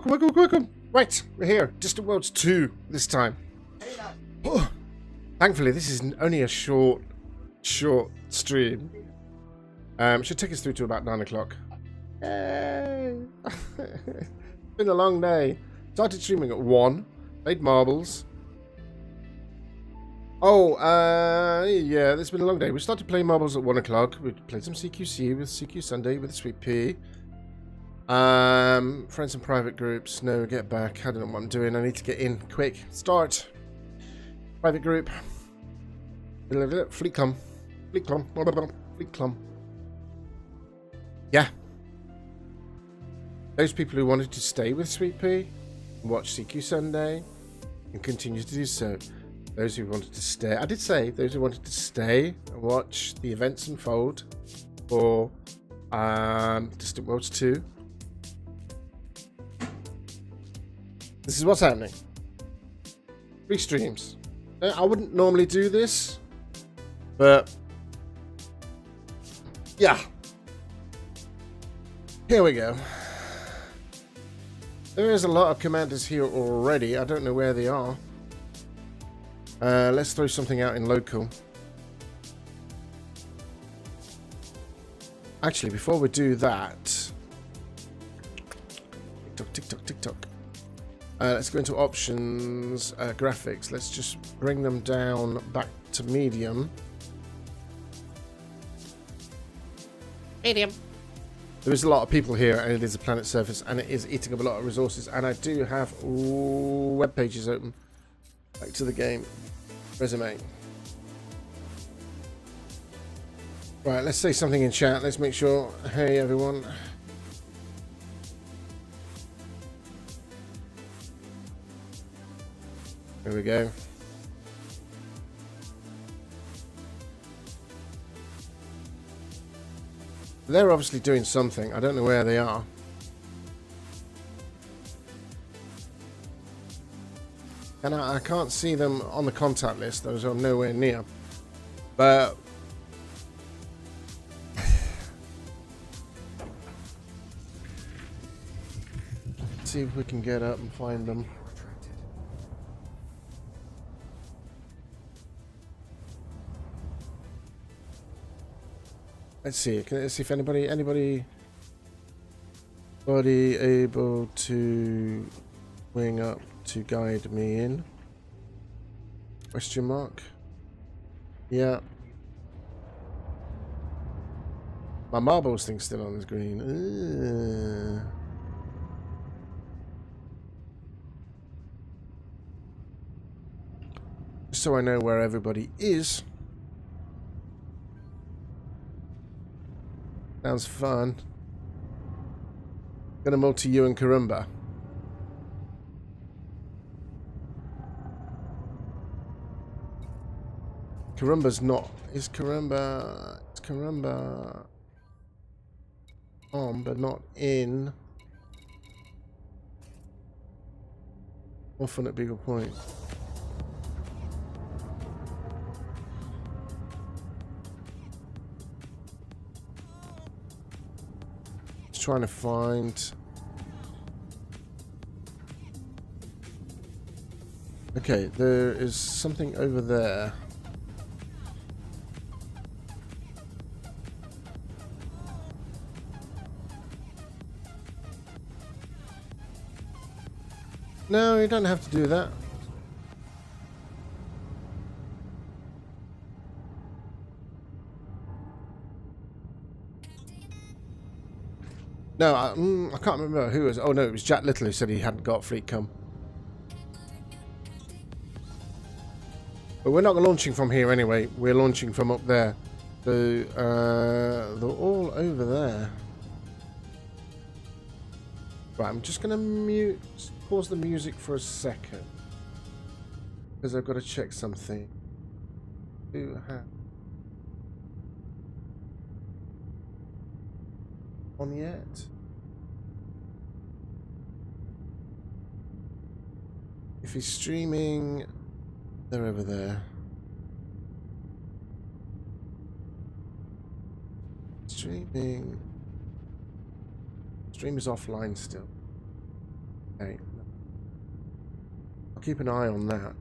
Welcome. Right, we're here. Distant Worlds 2 this time. Oh, thankfully, this is only a short stream. Should take us through to about 9 o'clock. Yay! It's been a long day. Started streaming at 1. Played marbles. Oh, yeah, it's been a long day. We started playing marbles at 1 o'clock. We played some CQC with CQ Sunday with Sweet Pea. Friends and private groups. No, get back. I don't know what I'm doing. I need to get in quick. Start. Private group. Fleet clum. Yeah. Those people who wanted to stay with Sweet Pea, watch CQ Sunday, and continue to do so. Those who wanted to stay, I did say those who wanted to stay and watch the events unfold for Distant Worlds 2. This is what's happening. 3 streams. I wouldn't normally do this, but yeah. Here we go. There is a lot of commanders here already. I don't know where they are. Let's throw something out in local. Actually, before we do that, tick-tock. Let's go into options, graphics. Let's just bring them down back to medium. Medium. There is a lot of people here, and it is a planet surface, and it is eating up a lot of resources. And I do have web pages open. Back to the game. Resume. Right, let's say something in chat. Let's make sure. Hey, everyone. There we go. They're obviously doing something. I don't know where they are. And I can't see them on the contact list. Those are nowhere near. But let's see if we can get up and find them. Let's see. Let's see if anybody able to wing up to guide me in. Question mark. Yeah. My marbles thing's still on the screen. Just so I know where everybody is. Sounds fun. Gonna multi you and Karumba. Karumba's not. Is Karumba? It's Karumba on, but not in. Often at Beagle Point. Trying to find. Okay, there is something over there. No, you don't have to do that. No, I can't remember who it was. Oh no, it was Jack Little who said he hadn't got fleet come. But we're not launching from here anyway. We're launching from up there. So they're all over there. Right, I'm just gonna pause the music for a second because I've got to check something. On yet? If he's streaming, they're over there. Streaming. Stream is offline still. Okay. I'll keep an eye on that.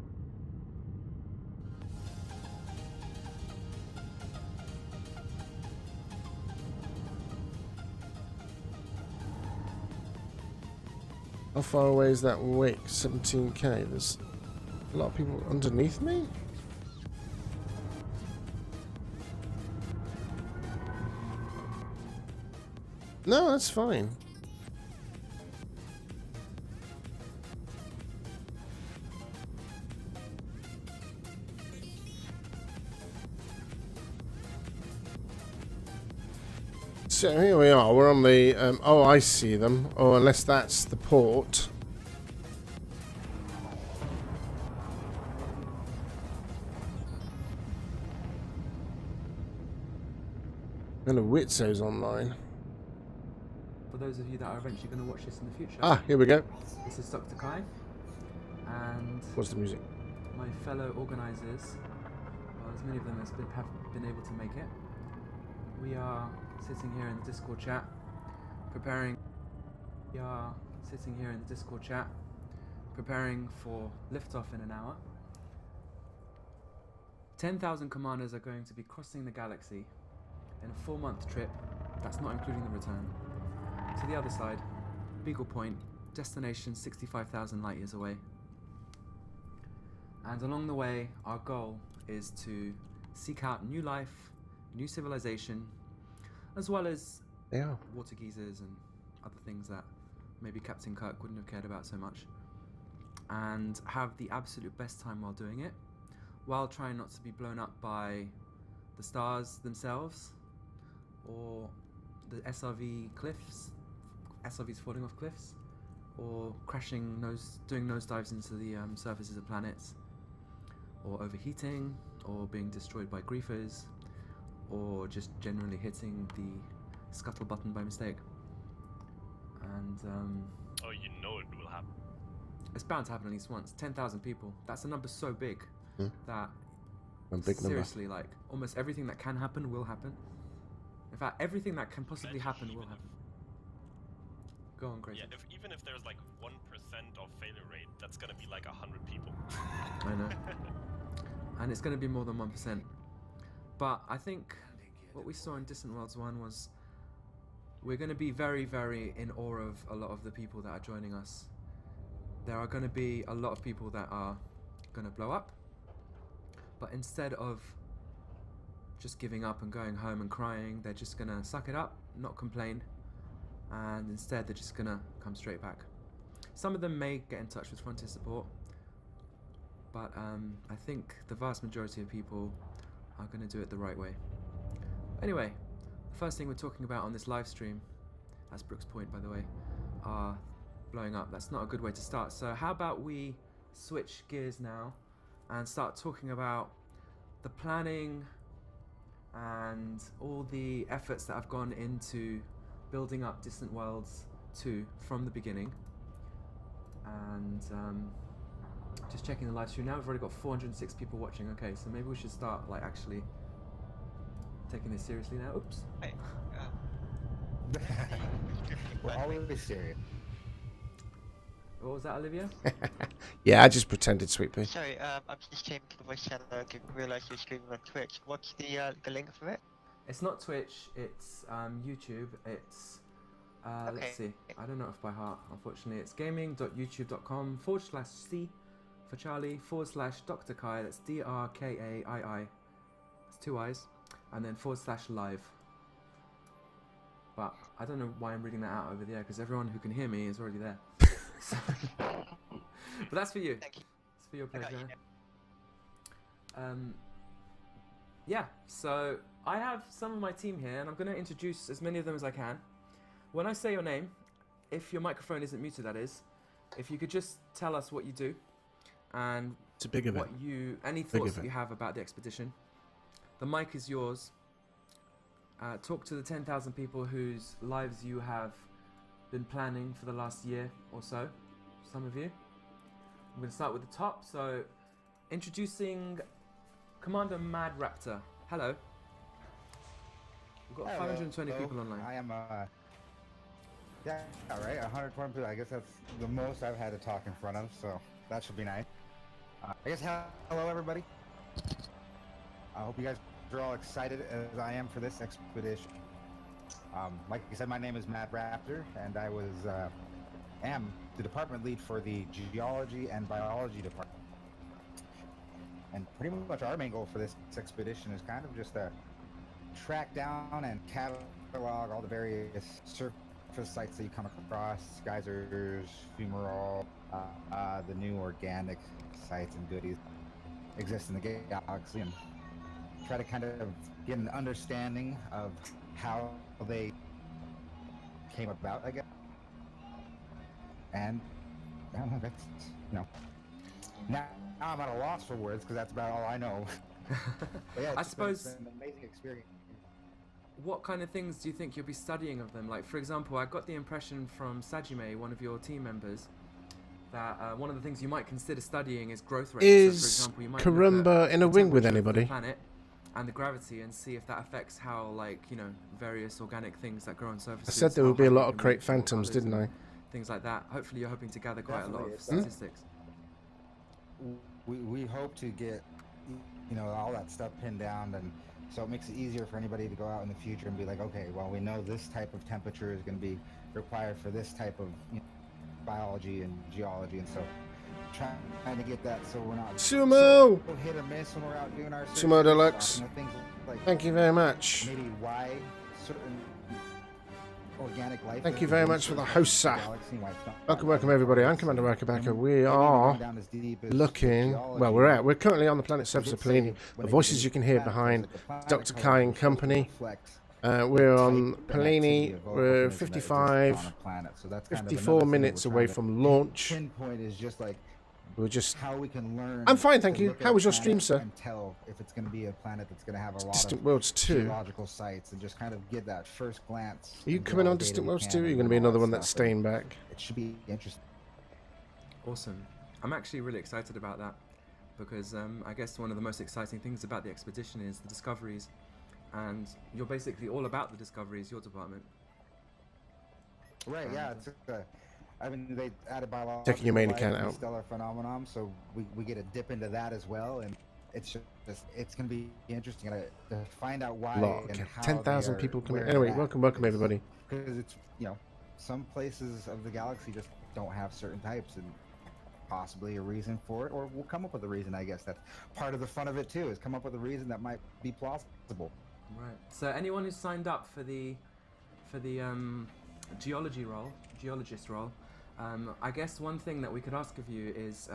How far away is that wake? 17k. There's a lot of people underneath me? No, that's fine. So here we are. We're on the... oh, I see them. Oh, unless that's the port. And a Witzo's online. For those of you that are eventually going to watch this in the future. Ah, here we go. This is Dr. Kai. And... What's the music? My fellow organisers, well, as many of them have been able to make it. We are sitting here in the Discord chat, preparing for liftoff in an hour. 10,000 commanders are going to be crossing the galaxy in a 4-month trip, that's not including the return, to the other side, Beagle Point, destination 65,000 light years away. And along the way, our goal is to seek out new life, new civilization, as well as water geysers and other things that maybe Captain Kirk wouldn't have cared about so much, and have the absolute best time while doing it, while trying not to be blown up by the stars themselves or the SRV cliffs, SRVs falling off cliffs, or crashing, doing nosedives into the surfaces of planets, or overheating, or being destroyed by griefers, or just generally hitting the scuttle button by mistake. And oh, you know it will happen. It's bound to happen at least once. 10,000 people. That's a number so big that seriously, like, almost everything that can happen will happen. In fact, everything that can possibly happen will happen. Go on, Grace. Yeah, even if there's like 1% of failure rate, that's gonna be like 100 people. I know. And it's gonna be more than 1%. But I think what we saw in Distant Worlds 1 was we're gonna be very, very in awe of a lot of the people that are joining us. There are gonna be a lot of people that are gonna blow up, but instead of just giving up and going home and crying, they're just gonna suck it up, not complain, and instead they're just gonna come straight back. Some of them may get in touch with Frontier support, but I think the vast majority of people are gonna do it the right way. Anyway, the first thing we're talking about on this live stream, that's Brooks Point by the way, are blowing up. That's not a good way to start. So how about we switch gears now and start talking about the planning and all the efforts that have gone into building up Distant Worlds 2 from the beginning. And just checking the live stream now, we've already got 406 people watching. Okay, so maybe we should start like actually taking this seriously now. Oops. Hey, We're always serious. What was that, Olivia? Yeah, I just pretended, sweet pea. sorry, I just came to the voice channel. I didn't realise you were streaming on Twitch. What's the link for it? It's not Twitch, it's YouTube. It's Okay. let's see, I don't know if by heart, unfortunately. It's gaming.youtube.com/C for Charlie /Dr. Kai, that's DRKAII, it's 2 I's, and then /live. But I don't know why I'm reading that out over the air, because everyone who can hear me is already there. So, but that's for you. Thank you. It's for your I got pleasure. you. Yeah, so I have some of my team here, and I'm going to introduce as many of them as I can. When I say your name, if your microphone isn't muted, that is, if you could just tell us what you do and It's a big event. any thoughts that you have about the expedition. The mic is yours. Talk to the 10,000 people whose lives you have been planning for the last year or so, some of you. I'm going to start with the top, so introducing Commander Mad Raptor. Hello. We've got 520 people online. I am Yeah, right. 120 people. I guess that's the most I've had to talk in front of, so that should be nice. I guess hello everybody. I hope you guys are all excited as I am for this expedition. Like I said, my name is Matt Raptor, and I am the department lead for the geology and biology department. And pretty much our main goal for this expedition is kind of just to track down and catalog all the various surface sites that you come across, geysers, fumarole, the new organic sites and goodies exist in the galaxy, and try to kind of get an understanding of how they came about, I guess. And I don't know, that's, now I'm at a loss for words because that's about all I know. But yeah, I suppose. It's been an amazing experience. What kind of things do you think you'll be studying of them? Like, for example, I got the impression from Sajime, one of your team members, that one of the things you might consider studying is growth rates. Is so, for example, you might Karumba in a wing with anybody? The planet and the gravity, and see if that affects how, like, various organic things that grow on surfaces. I said there how would be a high lot they of can crate move, phantoms, colours didn't I? and things like that. Hopefully, you're hoping to gather quite a lot of Definitely, statistics. We hope to get all that stuff pinned down, and so it makes it easier for anybody to go out in the future and be like, okay, well, we know this type of temperature is going to be required for this type of biology and geology, and so trying to get that so we're not Sumo! so hit or miss when we're out doing our Sumo Deluxe. things like Thank you very much. maybe why certain organic life. Thank is you very in much for the certain host, sir. galaxy, why it's not Welcome everybody. I'm Commander Rakabaka. We are looking, well, we're currently on the planet surface of Pallini. The voices you can hear behind Dr. Kai and company. We're on Pallini. We're 54 minutes away from launch. Pinpoint is just like We're just. how we can learn. I'm fine, thank to you. look at How a was your planet stream, sir? And tell if it's going to be a planet that's going to have a lot Distant of Worlds 2. geological sites, and just kind of get that first glance. Are you and get coming all on the data Distant we Worlds can 2? Or are you and going to be all another that one that's stuff, and staying back? It should be interesting. Awesome. I'm actually really excited about that because I guess one of the most exciting things about the expedition is the discoveries, and you're basically all about the discoveries, your department. Right, yeah. It's, I mean, they added biological Taking your main life account and out. stellar phenomenon, so we get a dip into that as well, and it's going to be interesting to find out why and how 10,000 they are people coming. where Anyway, they're at. welcome everybody. Because it's some places of the galaxy just don't have certain types, and possibly a reason for it, or we'll come up with a reason. I guess that's part of the fun of it too, is come up with a reason that might be plausible. Right. So anyone who's signed up for the geologist role, I guess one thing that we could ask of you is,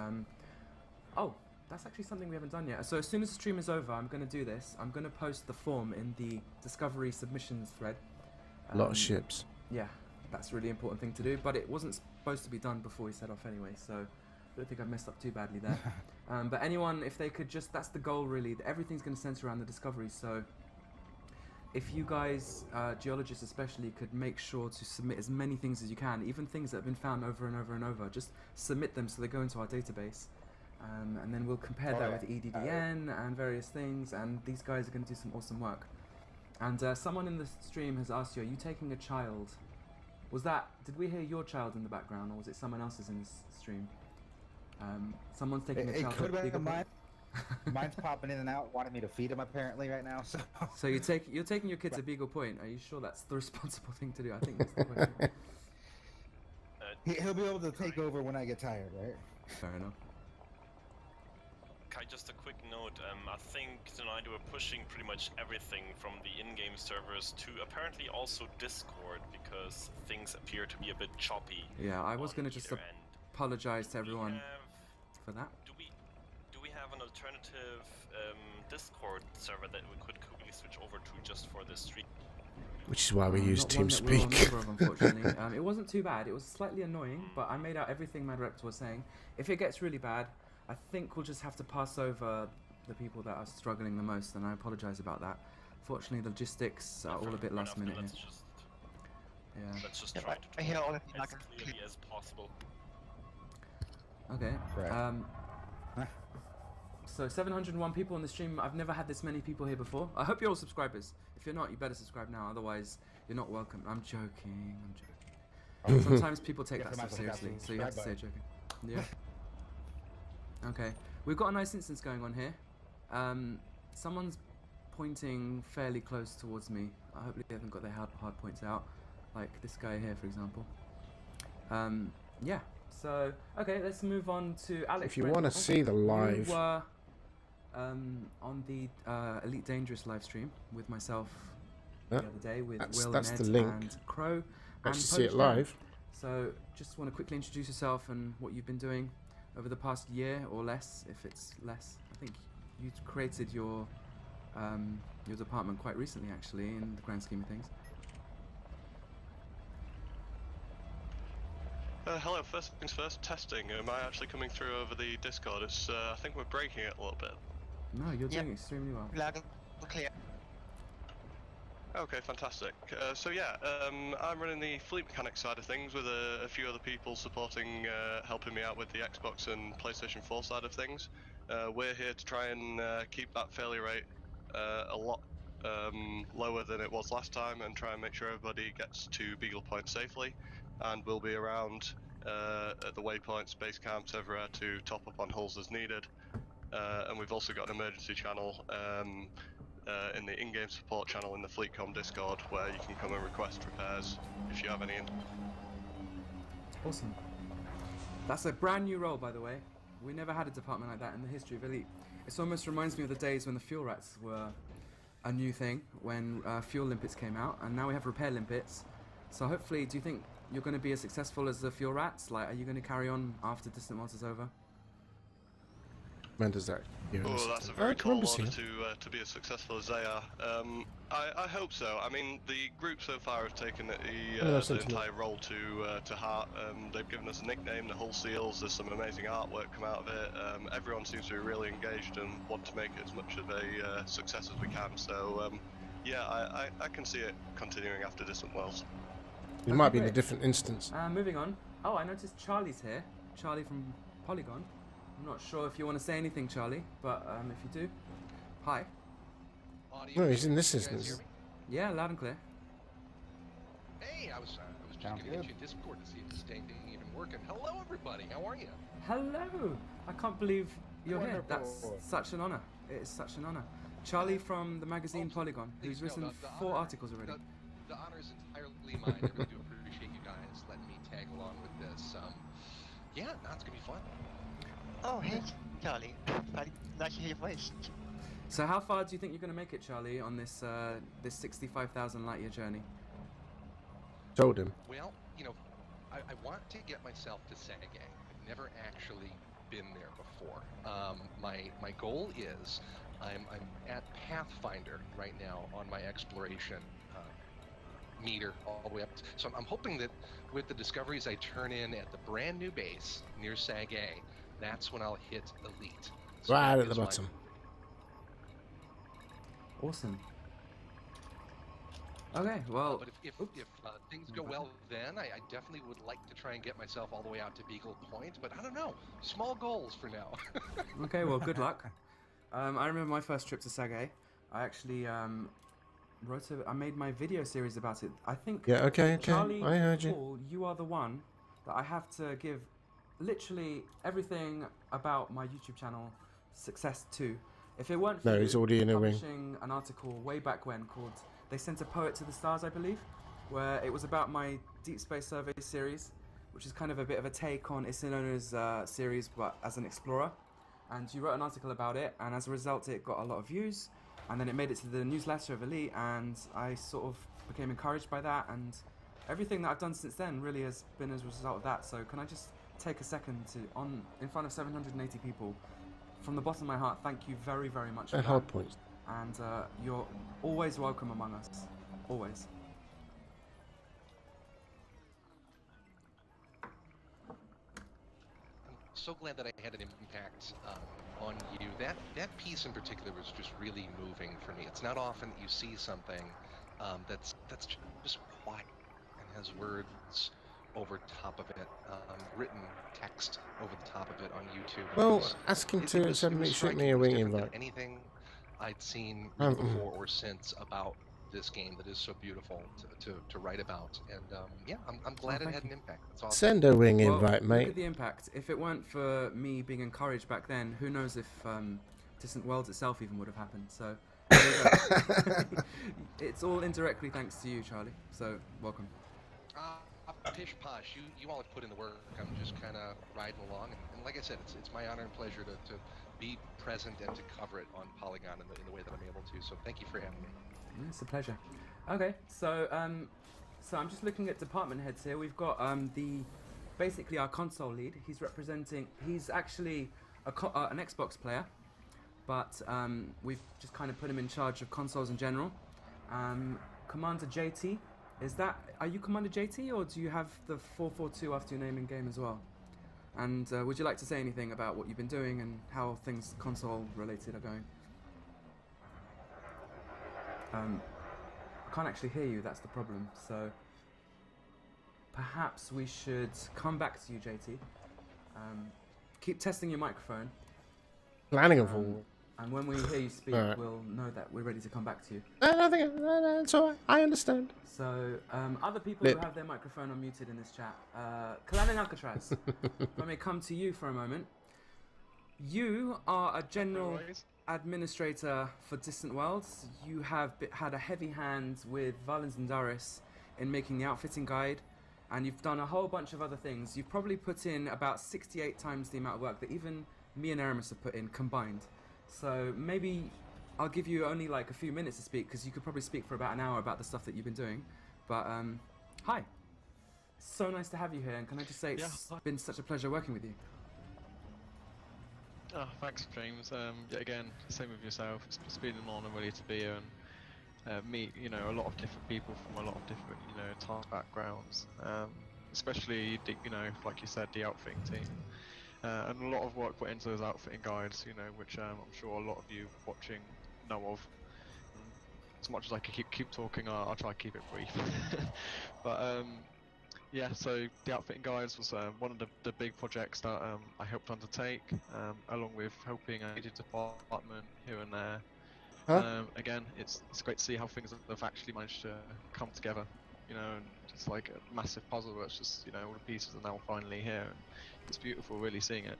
oh, that's actually something we haven't done yet. So as soon as the stream is over, I'm going to do this. I'm going to post the form in the Discovery submissions thread. A lot of ships. Yeah, that's a really important thing to do, but it wasn't supposed to be done before we set off anyway, so I don't think I've messed up too badly there. But anyone, if they could just, that's the goal really, everything's going to center around the discovery, so if you guys, geologists especially, could make sure to submit as many things as you can, even things that have been found over and over and over, just submit them so they go into our database. And then we'll compare that with EDDN and various things, and these guys are going to do some awesome work. And someone in the stream has asked you, are you taking a child? Did we hear your child in the background, or was it someone else's in this stream? Someone's taking a child. It could have Beagle been mine. Point. Mine's popping in and out, wanting me to feed him apparently right now. So you're taking your kid to Beagle Point. Are you sure that's the responsible thing to do? I think that's the question. He'll be able to take over when I get tired, right? Fair enough. Kai, just a quick note. I think tonight we're pushing pretty much everything from the in-game servers to apparently also Discord, because things appear to be a bit choppy. Yeah, I was on going to just either end. apologize to Do we everyone have- for that. Do we have an alternative Discord server that we could quickly switch over to just for this stream? Which is why we use Not one that we're all TeamSpeak. member of, unfortunately. It wasn't too bad. It was slightly annoying, but I made out everything Mad Reptor was saying. If it gets really bad, I think we'll just have to pass over the people that are struggling the most, and I apologize about that. Fortunately, the logistics are all a bit last minute here. Let's just Yeah, try I hear all of you to like as clearly as possible. Okay. Right. So 701 people on the stream. I've never had this many people here before. I hope you're all subscribers. If you're not, you better subscribe now. Otherwise, you're not welcome. I'm joking. Sometimes people take Guess that I might stuff as well look out seriously, for so you have to say subscribe joking. Yeah. Okay, we've got a nice instance going on here. Someone's pointing fairly close towards me. I hope they haven't got their hard points out, like this guy here, for example. Yeah. So okay, let's move on to Alex. If you Brent. want to see the live, you were on the Elite Dangerous live stream with myself the other day with Will that's and the Ed link. and Crow and actually see it Polish Dan. live. So just want to quickly introduce yourself and what you've been doing over the past year or less, if it's less. I think you created your department quite recently, actually, in the grand scheme of things. Hello, first things first, testing. Am I actually coming through over the Discord? It's, I think we're breaking it a little bit. No, you're Yep. doing extremely well. Loud and clear. Okay, fantastic. So yeah, I'm running the fleet mechanics side of things with a few other people supporting, helping me out with the Xbox and PlayStation 4 side of things. We're here to try and keep that failure rate a lot lower than it was last time and try and make sure everybody gets to Beagle Point safely. And we'll be around at the waypoints, base camps, everywhere to top up on hulls as needed. And we've also got an emergency channel in the in-game support channel in the FleetCom Discord where you can come and request repairs if you have any in. Awesome. That's a brand new role, by the way. We never had a department like that in the history of Elite. It almost reminds me of the days when the fuel rats were a new thing, when fuel limpets came out, and now we have repair limpets. So hopefully, do you think you're going to be as successful as the fuel rats? Like, are you going to carry on after Distant Worlds is over? When does that? Oh, that's a very tall order to be as successful as they are. I hope so. I mean, the group so far have taken the entire role to heart. They've given us a nickname, the Hull Seals. There's some amazing artwork come out of it. Everyone seems to be really engaged and want to make it as much of a success as we can. So, yeah, I can see it continuing after Distant Worlds. It might be in a different instance. Moving on. Oh, I noticed Charlie's here. Charlie from Polygon. I'm not sure if you want to say anything, Charlie, but if you do, hi. No, he's in this instance. Yeah, loud and clear. Hey, I was just gonna get you in Discord to see if this dang thing even working. Hello, everybody. How are you? Hello. I can't believe you're here. Wonderful. That's such an honor. It is such an honor. Charlie from the magazine Polygon, who's written 4 articles already. The honor is entirely mine. I really do appreciate you guys letting me tag along with this. Yeah, no, it's gonna be fun. Oh, hey, Charlie. Nice to hear your voice. So how far do you think you're going to make it, Charlie, on this this 65,000 light year journey? Told him. Well, you know, I want to get myself to Sagae. I've never actually been there before. My goal is I'm at Pathfinder right now on my exploration meter all the way up. So I'm hoping that with the discoveries I turn in at the brand new base near Sagae, that's when I'll hit Elite. So Right that at the is my- bottom. Awesome. Okay, well, But if things go well, then I definitely would like to try and get myself all the way out to Beagle Point. But I don't know. Small goals for now. okay, well, good luck. I remember my first trip to Sagae. I actually I made my video series about it. I think Yeah, okay, Charlie, I heard you. Paul, you are the one that I have to give literally everything about my YouTube channel success to. If it weren't for No, you he's already in a ring. publishing an article way back when called They Sent a Poet to the Stars, I believe, where it was about my Deep Space Survey series, which is kind of a bit of a take on Isinona's series, but as an explorer. And you wrote an article about it, and as a result it got a lot of views, and then it made it to the newsletter of Elite, and I sort of became encouraged by that, and everything that I've done since then really has been as a result of that. So can I just take a second to, in front of 780 people, from the bottom of my heart, thank you very, very much for And that. hard points. And you're always welcome among us. Always. I'm so glad that I had an impact on you. That piece in particular was just really moving for me. It's not often that you see something that's just quiet and has words over top of it, written text over the top of it on YouTube. Well, It was- ask him it to was send me, shoot striking. me It a was ring different than invite. anything I'd seen Um, before or since about this game that is so beautiful to write about. And yeah, I'm glad it thank had you. an impact. That's awesome. Send a wing Well, invite, look mate. at the impact. If it weren't for me being encouraged back then, who knows if Distant Worlds itself even would have happened. So there you go. It's all indirectly thanks to you, Charlie. So welcome. Pish posh, you all have put in the work. I'm just kind of riding along, and like I said, it's my honor and pleasure to be present and to cover it on Polygon in the way that I'm able to. So thank you for having me. It's a pleasure. Okay, so so I'm just looking at department heads here. We've got basically our console lead. He's actually an Xbox player, but we've just kind of put him in charge of consoles in general. Commander JT, are you Commander JT, or do you have the 442 after your name in game as well? And would you like to say anything about what you've been doing and how things console related are going? I can't actually hear you, that's the problem. So perhaps we should come back to you, JT. Keep testing your microphone. Planning of all. And when we hear you speak, Alright. we'll know that we're ready to come back to you. No, it's alright. I understand. So, other people who have their microphone unmuted in this chat, Kalan Alcatraz, if I may come to you for a moment. You are a general administrator for Distant Worlds. You have had a heavy hand with Valens and Darius in making the outfitting guide, and you've done a whole bunch of other things. You've probably put in about 68 times the amount of work that even me and Aramis have put in combined. So maybe I'll give you only like a few minutes to speak, because you could probably speak for about an hour about the stuff that you've been doing. But hi, so nice to have you here, and can I just say it's been such a pleasure working with you. Oh, thanks, James. Yeah, again, same with yourself. It's been an honour really to be here and meet, a lot of different people from a lot of different, task backgrounds. Especially, like you said, the outfitting team. And a lot of work put into those outfitting guides, which I'm sure a lot of you watching know of. As much as I can keep talking, I'll try to keep it brief. But yeah, so the outfitting guides was one of the big projects that I helped undertake, along with helping a media department here and there. Again, it's great to see how things have actually managed to come together. And it's like a massive puzzle where it's just, all the pieces are now finally here. And it's beautiful, really seeing it.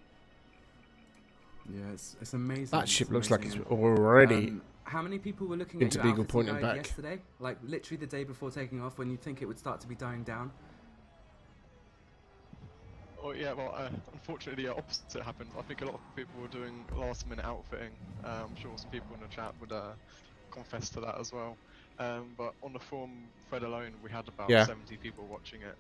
Yeah, it's amazing. That ship It's looks like amazing. it's already How many people were looking into at your Beagle outfitting pointing guide back. yesterday? Like literally the day before taking off, when you think it would start to be dying down? Oh yeah, well, unfortunately the opposite happened. I think a lot of people were doing last minute outfitting. I'm sure some people in the chat would confess to that as well. But on the forum thread alone, we had about 70 people watching it.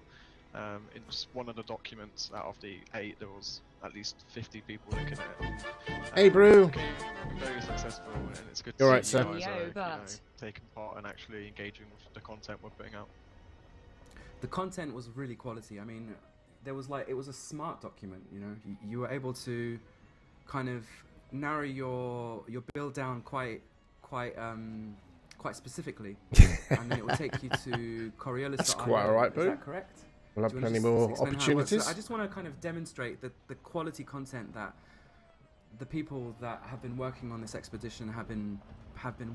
In just one of the documents out of the 8, there was at least 50 people looking at it. Hey, Brew! It became very successful, and it's good You're to right, see sir. you guys taking part and actually engaging with the content we're putting out. The content was really quality. I mean, it was a smart document. You were able to kind of narrow your build down quite specifically, and then it will take you to Coriolis. That's quite alright, Boo. Is that correct? We'll have Do you wanna plenty just more explain how it works? opportunities. So I just want to kind of demonstrate the quality content that the people that have been working on this expedition have been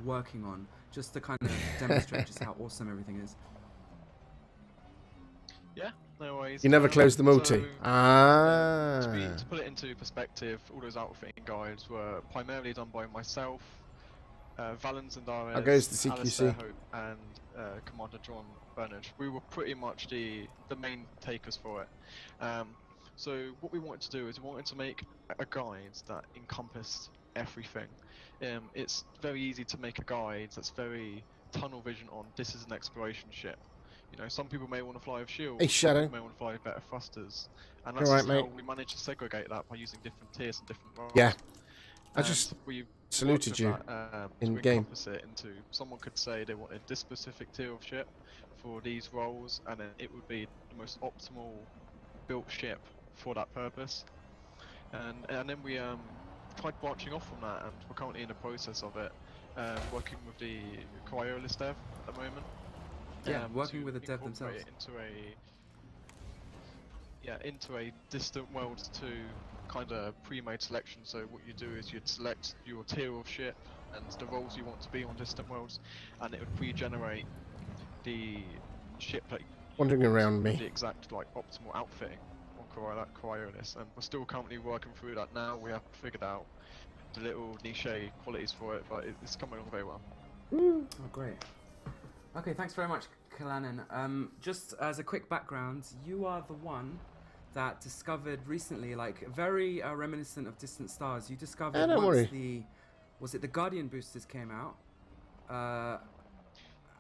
working on, just to kind of demonstrate just how awesome everything is. Yeah, no worries. You never closed the multi. To put it into perspective, all those outfitting guides were primarily done by myself, Valens and Darius, How goes the CQC? Alistair Hope, and Commander John Bernard. We were pretty much the main takers for it. So what we wanted to do is we wanted to make a guide that encompassed everything. It's very easy to make a guide that's very tunnel vision on this is an exploration ship. Some people may want to fly with shields, Hey, Shadow. some people may want to fly with better thrusters, and that's Alright, just how mate. we managed to segregate that by using different tiers and different roles. Yeah. I And just we saluted worked you with that, in to game. encompass it into, someone could say they wanted this specific tier of ship for these roles, and then it would be the most optimal built ship for that purpose. And then we tried branching off from that, and we're currently in the process of it, working with the Coriolis dev at the moment. Yeah, working to with the dev incorporate themselves. it into a Distant Worlds 2 kind of pre-made selection. So what you do is you'd select your tier of ship and the roles you want to be on Distant Worlds, and it would pre-generate the ship that Wandering around me. the exact like optimal outfitting on Cryonis, and we're still currently working through that now. We haven't figured out the little niche qualities for it, but it's coming along very well. Oh, great. Okay, thanks very much, Kalanen. Just as a quick background, you are the one that discovered recently, like very reminiscent of Distant Stars. You discovered don't once worry. the Guardian boosters came out,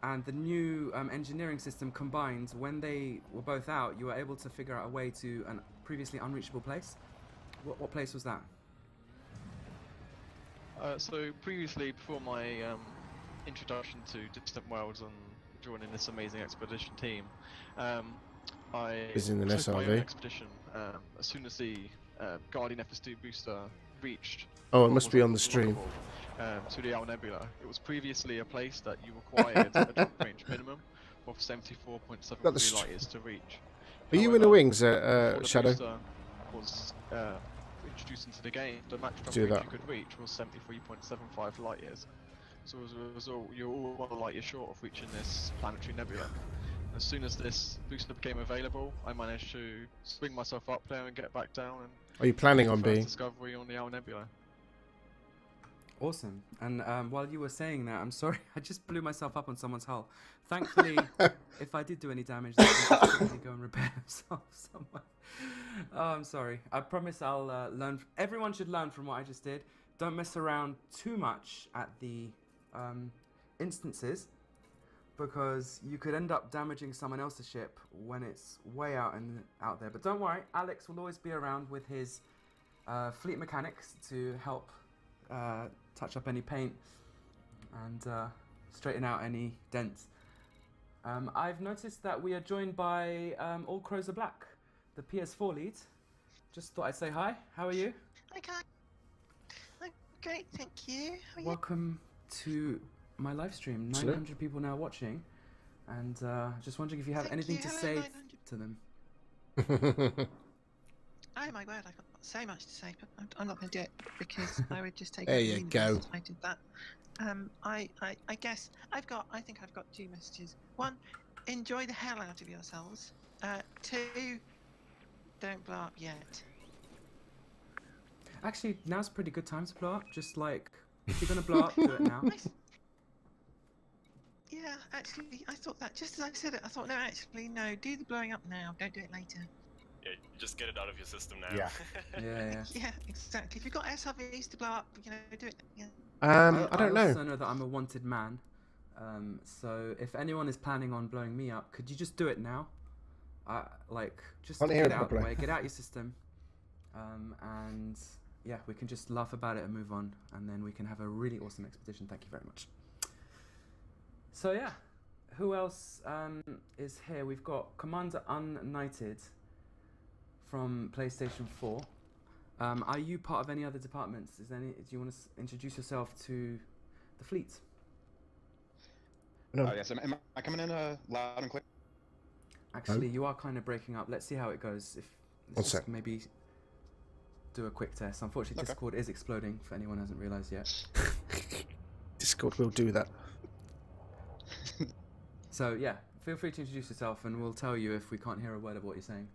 and the new engineering system combined. When they were both out, you were able to figure out a way to a previously unreachable place. What place was that? So previously, before my introduction to Distant Worlds and joining this amazing expedition team, I Is in an took my own SRV. expedition as soon as the Guardian FS2 booster reached. Oh, it what must was be on the stream. unlockable, to the Owl Nebula. It was previously a place that you required a jump range minimum of 74.7 Got the light years to reach. Are you in the However, wings, before the Shadow? booster was introduced into the game, the max jump Do range that. you could reach was 73.75 light years. So as a result, you're all 1 light year short of reaching this planetary nebula. As soon as this booster became available, I managed to swing myself up there and get back down and Are you planning make on the first being? discovery on the Owl Nebula. Awesome. And while you were saying that, I'm sorry, I just blew myself up on someone's hull. Thankfully, if I did do any damage, they can just quickly go and repair themselves somewhere. Oh, I'm sorry. I promise I'll learn. Everyone should learn from what I just did. Don't mess around too much at the instances, because you could end up damaging someone else's ship when it's way out there. But don't worry, Alex will always be around with his fleet mechanics to help touch up any paint and straighten out any dents. I've noticed that we are joined by All Crows Are Black, the PS4 lead. Just thought I'd say hi. How are you? Okay. I'm great, thank you. How are you? Welcome to my live stream. Hello. 900 people now watching, and just wondering if you have Thank anything you. to Hello, say 900. to them. Oh my word, I've got so much to say, but I'm not going to do it because I would just take There over you the universe go. if I did that. I guess I think I've got 2 messages. 1, enjoy the hell out of yourselves. 2, don't blow up yet. Actually, now's a pretty good time to blow up. Just like, if you're gonna blow up, do it now. Yeah, actually, I thought that just as I said it, I thought, no, actually, no, do the blowing up now, don't do it later. Yeah, just get it out of your system now. Yeah. Yeah. Yeah, exactly. If you've got SRVs to blow up, do it. Yeah. I don't I know. also know that I'm a wanted man. So if anyone is planning on blowing me up, could you just do it now? Just Can't hear get it it out of the properly. way, get out your system, and yeah, we can just laugh about it and move on, and then we can have a really awesome expedition. Thank you very much. So yeah, who else is here? We've got Commander Unknighted from PlayStation 4. Are you part of any other departments? Do you want to introduce yourself to the fleet? No. Yes, am I coming in loud and clear? Actually, you are kind of breaking up. Let's see how it goes. If One let's sec. just maybe do a quick test. Unfortunately, Okay. Discord is exploding. If anyone hasn't realised yet. Discord will do that. So yeah, feel free to introduce yourself, and we'll tell you if we can't hear a word of what you're saying.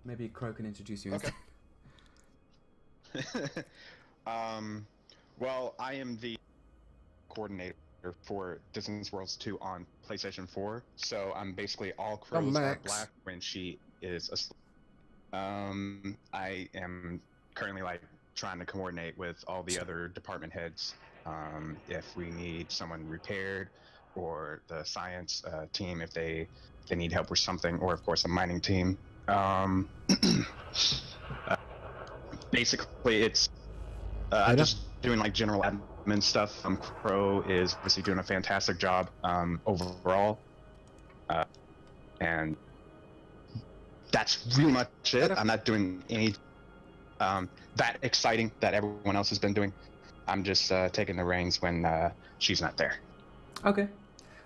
Maybe Crow can introduce you Okay. instead. Well, I am the coordinator for Distance Worlds 2 on PlayStation 4, so I'm basically all crows are Max. black when she is asleep. I am currently trying to coordinate with all the other department heads if we need someone repaired, or the science team if they need help with something, or of course a mining team. Basically, it's I'm just doing general admin stuff. Crow is obviously doing a fantastic job overall, and that's really much it. I'm not doing any that exciting that everyone else has been doing. I'm just taking the reins when she's not there. Okay.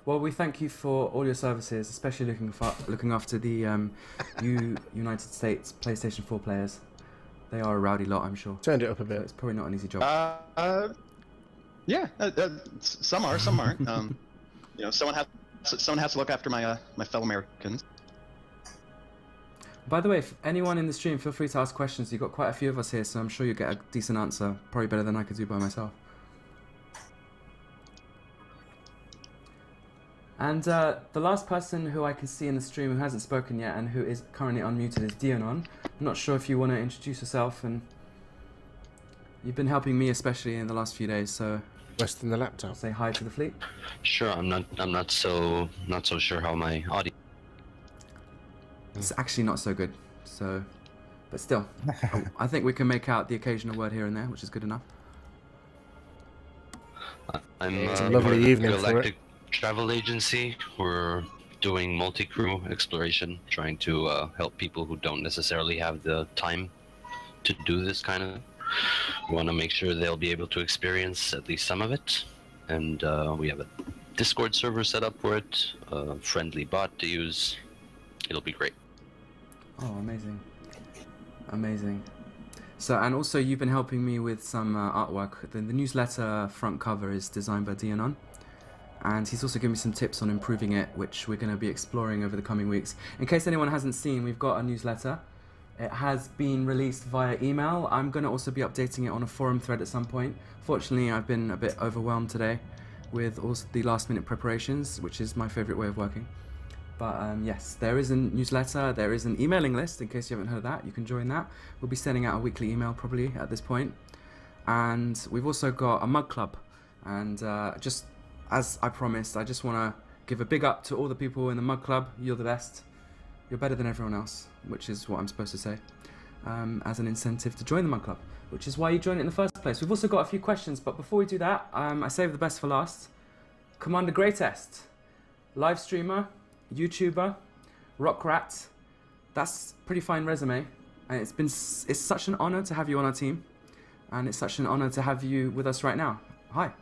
Well, we thank you for all your services, especially looking after the United States PlayStation 4 players. They are a rowdy lot, I'm sure. Turned it up a So bit. it's probably not an easy job. Yeah, some are, some aren't. You know, someone has to look after my my fellow Americans. By the way, if anyone in the stream, feel free to ask questions. You've got quite a few of us here, so I'm sure you'll get a decent answer. Probably better than I could do by myself. And the last person who I can see in the stream who hasn't spoken yet and who is currently unmuted is Dionon. I'm not sure if you want to introduce yourself, and you've been helping me especially in the last few days, so Rest in the laptop. say hi to the fleet. Sure, I'm not so sure how my audio. It's actually not so good, so, but still, I think we can make out the occasional word here and there, which is good enough. I'm It's a lovely evening for Galactic Travel Agency. We're doing multi-crew exploration, trying to help people who don't necessarily have the time to do this kind of. We want to make sure they'll be able to experience at least some of it, and we have a Discord server set up for it, a friendly bot to use. It'll be great. Oh, amazing. Amazing. So, and also you've been helping me with some artwork. The newsletter front cover is designed by Dionon. And he's also given me some tips on improving it, which we're going to be exploring over the coming weeks. In case anyone hasn't seen, we've got a newsletter. It has been released via email. I'm going to also be updating it on a forum thread at some point. Fortunately, I've been a bit overwhelmed today with all the last minute preparations, which is my favorite way of working. But yes, there is a newsletter, there is an emailing list, in case you haven't heard of that, you can join that. We'll be sending out a weekly email probably at this point. And we've also got a mug club. And just as I promised, I just want to give a big up to all the people in the mug club. You're the best. You're better than everyone else, which is what I'm supposed to say, as an incentive to join the mug club, which is why you joined it in the first place. We've also got a few questions, but before we do that, I saved the best for last. Commander Greatest, live streamer, YouTuber, rock rat. That's a pretty fine resume, and it's such an honor to have you on our team, and it's such an honor to have you with us right now. Hi.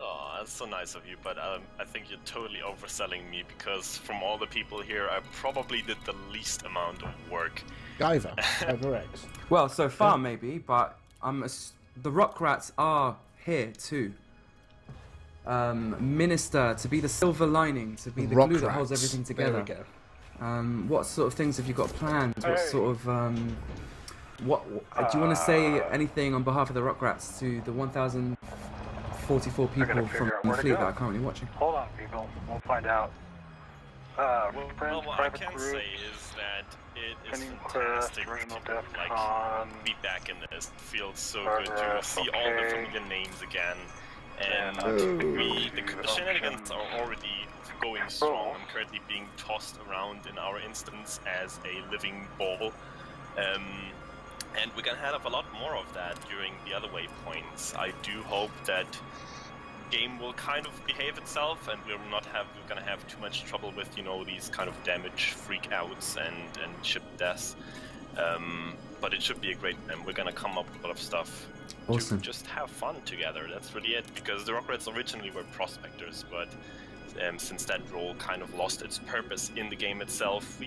Oh, that's so nice of you, but I think you're totally overselling me, because from all the people here, I probably did the least amount of work. Guyver, Guyver X. Well, so far maybe, but the rock rats are here too. Minister, to be the silver lining, to be the Rock glue that holds rats. everything There we together. go. What sort of things have you got planned? What sort of what do you want to say anything on behalf of the rock rats to the 1,044 people from the fleet that are currently watching? Hold on, people. We'll find out. Well, what I can say is that it is fantastic to be back in this. It feels so good to see all the familiar names again. And the shenanigans are already going strong. I'm currently being tossed around in our instance as a living ball. And we're gonna have a lot more of that during the other waypoints. I do hope that game will kind of behave itself, and we're gonna have too much trouble with, you know, these kind of damage freakouts and ship deaths. But it should be a great time. We're gonna come up with a lot of stuff Awesome. to just have fun together. That's really it, because the Rockrats originally were prospectors, but since that role kind of lost its purpose in the game itself,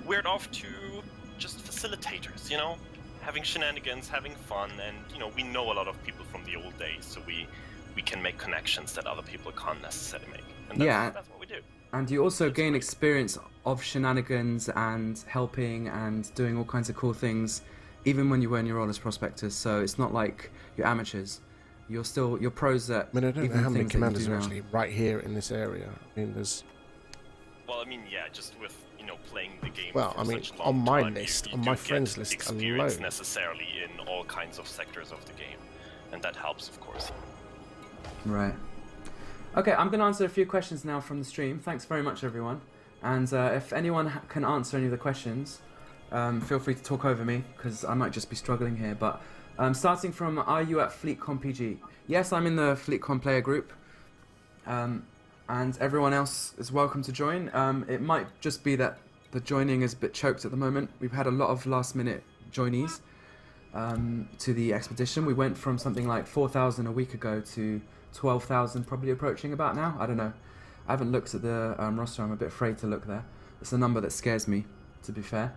we're off to just facilitators, you know? Having shenanigans, having fun, and, you know, we know a lot of people from the old days, so we can make connections that other people can't necessarily make. And that's what we do. And you also gain experience of shenanigans and helping and doing all kinds of cool things, even when you were in your role as prospectors. So it's not like you're amateurs. You're pros at I mean, I don't even know how many things that you commanders do are now. actually right here in this area. I mean, there's... Well, I mean, yeah, just with, you know, playing the game Well, for I mean, such a long on my time, list, you on do my get friends list experience alone. necessarily in all kinds of sectors of the game, and that helps, of course. Right. Okay, I'm going to answer a few questions now from the stream. Thanks very much, everyone. And if anyone can answer any of the questions, feel free to talk over me, because I might just be struggling here. But starting from, are you at FleetCon PG? Yes, I'm in the FleetCon player group. And everyone else is welcome to join. It might just be that the joining is a bit choked at the moment. We've had a lot of last-minute joinees to the expedition. We went from something like 4,000 a week ago to 12,000, probably approaching about now. I don't know. I haven't looked at the roster. I'm a bit afraid to look there. It's a number that scares me, to be fair.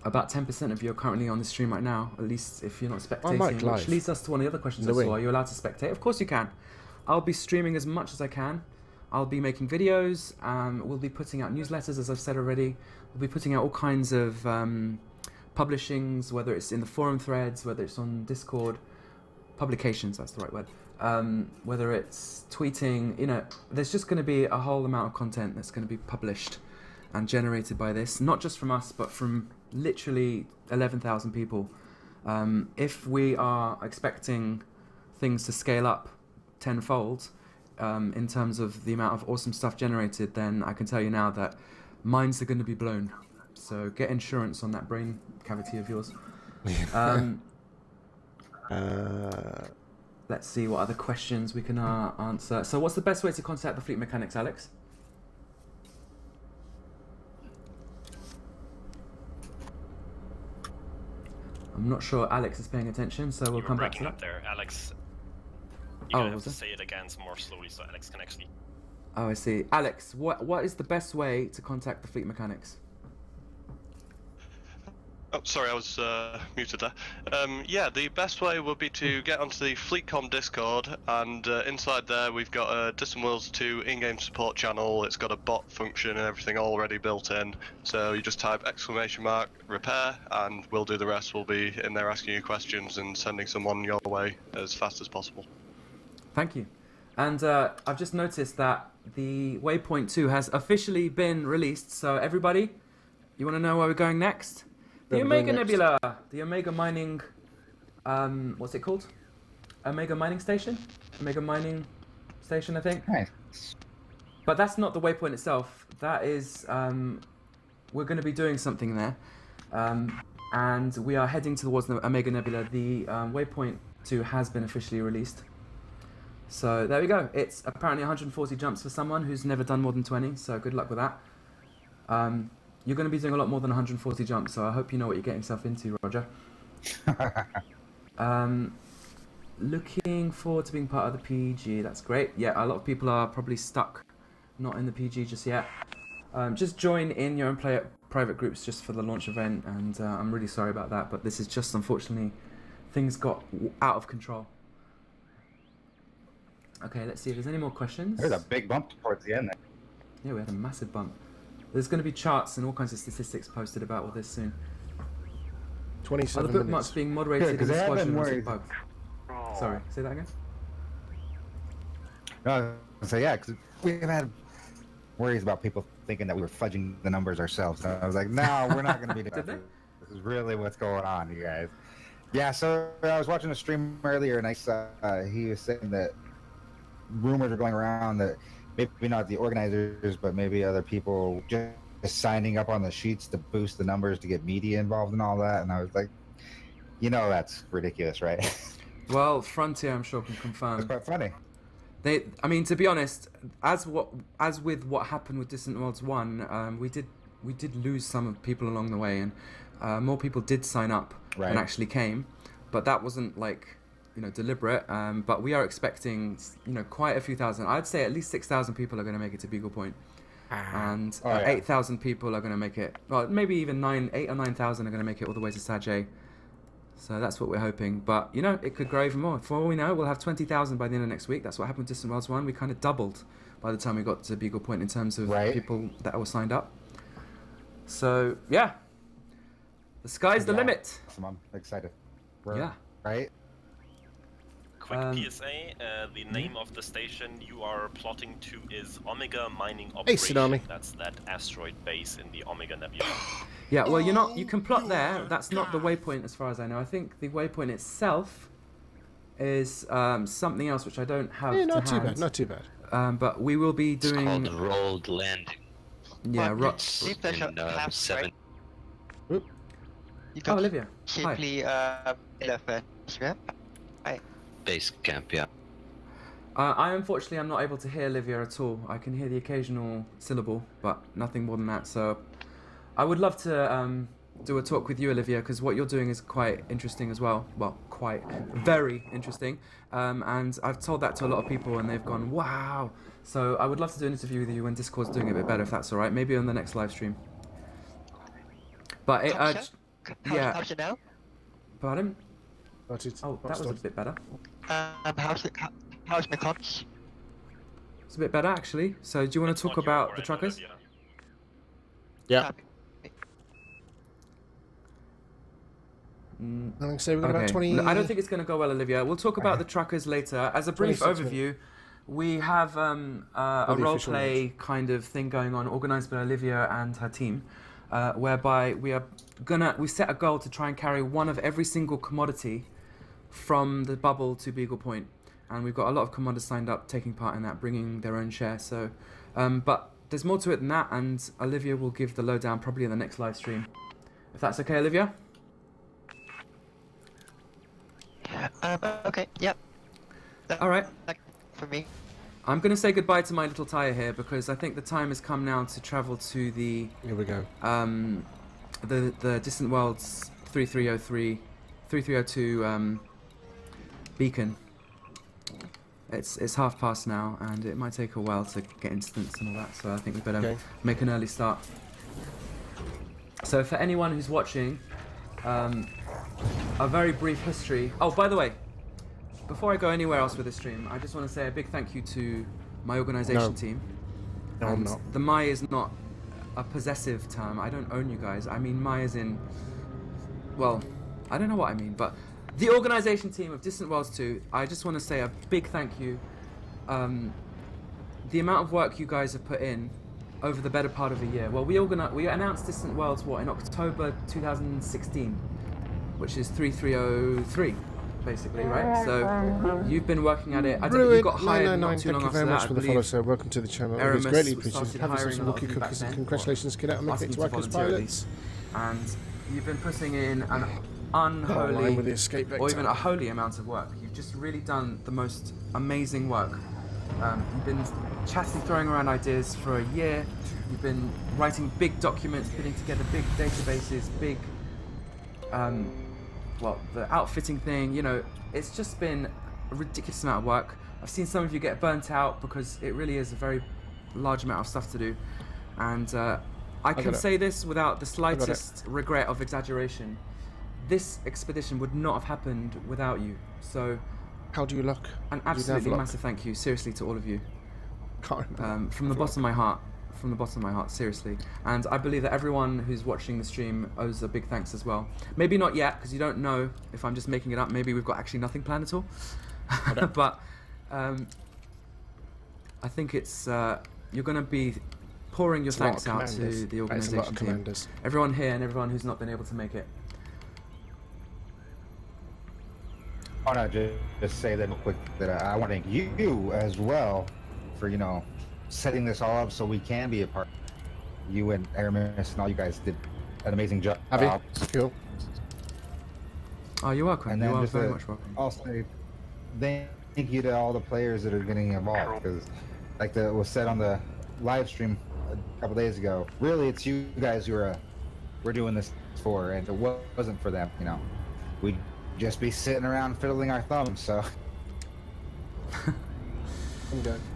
about 10% of you are currently on the stream right now, at least if you're not spectating, might which live. leads us to one of the other questions I No way. saw. Are you allowed to spectate? Of course you can. I'll be streaming as much as I can. I'll be making videos. We'll be putting out newsletters, as I've said already. We'll be putting out all kinds of publishings, whether it's in the forum threads, whether it's on Discord. Publications, that's the right word. Whether it's tweeting, you know, there's just going to be a whole amount of content that's going to be published and generated by this, not just from us, but from literally 11,000 people. If we are expecting things to scale up tenfold in terms of the amount of awesome stuff generated, then I can tell you now that minds are going to be blown. So get insurance on that brain cavity of yours. Let's see what other questions we can answer. So what's the best way to contact the fleet mechanics, Alex? I'm not sure Alex is paying attention, so we'll come back to breaking that. up there, Alex. Oh, You're gonna have was to it? say it again more slowly so Alex can actually. Oh, I see. Alex, what is the best way to contact the fleet mechanics? Oh, sorry, I was muted there. Yeah, the best way would be to get onto the FleetCom Discord, and inside there we've got a Distant Worlds 2 in-game support channel. It's got a bot function and everything already built in. So you just type !repair, and we'll do the rest. We'll be in there asking you questions and sending someone your way as fast as possible. Thank you. And I've just noticed that the Waypoint 2 has officially been released. So everybody, you want to know where we're going next? The Omega Nebula, the Omega Mining, what's it called? Omega Mining Station? Omega Mining Station, I think. Nice. But that's not the waypoint itself. That is, we're going to be doing something there. And we are heading towards the Omega Nebula. The Waypoint 2 has been officially released. So there we go. It's apparently 140 jumps for someone who's never done more than 20, so good luck with that. You're going to be doing a lot more than 140 jumps, so I hope you know what you're getting yourself into, Roger. Looking forward to being part of the PG. That's great. Yeah, a lot of people are probably stuck, not in the PG just yet. Just join in your own private groups just for the launch event, and I'm really sorry about that, but this is just, unfortunately, things got out of control. Okay, let's see if there's any more questions. There's a big bump towards the end there. Yeah, we had a massive bump. There's going to be charts and all kinds of statistics posted about all this soon. 27 Are the bookmarks minutes. being moderated in they the have squadron been or is it worried. both? Sorry, say that again? So yeah, because we've had worries about people thinking that we were fudging the numbers ourselves. So I was like, no, we're not going to be doing Did they? this. This is really what's going on, you guys. Yeah, so I was watching a stream earlier, and I saw he was saying that rumors are going around that maybe not the organizers, but maybe other people just signing up on the sheets to boost the numbers to get media involved and all that. And I was like, you know, that's ridiculous, right? Well, Frontier, I'm sure, can confirm. It's quite funny. I mean, to be honest, as with what happened with Distant Worlds 1, we did lose some of people along the way, and more people did sign up and actually came, but that wasn't like, you know, deliberate. But we are expecting, you know, quite a few thousand. I'd say at least 6,000 people are going to make it to Beagle Point, and 8,000 people are going to make it. Well, maybe even 8 or 9,000 are going to make it all the way to Sajay. So that's what we're hoping. But, you know, it could grow even more. For all we know, we'll have 20,000 by the end of next week. That's what happened with Distant Worlds 1. We kind of doubled by the time we got to Beagle Point in terms of people that were signed up. So, yeah. The sky's the limit. Awesome. I'm excited. Yeah. Right? Quick PSA, the name of the station you are plotting to is Omega Mining Operation. Tsunami. That's that asteroid base in the Omega Nebula. Yeah, well, you can plot there. That's not the waypoint as far as I know. I think the waypoint itself is something else which I don't have to not too hand. bad, not too bad. But we will be doing... It's called rolled landing. Yeah, It's in 7. Oh, Olivia. Hi. Base camp, yeah. I unfortunately am not able to hear Livia at all. I can hear the occasional syllable, but nothing more than that. So I would love to do a talk with you, Olivia, because what you're doing is quite interesting as well. Well, very interesting. And I've told that to a lot of people, and they've gone, wow. So I would love to do an interview with you when Discord's doing it a bit better, if that's all right. Maybe on the next live stream. But Yeah. How's it now? Pardon? But it's Oh, that was a bit better. How's my comms? It's a bit better actually. So do you want It's to talk not your about the end, truckers? Olivia. Yeah. Copy. Mm, I think so. We've got about okay. 20. I don't think it's going to go well, Olivia. We'll talk about the truckers later. As a brief 26 overview, we have a the role official play kind of thing going on, organised by Olivia and her team, whereby we set a goal to try and carry one of every single commodity from the bubble to Beagle Point, and we've got a lot of commanders signed up, taking part in that, bringing their own share. So, but there's more to it than that, and Olivia will give the lowdown probably in the next live stream, if that's okay, Olivia. Okay, yep. All right. For me. I'm going to say goodbye to my little tire here because I think the time has come now to travel to the Here we go. the Distant Worlds 3302 beacon. It's past now, and it might take a while to get instance and all that. So I think we better make an early start. So for anyone who's watching, a very brief history. Oh, by the way, before I go anywhere else with this stream, I just want to say a big thank you to my organisation team. No, I'm not. The my is not a possessive term. I don't own you guys. I mean my is in, well, I don't know what I mean, but the organisation team of Distant Worlds 2, I just want to say a big thank you. The amount of work you guys have put in over the better part of a year. Well, we announced Distant Worlds, in October 2016, which is 3303. Basically, right? So you've been working at it. I don't, you got hired not too long Thank you after very much that, for the follow, sir. Welcome to the channel. It's greatly appreciated. Have yourself some Wookiee cookies and congratulations, kid out and make it to Wackers pilots. And you've been putting in an Line unholy with the escape or vector. even a holy amount of work. You've just really done the most amazing work. You've been chatting, throwing around ideas for a year. You've been writing big documents, putting together big databases, big the outfitting thing, it's just been a ridiculous amount of work. I've seen some of you get burnt out because it really is a very large amount of stuff to do. And I can say this without the slightest regret of exaggeration. This expedition would not have happened without you. So, how do you look? An absolutely massive thank you, seriously, to all of you. From the bottom of my heart. From the bottom of my heart, seriously. And I believe that everyone who's watching the stream owes a big thanks as well. Maybe not yet, because you don't know if I'm just making it up. Maybe we've got actually nothing planned at all. But I think it's you're going to be pouring your thanks out to the organisation team. Everyone here and everyone who's not been able to make it. I want to just say that real quick that I want to thank you as well for, setting this all up so we can be a part. You and Aramis and all you guys did an amazing job. Cool. Oh, you're welcome. And you then are just very much welcome. I'll say thank you to all the players that are getting involved, because like was said on the live stream a couple days ago, really it's you guys who we're doing this for, and if it wasn't for them, we'd just be sitting around fiddling our thumbs. So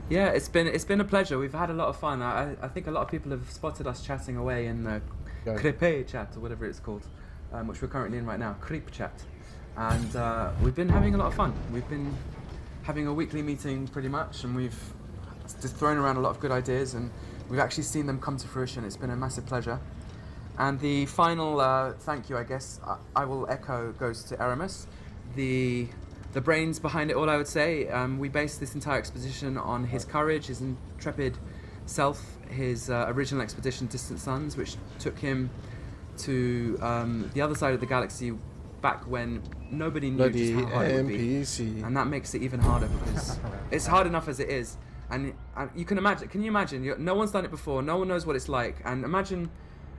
yeah, it's been a pleasure. We've had a lot of fun. I think a lot of people have spotted us chatting away in the Crepe chat, or whatever it's called, which we're currently in right now, Creep chat. And we've been having a lot of fun. We've been having a weekly meeting pretty much, and we've just thrown around a lot of good ideas, and we've actually seen them come to fruition. It's been a massive pleasure. And the final thank you, I guess, I will echo, goes to Aramis, the brains behind it all, I would say. We based this entire expedition on his courage, his intrepid self, his original expedition, Distant Suns, which took him to the other side of the galaxy back when nobody knew just how hard it would be. And that makes it even harder because it's hard enough as it is. And you can imagine, no one's done it before, no one knows what it's like. And imagine,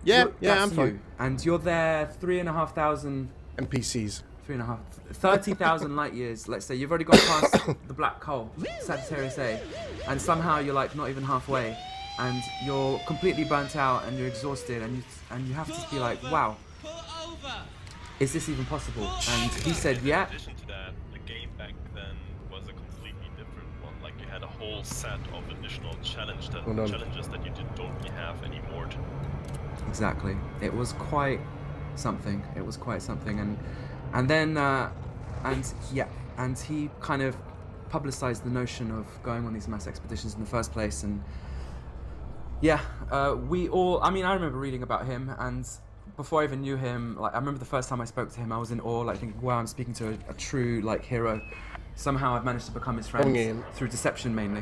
I'm fine. And you're there 3,500 NPCs. 30,000 light years, let's say. You've already gone past the black hole, Sagittarius A, and somehow you're like not even halfway, and you're completely burnt out and you're exhausted, and you have to be like, wow, is this even possible? And he said, yeah. In addition to that, the game back then was a completely different one. Like you had a whole set of additional challenges that you don't really have anymore. Exactly. It was quite something. It was quite something, and then and he kind of publicized the notion of going on these mass expeditions in the first place, and we all. I mean, I remember reading about him, and before I even knew him, like I remember the first time I spoke to him, I was in awe, like thinking, wow, I'm speaking to a true like hero. Somehow I've managed to become his friend through deception mainly,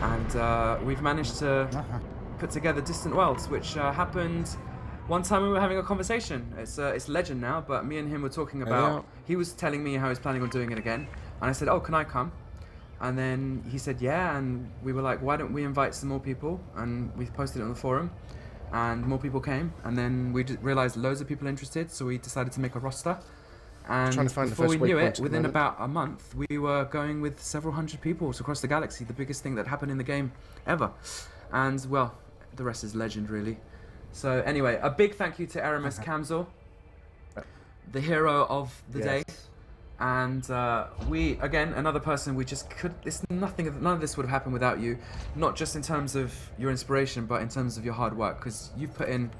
and we've managed to put together Distant Worlds, which happened one time we were having a conversation. It's legend now, but me and him were talking about. He was telling me how he's planning on doing it again, and I said, "Oh, can I come?" And then he said, "Yeah," and we were like, "Why don't we invite some more people?" And we posted it on the forum, and more people came, and then we realized loads of people interested, so we decided to make a roster. And before we knew it, within about a month, we were going with several hundred people across the galaxy, the biggest thing that happened in the game ever. And, well, the rest is legend, really. So, anyway, a big thank you to Aramis Kamzor, the hero of the day. And we, again, another person we just could... none of this would have happened without you. Not just in terms of your inspiration, but in terms of your hard work. Because you've put in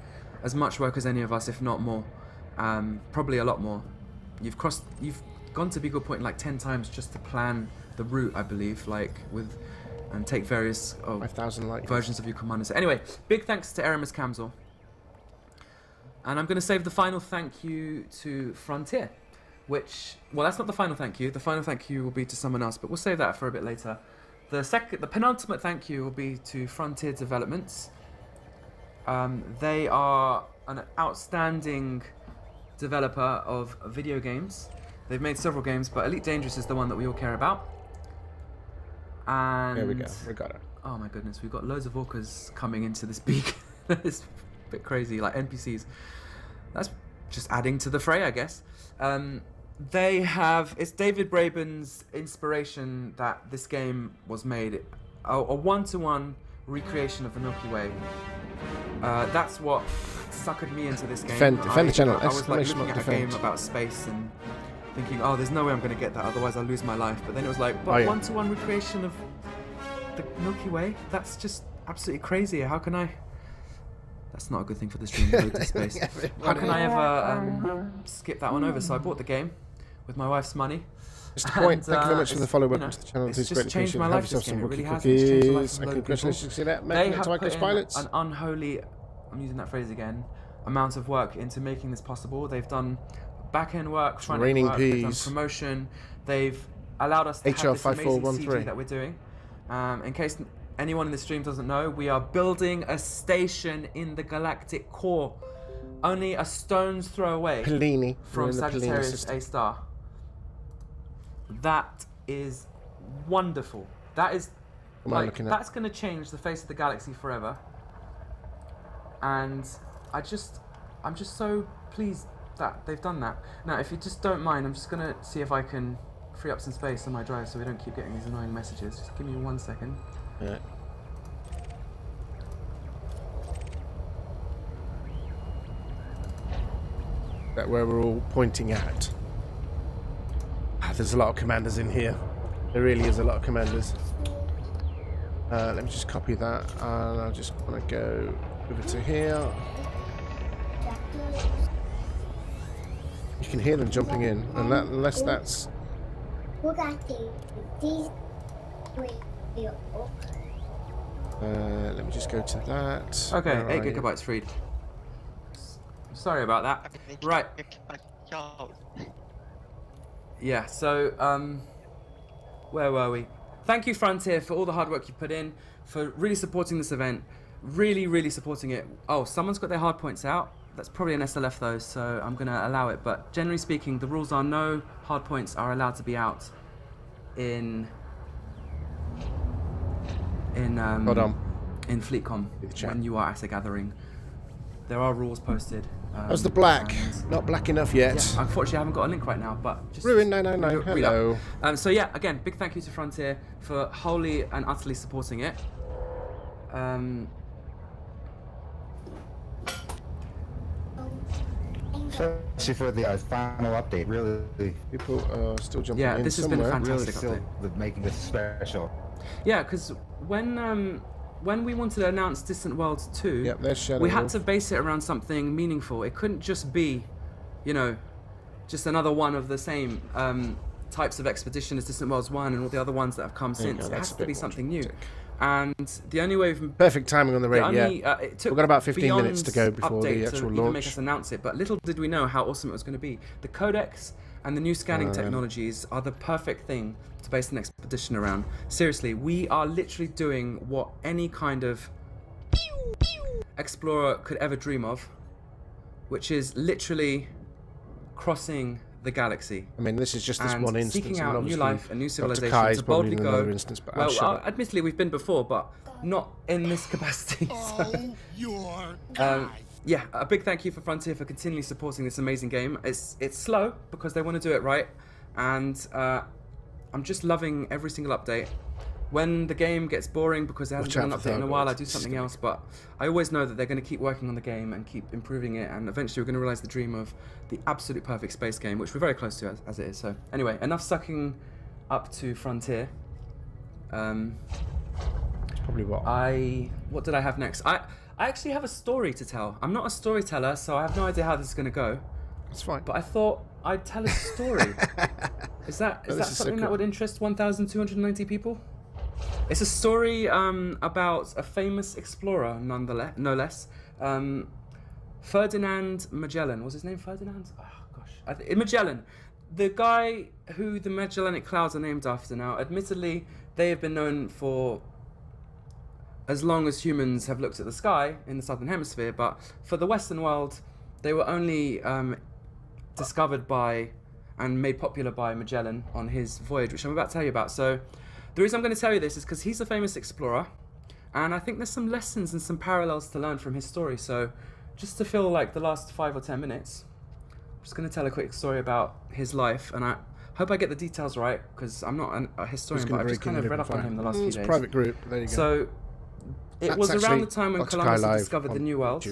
as much work as any of us, if not more. Probably a lot more. You've gone to Beagle Point like 10 times just to plan the route, I believe, and take various 5,000 versions of your commanders. Anyway, big thanks to Aramis Kamzor. And I'm going to save the final thank you to Frontier, which, well, that's not the final thank you. The final thank you will be to someone else, but we'll save that for a bit later. The penultimate thank you will be to Frontier Developments. They are an outstanding developer of video games. They've made several games, but Elite Dangerous is the one that we all care about. And there we go. We got it. Oh my goodness, we've got loads of orcas coming into this beak. It's a bit crazy, like NPCs. That's just adding to the fray, I guess. It's David Braben's inspiration that this game was made. A one-to-one recreation of the Milky Way. That's what suckered me into this game. Defend the channel. I was like looking at a game about space and thinking, oh, there's no way I'm going to get that, otherwise I'll lose my life. But then it was like, but one-to-one recreation of the Milky Way? That's just absolutely crazy. How can I... That's not a good thing for the stream, to space. How can I ever skip that one over? So I bought the game with my wife's money. Just a point. Thank you very much for the follow. Welcome to the channel. It's just changed my life. This game. It really has. It's changed the life of a lot of congratulations to that. They have put in an unholy, I'm using that phrase again, amount of work into making this possible. They've done back-end work, front-end work, they've done promotion. They've allowed us to have this amazing CG that we're doing. In case anyone in the stream doesn't know, we are building a station in the galactic core, only a stone's throw away from Sagittarius A star. That is wonderful. That is that's going to change the face of the galaxy forever. And I'm just so pleased that they've done that. Now, if you just don't mind, I'm just going to see if I can free up some space on my drive so we don't keep getting these annoying messages. Just give me 1 second. Yeah. That where we're all pointing at. There's a lot of commanders in here. There really is a lot of commanders. Let me just copy that, and I just want to go over to here. You can hear them jumping in, and unless that's... Let me just go to that. Okay, 8 gigabytes freed. Sorry about that. Right. Yeah, so, where were we? Thank you, Frontier, for all the hard work you put in, for really supporting this event. Really, really supporting it. Oh, someone's got their hard points out. That's probably an SLF though, so I'm going to allow it. But generally speaking, the rules are no hard points are allowed to be out in FleetCom when you are asset gathering. There are rules posted. How's the black? Not black enough yet. Yeah, unfortunately, I haven't got a link right now, but just... Ruin, no. Hello. So yeah, again, big thank you to Frontier for wholly and utterly supporting it. Especially for the final update, really. People are still jumping in. Yeah, this has been a fantastic really update. Making this special. Yeah, because when we wanted to announce Distant Worlds 2, yep, we had to base it around something meaningful. It couldn't just be you know, just another one of the same types of expedition as Distant Worlds 1 and all the other ones that have come since. It has to be something new. And the only way we've... Perfect timing on the raid, it took we've got about 15 minutes to go before the actual to launch. Make us announce it, but little did we know how awesome it was going to be. The codex and the new scanning technologies are the perfect thing to base an expedition around. Seriously, we are literally doing what any kind of explorer could ever dream of, which is literally crossing the galaxy. I mean, this is just this one instance. Seeking out new life and new civilization Kai's to boldly go. Instance, but Admittedly, we've been before, but not in this capacity. Yeah, a big thank you for Frontier for continually supporting this amazing game. It's slow because they want to do it right, and I'm just loving every single update. When the game gets boring because there hasn't been an update in a while, I do something else, but I always know that they're going to keep working on the game and keep improving it, and eventually we're going to realize the dream of the absolute perfect space game, which we're very close to as it is. So anyway, enough sucking up to Frontier. Probably what? What did I have next? I actually have a story to tell. I'm not a storyteller, so I have no idea how this is going to go. That's fine. But I thought I'd tell a story. Is that something that would interest 1,290 people? It's a story about a famous explorer, no less. Ferdinand Magellan. Was his name Ferdinand? Oh, gosh. Magellan. The guy who the Magellanic Clouds are named after now. Admittedly, they have been known for as long as humans have looked at the sky in the southern hemisphere, but for the Western world, they were only discovered by and made popular by Magellan on his voyage, which I'm about to tell you about. So the reason I'm going to tell you this is because he's a famous explorer, and I think there's some lessons and some parallels to learn from his story. So just to fill like the last 5 or 10 minutes, I'm just going to tell a quick story about his life, and I hope I get the details right, because I'm not a historian, but I've just kind of read up on him the last few days. It's a private group, there you go. So it was around the time when Columbus had discovered the New World,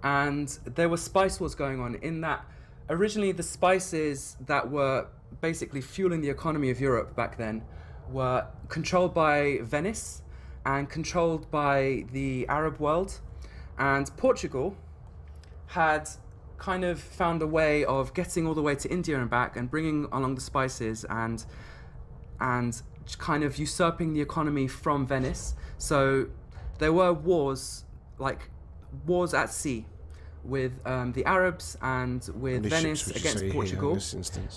and there were spice wars going on in that originally the spices that were basically fueling the economy of Europe back then were controlled by Venice and controlled by the Arab world, and Portugal had kind of found a way of getting all the way to India and back and bringing along the spices and kind of usurping the economy from Venice. So there were wars, like wars at sea, with the Arabs and with Venice against Portugal.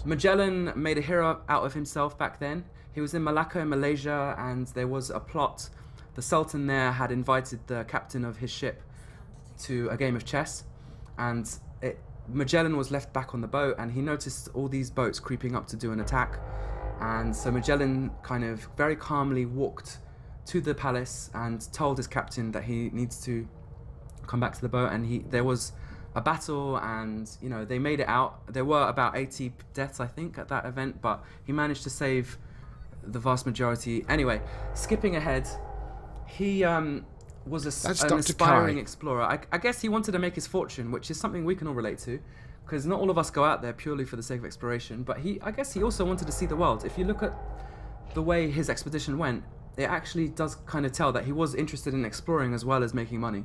Magellan made a hero out of himself back then. He was in Malacca in Malaysia, and there was a plot. The Sultan there had invited the captain of his ship to a game of chess, and Magellan was left back on the boat, and he noticed all these boats creeping up to do an attack. And so Magellan kind of very calmly walked to the palace and told his captain that he needs to come back to the boat, and there was a battle, and they made it out. There were about 80 deaths, I think, at that event, but he managed to save the vast majority. Anyway, skipping ahead, he was an aspiring explorer. I guess he wanted to make his fortune, which is something we can all relate to, because not all of us go out there purely for the sake of exploration, but I guess he also wanted to see the world. If you look at the way his expedition went, it actually does kind of tell that he was interested in exploring as well as making money.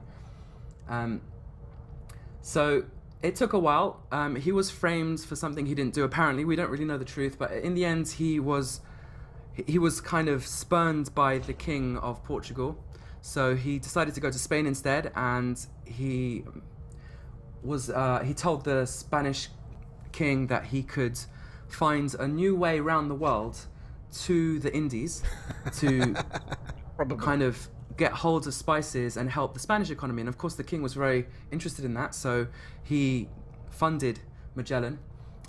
So it took a while. He was framed for something he didn't do. Apparently, we don't really know the truth, but in the end, he was kind of spurned by the king of Portugal. So he decided to go to Spain instead, and he told the Spanish king that he could find a new way around the world to the Indies to kind of get hold of spices and help the Spanish economy. And of course the king was very interested in that, so he funded Magellan,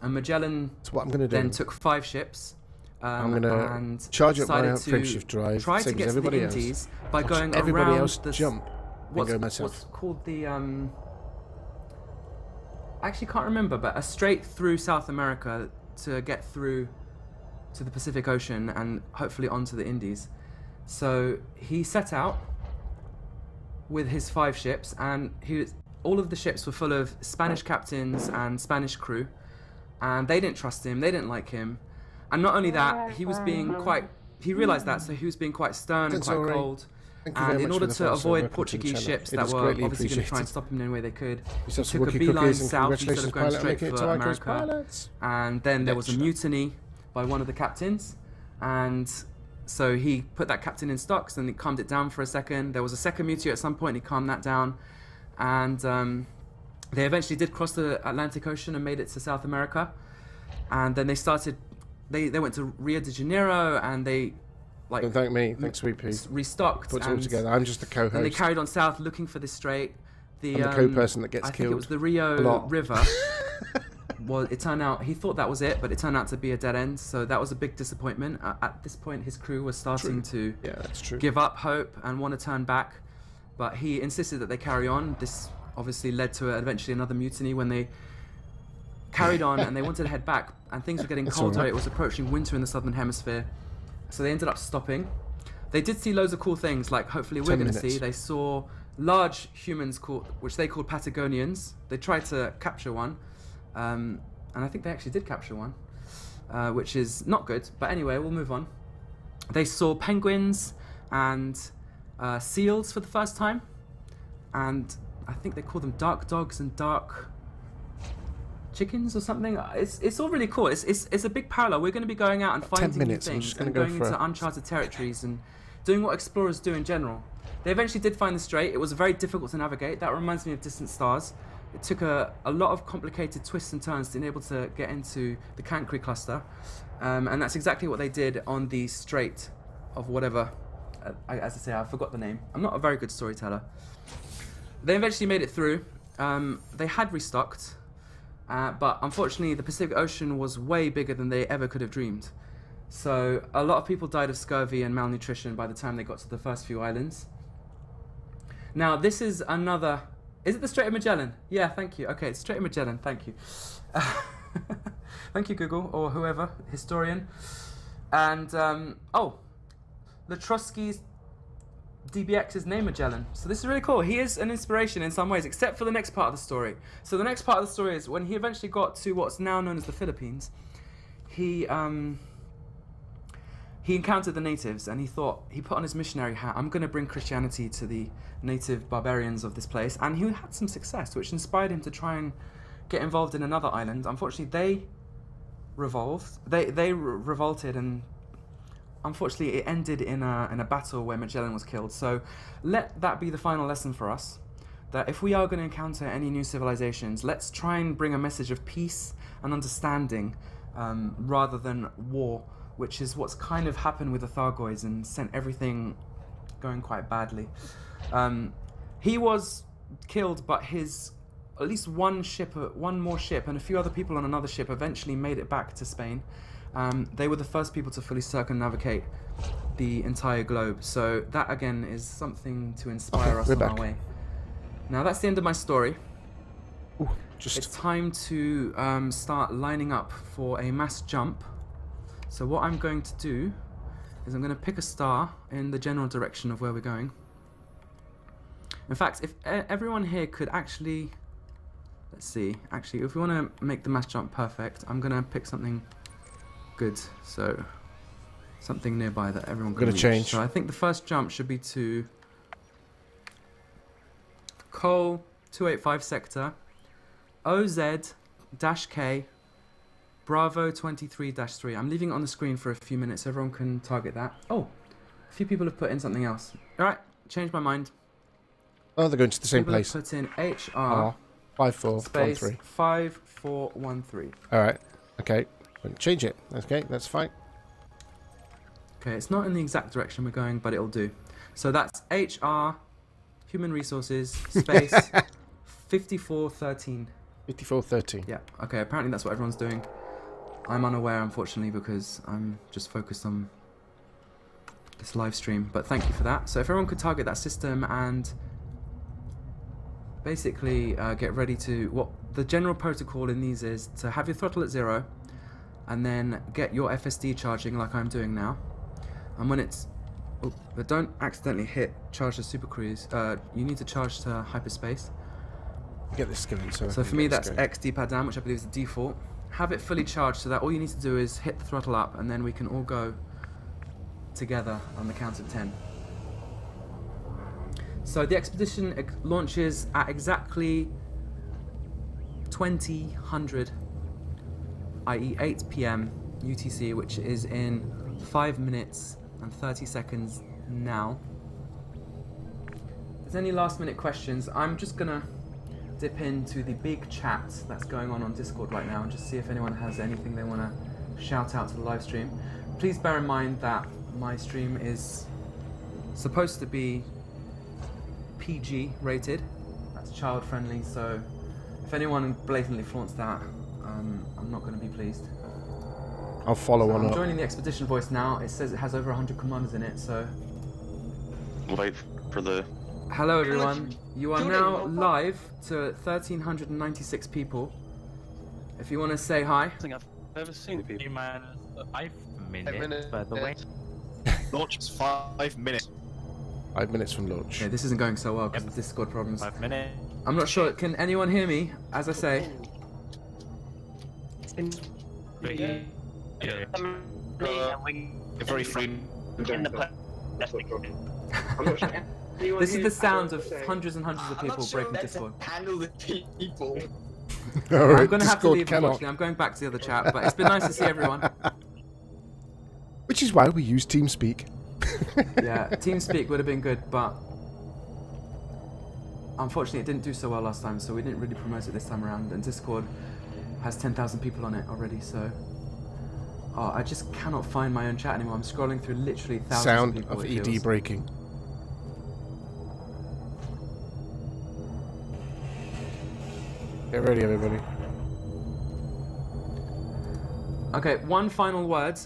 and Magellan then took 5 ships. I'm going to charge up my friendship drive, try to get to the Indies by going around what's called the I actually can't remember, but a straight through South America to get through to the Pacific Ocean and hopefully onto the Indies. So he set out with his 5 ships, and all of the ships were full of Spanish captains and Spanish crew, and they didn't trust him, they didn't like him. And not only that, he realized that, so he was being quite stern and quite cold. Thank you very And in much order for the to follow, avoid welcome to the Portuguese channel. ships It that is were greatly obviously going to try and appreciated. stop him in any way they could, he Yourself some took a Wookiee beeline cookies and south instead congratulations, of going pilot. straight Make it for to Icons America. pilots. And then there was a Lecture. mutiny by one of the captains, and so he put that captain in stocks and he calmed it down for a second. There was a second mutiny at some point, he calmed that down, and they eventually did cross the Atlantic Ocean and made it to South America. And then they started, they went to Rio de Janeiro, and they like Don't thank me, thanks Sweet Pea. restocked. Puts it all and together. I'm just the co-host. then they carried on south looking for this strait. I'm the co-person that gets I think killed it was the a Rio lot. River. Well, it turned out, he thought that was it, but it turned out to be a dead end, so that was a big disappointment. At this point, his crew was starting to Yeah, that's true. give up hope and want to turn back, but he insisted that they carry on. This obviously led to eventually another mutiny when they carried on and they wanted to head back, and things were getting That's colder. alright. It was approaching winter in the southern hemisphere, so they ended up stopping. They did see loads of cool things, like hopefully we're 10 going to minutes. see. They saw large humans which they called Patagonians. They tried to capture one, and I think they actually did capture one, which is not good. But anyway, we'll move on. They saw penguins and seals for the first time, and I think they call them dark dogs and dark chickens or something. It's all really cool. It's a big parallel. We're going to be going out and 10 finding new minutes, I'm things just gonna and go going for into a- uncharted territories and doing what explorers do in general. They eventually did find the strait. It was very difficult to navigate. That reminds me of Distant Stars. It took a lot of complicated twists and turns to be able to get into the Cancri cluster, and that's exactly what they did on the Strait of whatever. As I say, I forgot the name. I'm not a very good storyteller. They eventually made it through. They had restocked, but unfortunately the Pacific Ocean was way bigger than they ever could have dreamed. So a lot of people died of scurvy and malnutrition by the time they got to the first few islands. Now this is another... Is it the Strait of Magellan? Yeah, thank you. Okay, it's Strait of Magellan, thank you. Thank you, Google, or whoever, historian. And, Latroski's DBX's name Magellan. So this is really cool. He is an inspiration in some ways, except for the next part of the story. So the next part of the story is when he eventually got to what's now known as the Philippines, he encountered the natives, and he put on his missionary hat, I'm going to bring Christianity to the native barbarians of this place, and he had some success, which inspired him to try and get involved in another island. Unfortunately, they revolted, and unfortunately it ended in a battle where Magellan was killed. So let that be the final lesson for us, that if we are going to encounter any new civilizations, let's try and bring a message of peace and understanding rather than war, which is what's kind of happened with the Thargoids and sent everything going quite badly. He was killed, but at least one more ship and a few other people on another ship eventually made it back to Spain. They were the first people to fully circumnavigate the entire globe. So that again is something to inspire us on our way. Now that's the end of my story. Ooh, It's time to start lining up for a mass jump. So what I'm going to do is I'm going to pick a star in the general direction of where we're going. In fact, if everyone here could actually... Let's see. Actually, if we want to make the mass jump perfect, I'm going to pick something good. So something nearby that everyone can reach. change. So I think the first jump should be to Col 285 sector, OZ-K, Bravo 23-3. I'm leaving it on the screen for a few minutes so everyone can target that. Oh, a few people have put in something else. Alright, changed my mind. Oh, they're going to the same People place. have put in HR 5413. space 5413. Alright, okay. Change it. Okay, that's fine. Okay, it's not in the exact direction we're going, but it'll do. So that's HR, Human Resources, space 5413. 5413. Yeah, okay, apparently that's what everyone's doing. I'm unaware, unfortunately, because I'm just focused on this live stream, but thank you for that. So if everyone could target that system and basically get ready to... What the general protocol in these is to have your throttle at 0 and then get your FSD charging like I'm doing now. And when it's... Oh, but don't accidentally charge the super cruise. You need to charge to hyperspace. Get this going. So for me that's X D-pad down, which I believe is the default. Have it fully charged so that all you need to do is hit the throttle up and then we can all go together on the count of 10. So the expedition launches at exactly 2000, i.e. 8 p.m. UTC, which is in 5 minutes and 30 seconds now. If there's any last minute questions, I'm just gonna dip into the big chat that's going on Discord right now and just see if anyone has anything they want to shout out to the live stream. Please bear in mind that my stream is supposed to be PG rated. That's child friendly, so if anyone blatantly flaunts that, I'm not going to be pleased. I'll follow one I'm up. joining the expedition voice now. It says it has over 100 commanders in it, so... Wait for the... Hello everyone, you are now live to 1,396 people. If you want to say hi. I think I've never seen people. Minus 5 minutes, by the way. Launch is 5 minutes. 5 minutes from launch. Okay, this isn't going so well because of Discord problems. 5 minutes. I'm not sure, can anyone hear me as I say? Very free. This is the sound of hundreds and hundreds of people breaking Discord. Handle the people. Alright, I'm going to have to Discord leave, cannot. unfortunately. I'm going back to the other chat, but it's been nice to see everyone. Which is why we use TeamSpeak. Yeah, TeamSpeak would have been good, but unfortunately it didn't do so well last time, so we didn't really promote it this time around, and Discord has 10,000 people on it already, so... Oh, I just cannot find my own chat anymore. I'm scrolling through literally thousands Sound of people. of it ED feels. breaking. Get ready, everybody. Okay, one final word.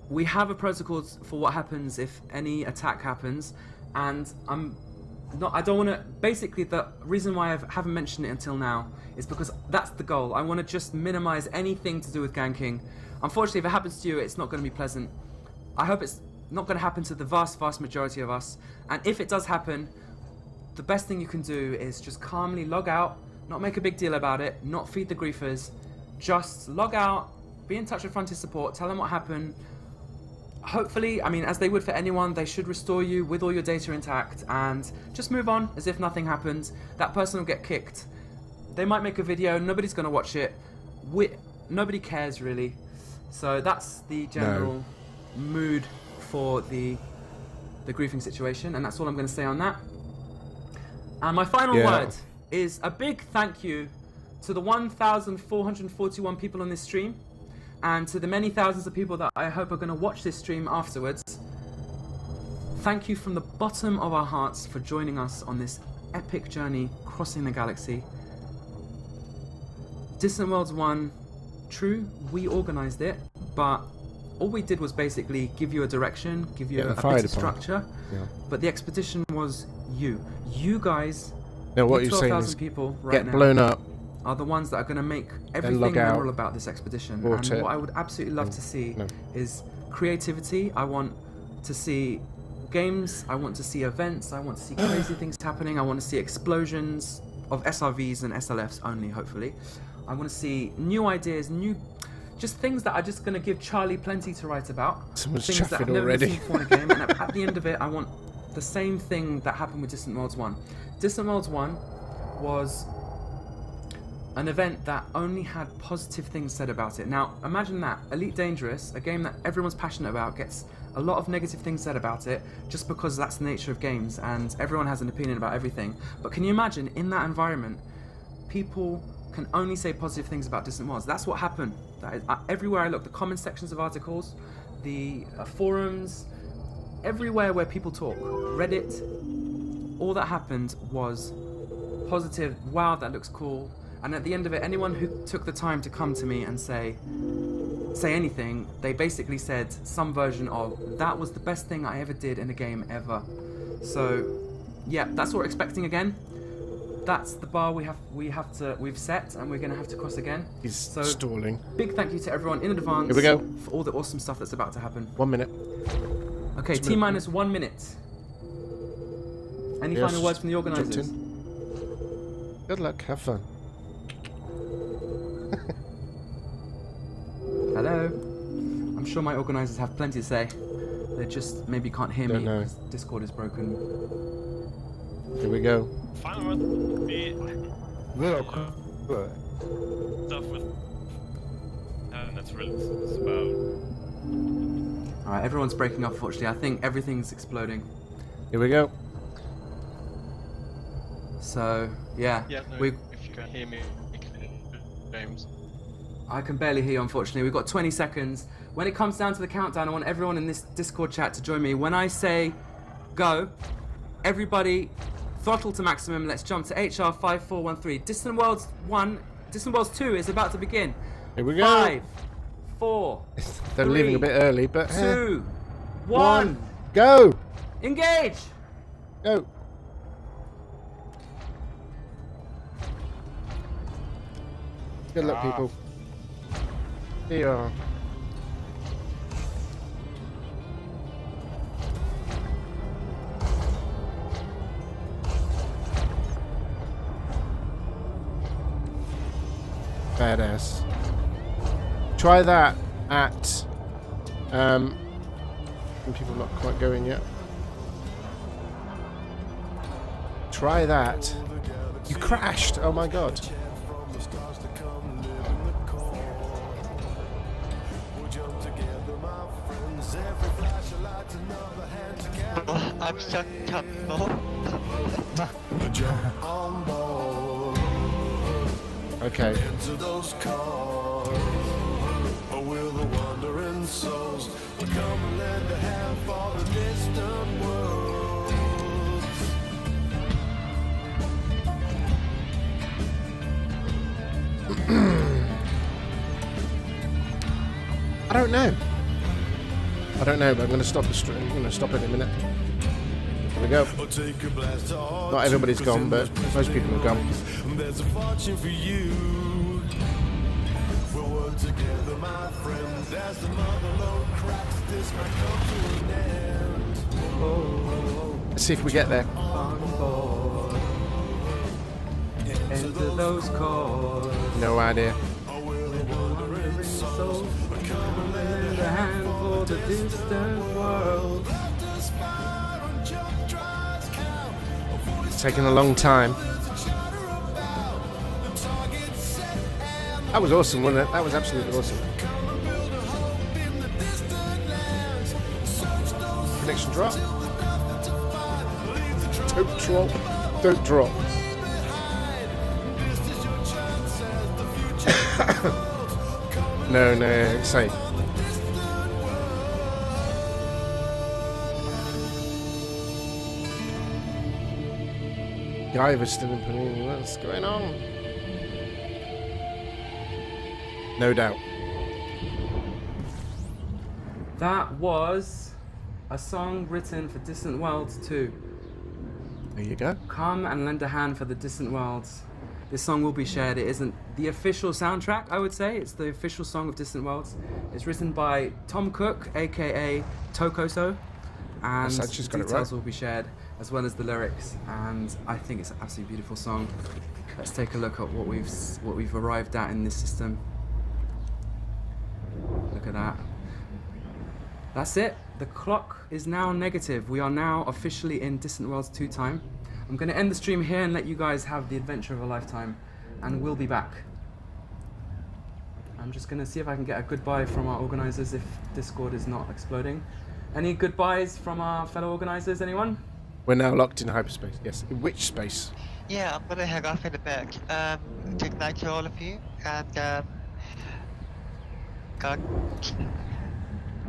We have a protocol for what happens if any attack happens, and I don't want to. Basically, the reason why I haven't mentioned it until now is because that's the goal. I want to just minimize anything to do with ganking. Unfortunately, if it happens to you, it's not going to be pleasant. I hope it's not going to happen to the vast majority of us. And if it does happen, the best thing you can do is just calmly log out, not make a big deal about it, not feed the griefers. Just log out, be in touch with Frontier Support, tell them what happened. Hopefully, I mean, as they would for anyone, they should restore you with all your data intact and just move on as if nothing happened. That person will get kicked. They might make a video, nobody's going to watch it. Nobody cares, really. So that's the general mood for the griefing situation, and that's all I'm going to say on that. And my final word is a big thank you to the 1,441 people on this stream, and to the many thousands of people that I hope are going to watch this stream afterwards. Thank you from the bottom of our hearts for joining us on this epic journey crossing the galaxy. Distant Worlds 1, true, we organised it, but all we did was basically give you a direction, give you a bit of structure, but the expedition was you. You guys, now what you're saying 12,000 is people right get now blown up, are the ones that are going to make everything memorable about this expedition. And what I would absolutely love to see is creativity. I want to see games, I want to see events, I want to see crazy things happening, I want to see explosions of SRVs and SLFs only, hopefully. I want to see new ideas, just things that are just going to give Charlie plenty to write about. Someone's things that I've chuffing never already. seen before in a game, and at the end of it, I want the same thing that happened with Distant Worlds 1. Distant Worlds 1 was an event that only had positive things said about it. Now, imagine that. Elite Dangerous, a game that everyone's passionate about, gets a lot of negative things said about it just because that's the nature of games and everyone has an opinion about everything. But can you imagine, in that environment, people can only say positive things about Distant Worlds? That's what happened. Everywhere I look, the comment sections of articles, the forums, everywhere where people talk, Reddit, all that happened was positive, wow, that looks cool. And at the end of it, anyone who took the time to come to me and say anything, they basically said some version of, that was the best thing I ever did in a game ever. So, yeah, that's what we're expecting again. That's the bar we've set, and we're going to have to cross again. He's so, stalling. Big thank you to everyone in advance. Here we go. For all the awesome stuff that's about to happen. 1 minute. Okay, T-minus 1 minute. Any final words from the organisers? Good luck, have fun. Hello? I'm sure my organisers have plenty to say. They just maybe can't hear me Don't know. because Discord is broken. Here we go. Final word would be Little stuff with and that's really about. Alright, everyone's breaking up, unfortunately. I think everything's exploding. Here we go. So, yeah. Yeah, no, we if you can hear me, James. I can barely hear you, unfortunately. We've got 20 seconds. When it comes down to the countdown, I want everyone in this Discord chat to join me. When I say go, everybody throttle to maximum. Let's jump to HR 5413. Distant Worlds 1, Distant Worlds 2 is about to begin. Here we go. 5, 4, They're 3, leaving a bit early, but 2, 1. Go! Engage! Go! Good luck, people. Here you are. Badass. Try that at and people not quite going yet. Try that. You crashed. Oh my god. I'm stuck up. Okay. Into those cars, or will the wandering souls come and lend a hand for the distant world? I don't know. I don't know, but I'm going to stop the stream. I'm going to stop it in a minute. Here we go. Not everybody's gone, but most people have gone. There's a fortune for you. We'll work together, my friends, as the mother load cracks. This might come to an end. Let's see if we get there. Enter those chords. No idea. The hand for the distant world. It's taking a long time. That was awesome, wasn't it? That was absolutely awesome. Connection drop. Don't drop. Don't drop. No, it's safe. Guyver's still in Panini. What's going on? No doubt. That was a song written for Distant Worlds 2. There you go. Come and lend a hand for the Distant Worlds. This song will be shared. It isn't the official soundtrack, I would say. It's the official song of Distant Worlds. It's written by Tom Cook, aka Tokoso, and Yes, I just got it details right. will be shared, as well as the lyrics. And I think it's an absolutely beautiful song. Let's take a look at what we've arrived at in this system. Look at that. That's it. The clock is now negative. We are now officially in Distant Worlds 2 time. I'm going to end the stream here and let you guys have the adventure of a lifetime, and we'll be back. I'm just going to see if I can get a goodbye from our organisers if Discord is not exploding. Any goodbyes from our fellow organisers, anyone? We're now locked in hyperspace. Yes. In which space? Yeah, I'm gonna hang off in a bit. Good night to all of you, and God.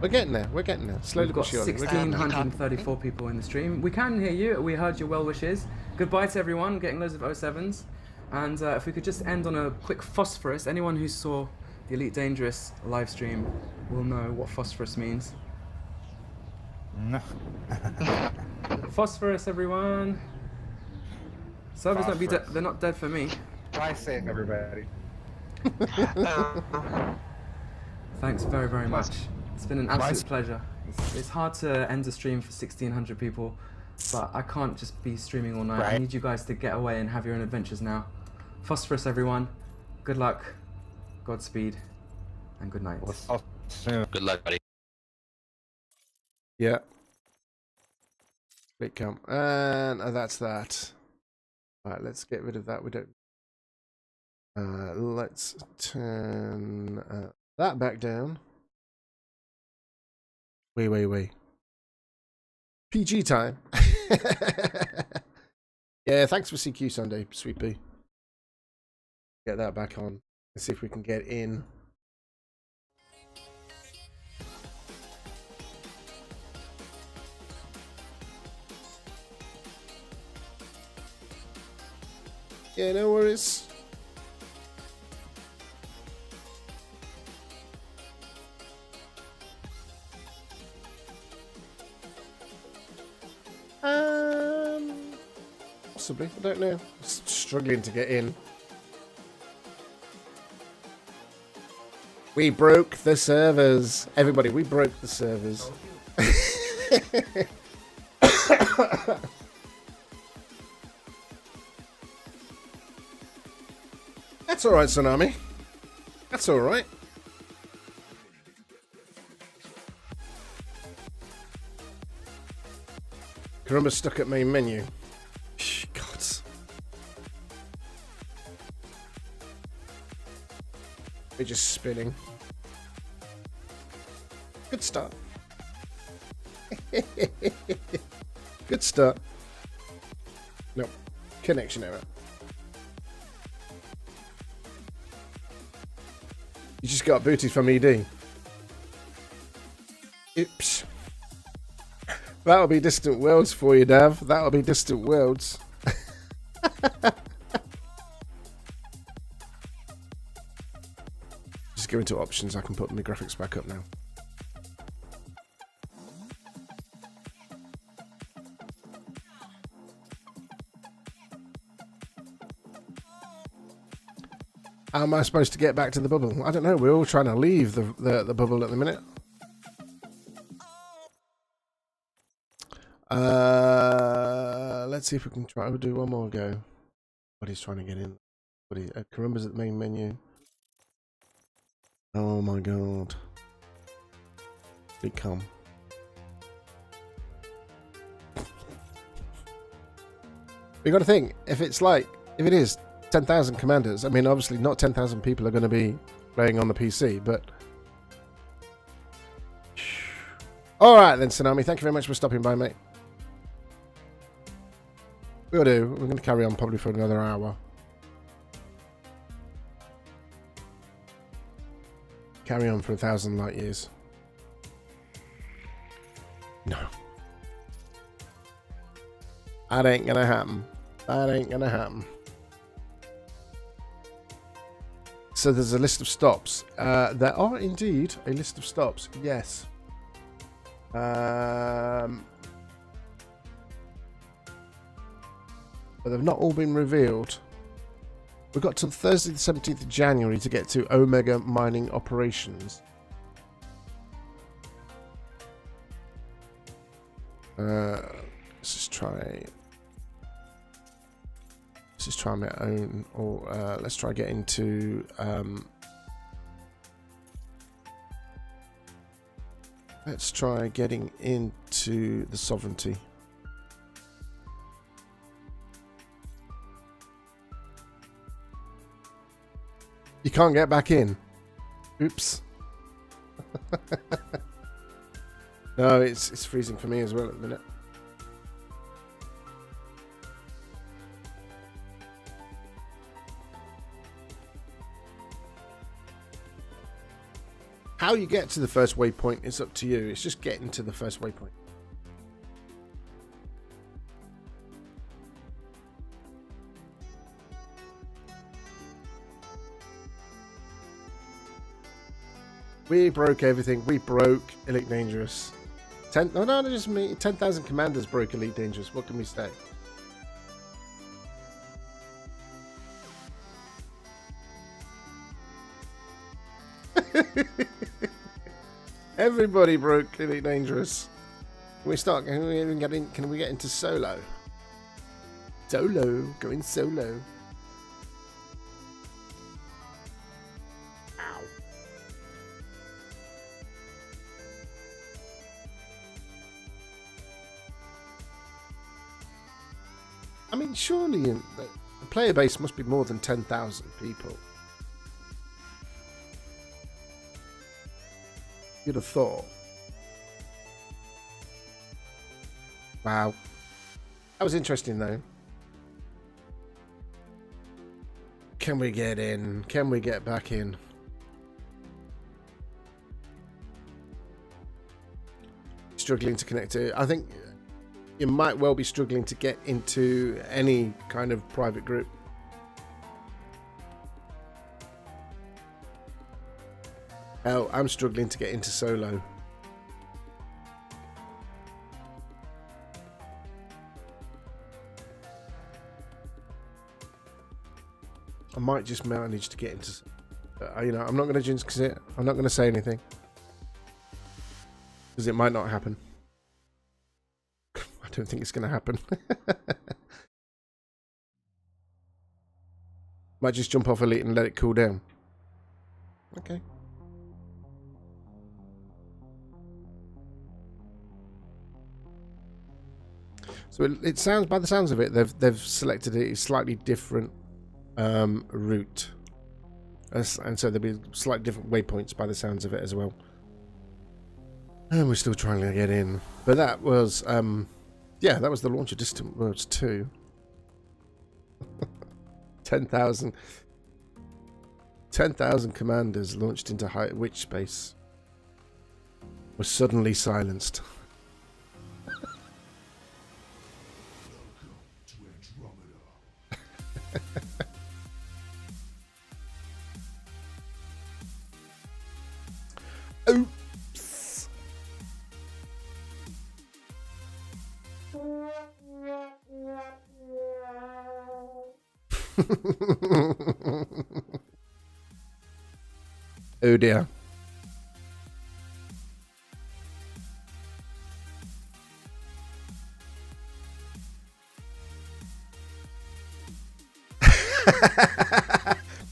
We're getting there. We're getting there. Slowly We've but got surely. We're getting there. 1,634 people in the stream. We can hear you. We heard your well wishes. Goodbye to everyone. Getting loads of 07s. And if we could just end on a quick phosphorus. Anyone who saw the Elite Dangerous live stream will know what phosphorus means. No. Phosphorus, everyone. Servers don't be dead. They're not dead for me. Try safe, everybody. Thanks very, very much. It's been an absolute pleasure. It's hard to end a stream for 1,600 people, but I can't just be streaming all night. I need you guys to get away and have your own adventures now. Phosphorus, everyone. Good luck, Godspeed, and good night. Good luck, buddy. Yeah. Big come. And that's that. Alright, let's get rid of that. We don't. Let's turn that back down. Wait. PG time. Yeah, thanks for CQ Sunday, Sweet Pea. Get that back on. Let's see if we can get in. Yeah, no worries. Possibly. I don't know. Just struggling to get in. We broke the servers. Everybody, we broke the servers. That's alright, Tsunami. That's alright. Karumba's stuck at main menu. God. We're just spinning. Good start. Good start. Nope. Connection error. You just got booted from ED. Oops. That'll be Distant Worlds for you, Dav. That'll be Distant Worlds. Just go into options. I can put my graphics back up now. How am I supposed to get back to the bubble? I don't know. We're all trying to leave the bubble at the minute. Let's see if we can try. We'll do one more go. Buddy's trying to get in. Buddy, Karumba's at the main menu. Oh my god. Big come. We got to think, if it is 10,000 commanders, I mean, obviously not 10,000 people are going to be playing on the PC, but... Alright then, Tsunami, thank you very much for stopping by, mate. We'll do. We're going to carry on probably for another hour. Carry on for 1,000 light years. No. That ain't gonna happen. That ain't gonna happen. So there's a list of stops. There are indeed a list of stops. Yes. But they've not all been revealed. We've got till Thursday the 17th of January to get to Omega mining operations. Let's just try my own, or let's try get into let's try getting into the sovereignty. You can't get back in. Oops. No, it's freezing for me as well at the minute. How you get to the first waypoint is up to you. It's just getting to the first waypoint. We broke everything. We broke Elite Dangerous. No, just me. 10,000 commanders broke Elite Dangerous. What can we say? Everybody broke Elite Dangerous. Can we start? Can we even get in? Can we get into solo? Solo, going solo. Ow. I mean, surely the player base must be more than 10,000 people. You'd have thought. Wow. That was interesting, though. Can we get in? Can we get back in? Struggling to connect to. I think you might well be struggling to get into any kind of private group. Hell, I'm struggling to get into solo. I might just manage to get into... you know, I'm not going to jinx it. I'm not going to say anything. Because it might not happen. I don't think it's going to happen. Might just jump off Elite and let it cool down. Okay. So it sounds, by the sounds of it, they've selected a slightly different route, and so there'll be slightly different waypoints by the sounds of it as well. And we're still trying to get in, but that was yeah, that was the launch of Distant Worlds 2. 10,000 commanders launched into witch space were suddenly silenced. Oops. Oh dear.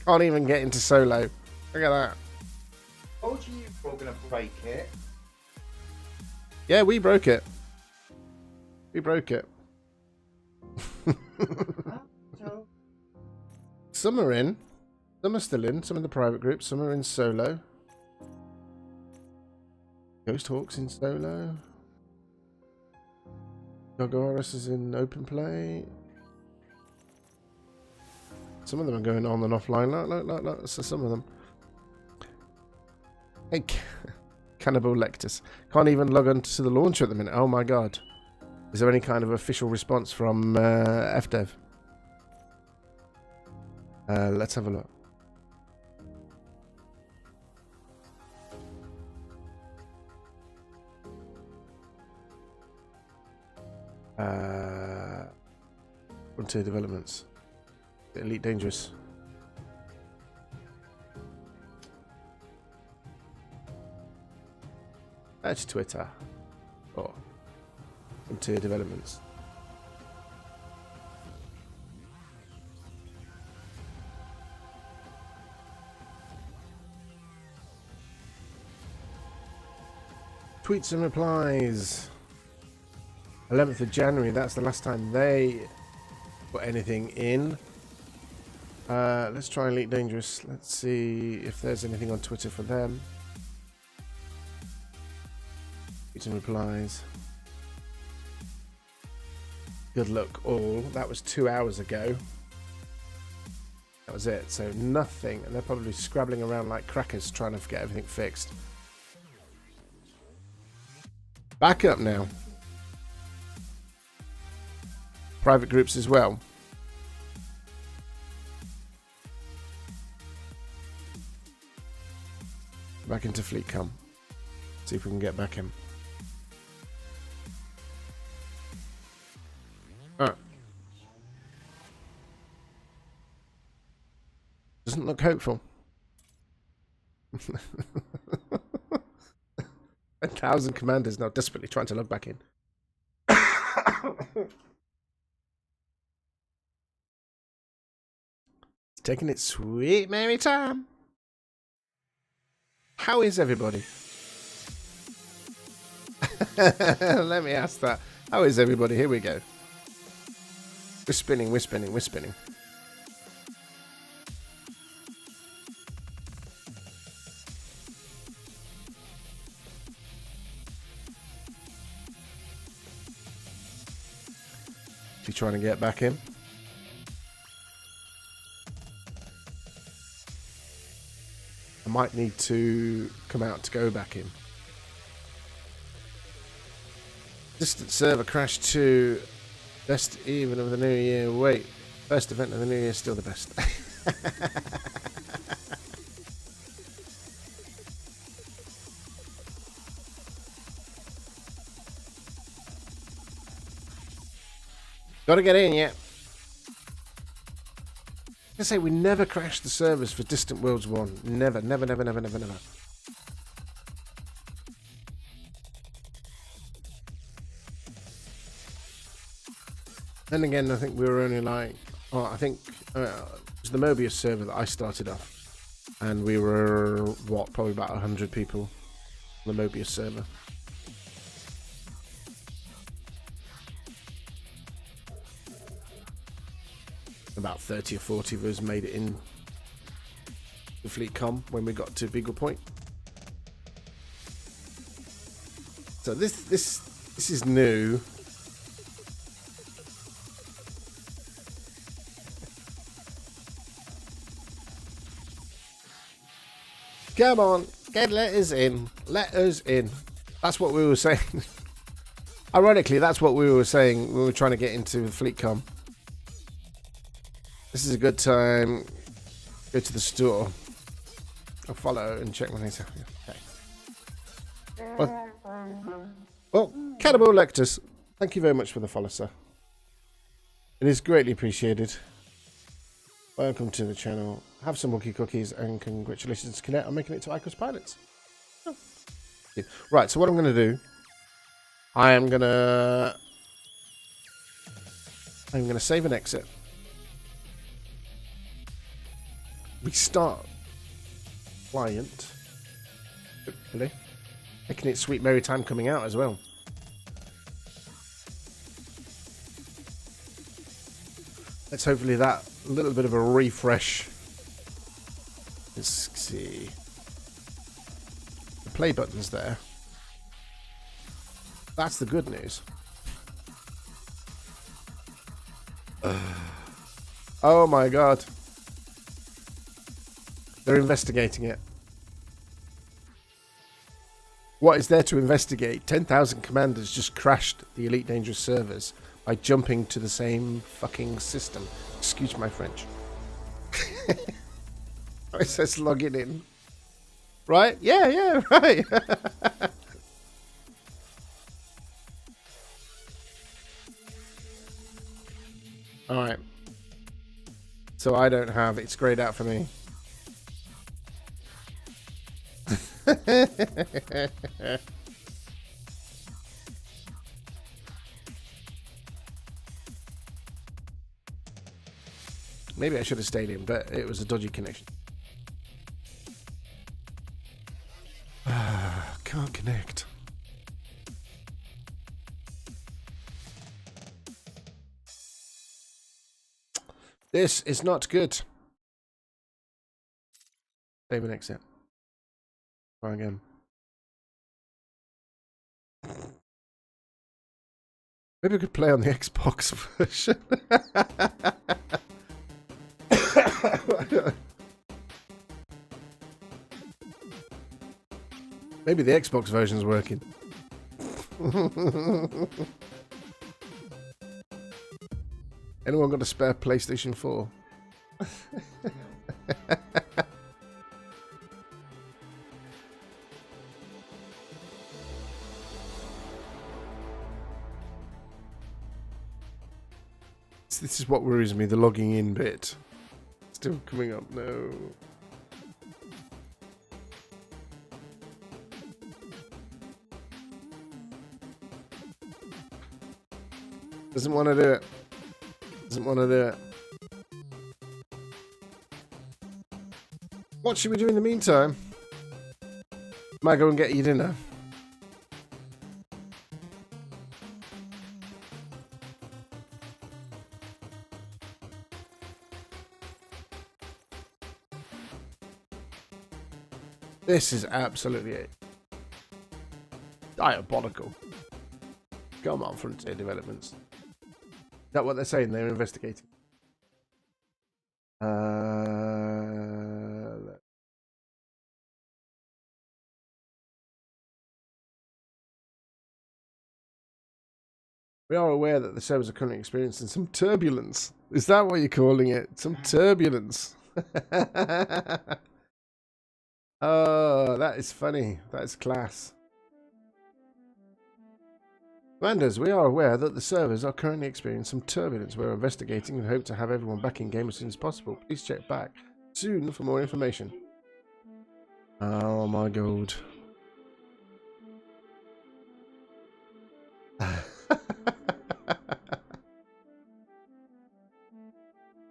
Can't even get into solo. Look at that. Told you were gonna break it. Yeah, we broke it. We broke it. Some are in. Some are still in. Some of the private groups. Some are in solo. Ghost Hawk's in solo. Gargoris is in open play. Some of them are going on and offline. Look. So some of them. Hey, Cannibal Lectus. Can't even log on to the launcher at the minute. Oh my god. Is there any kind of official response from FDev? Let's have a look. Frontier Developments. Elite Dangerous. That's Twitter. Oh. Frontier Developments. Tweets and replies. 11th of January, that's the last time they put anything in. Let's try Elite Dangerous. Let's see if there's anything on Twitter for them. Tweets and replies. Good luck all. That was 2 hours ago. That was it. So nothing. And they're probably scrabbling around like crackers trying to get everything fixed. Back up now. Private groups as well. Back into Fleet Come. See if we can get back in. Alright. Doesn't look hopeful. 1,000 commanders now desperately trying to log back in. Taking it sweet merry time. How is everybody? Let me ask that. How is everybody? Here we go. We're spinning, we're spinning, we're spinning. Is he trying to get back in? I might need to come out to go back in. Distant server crash 2. Best even of the new year. Wait, first event of the new year is still the best. Gotta get in, yeah. I say we never crashed the servers for Distant Worlds 1. Never, never, never, never, never, never. Then again, I think we were only like, oh, I think it was the Mobius server that I started off, and we were what, probably about 100 people on the Mobius server. About 30 or 40 of us made it in the FleetCom when we got to Beagle Point. So this is new. Come on, let us in. Let us in. That's what we were saying. Ironically, that's what we were saying when we were trying to get into the FleetCom. This is a good time. Go to the store. I'll follow and check when he's okay. Well, Cannibal Lectus, thank you very much for the follow, sir. It is greatly appreciated. Welcome to the channel. Have some Wookie cookies and congratulations to Connect on making it to Icos Pilots. Oh. Right, so what I'm going to do, I'm going to save and exit. Restart client. Hopefully. Making it Sweet Merry Time coming out as well. Let's hopefully that little bit of a refresh. Let's see. The play button's there. That's the good news. Oh my god. They're investigating it. What is there to investigate? 10,000 commanders just crashed the Elite Dangerous servers by jumping to the same fucking system. Excuse my French. It says logging in. Right? Yeah, right. Alright. So I don't have, it's grayed out for me. Maybe I should have stayed in, but it was a dodgy connection. Can't connect. This is not good. Save and exit. Try again. Maybe we could play on the Xbox version. Maybe the Xbox version is working. Anyone got a spare PlayStation 4? This is what worries me, the logging in bit. Still coming up, no. Doesn't want to do it. Doesn't want to do it. What should we do in the meantime? Might go and get you dinner. This is absolutely it. Diabolical. Come on, Frontier Developments. Is that what they're saying? They're investigating. We are aware that the servers are currently experiencing some turbulence. Is that what you're calling it? Some turbulence. Oh, that is funny. That is class. Commanders, we are aware that the servers are currently experiencing some turbulence. We're investigating and hope to have everyone back in game as soon as possible. Please check back soon for more information. Oh my god.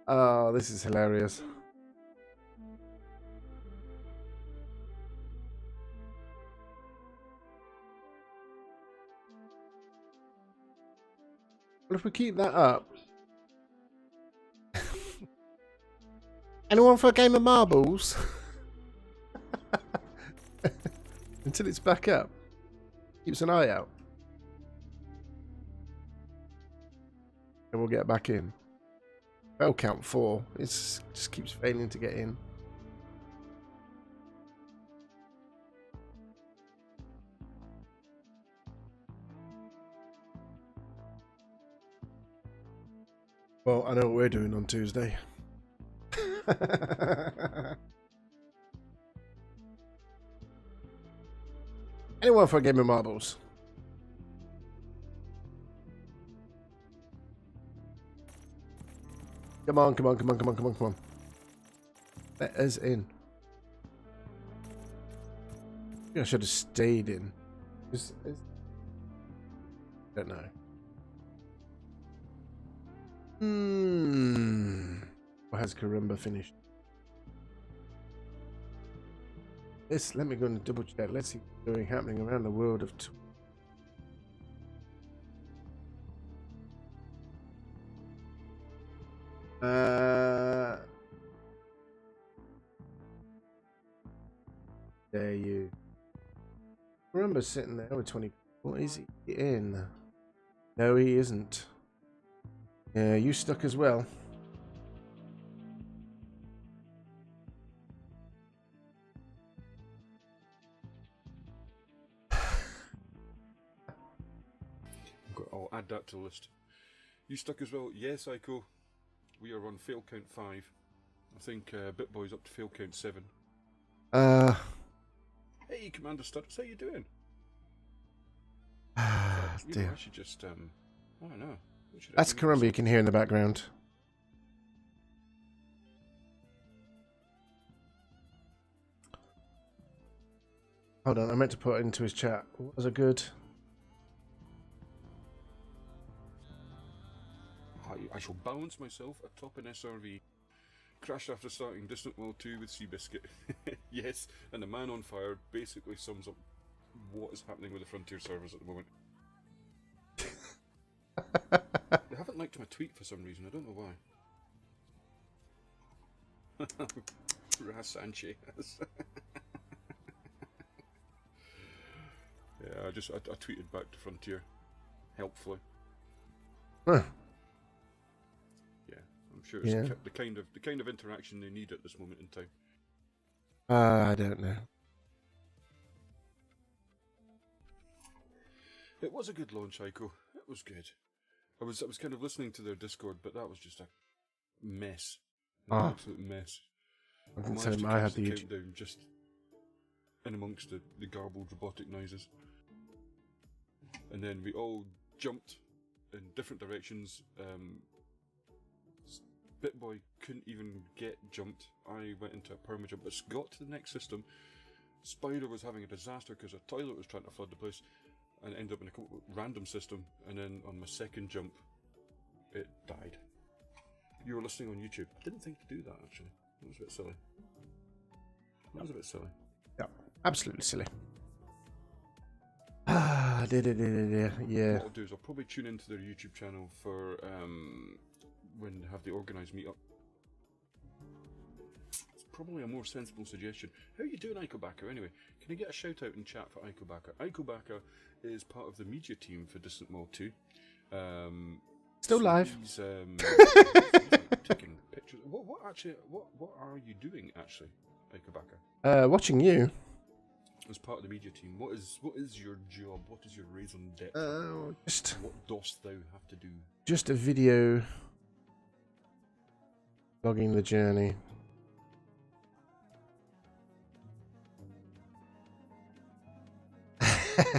Oh, this is hilarious. Well, if we keep that up... Anyone for a game of marbles? Until it's back up. Keeps an eye out. And we'll get back in. Bell count 4. It just keeps failing to get in. Well, I know what we're doing on Tuesday. Anyone for a game of marbles? Come on, come on, come on, come on, come on, come on. Let us in. I think I should have stayed in. I don't know. Or has Karumba finished? Let me go and double check. Let's see what's going happening around the world of. There you. Karumba's sitting there with 20. What is he in? No, he isn't. Yeah, you stuck as well. I'll add that to the list. You stuck as well? Yes, Ico. We are on fail count 5. I think BitBoy's up to fail count 7. Hey, Commander Stutters, how you doing? Dear. I should just, I don't know. That's Karumba you can hear in the background. Hold on, I meant to put it into his chat. Was it good? I shall balance myself atop an SRV. Crashed after starting Distant World 2 with Seabiscuit. Yes, and the man on fire basically sums up what is happening with the Frontier servers at the moment. They haven't liked my tweet for some reason, I don't know why. Ras Sanchez. Yeah, I tweeted back to Frontier, helpfully. Huh. Yeah, I'm sure it's the kind of interaction they need at this moment in time. I don't know. It was a good launch, Aiko. It was good. I was kind of listening to their Discord, but that was just a mess. An absolute mess. I can tell him I had the countdown just in amongst the garbled robotic noises. And then we all jumped in different directions. BitBoy couldn't even get jumped. I went into a perma-jump, but got to the next system. Spider was having a disaster because a toilet was trying to flood the place, and ended up in a random system, and then on my second jump, it died. You were listening on YouTube. I didn't think to do that, actually. That was a bit silly. That was a bit silly. Yeah, absolutely silly. Yeah. What I'll do is I'll probably tune into their YouTube channel for when they have the organised meetup. It's probably a more sensible suggestion. How are you doing, Icobacca, anyway? Can I get a shout out in chat for Icobacca? Icobacca is part of the media team for Distant World 2. Still so live. He's, taking pictures. What are you doing actually, Icobacca? Watching you. As part of the media team, what is your job? What is your raison d'etre? Just what dost thou have to do? Just a video logging the journey.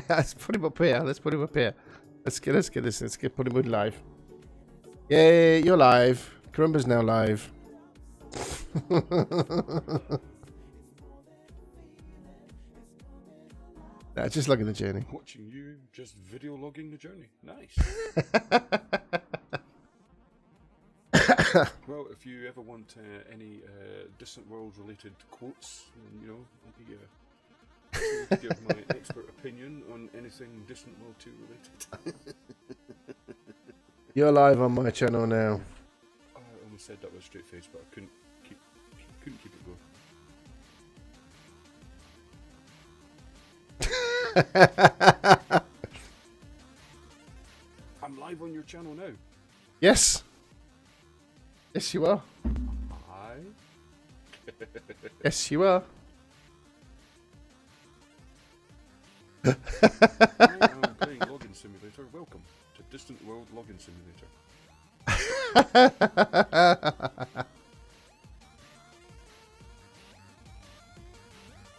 Let's put him up here. Let's put him up here. Let's get this. Let's put him live. Yay, you're live. Karumba's now live. Nah, just logging the journey. Watching you, just video logging the journey. Nice. Well, if you ever want any Distant World related quotes, you know, I'll be to give my expert opinion on anything Distant World 2 related. You're live on my channel now. I almost said that with a straight face, but I couldn't keep it going. I'm live on your channel now. Yes. Yes, you are. Hi. Yes, you are. I am playing Login Simulator. Welcome to Distant World Login Simulator.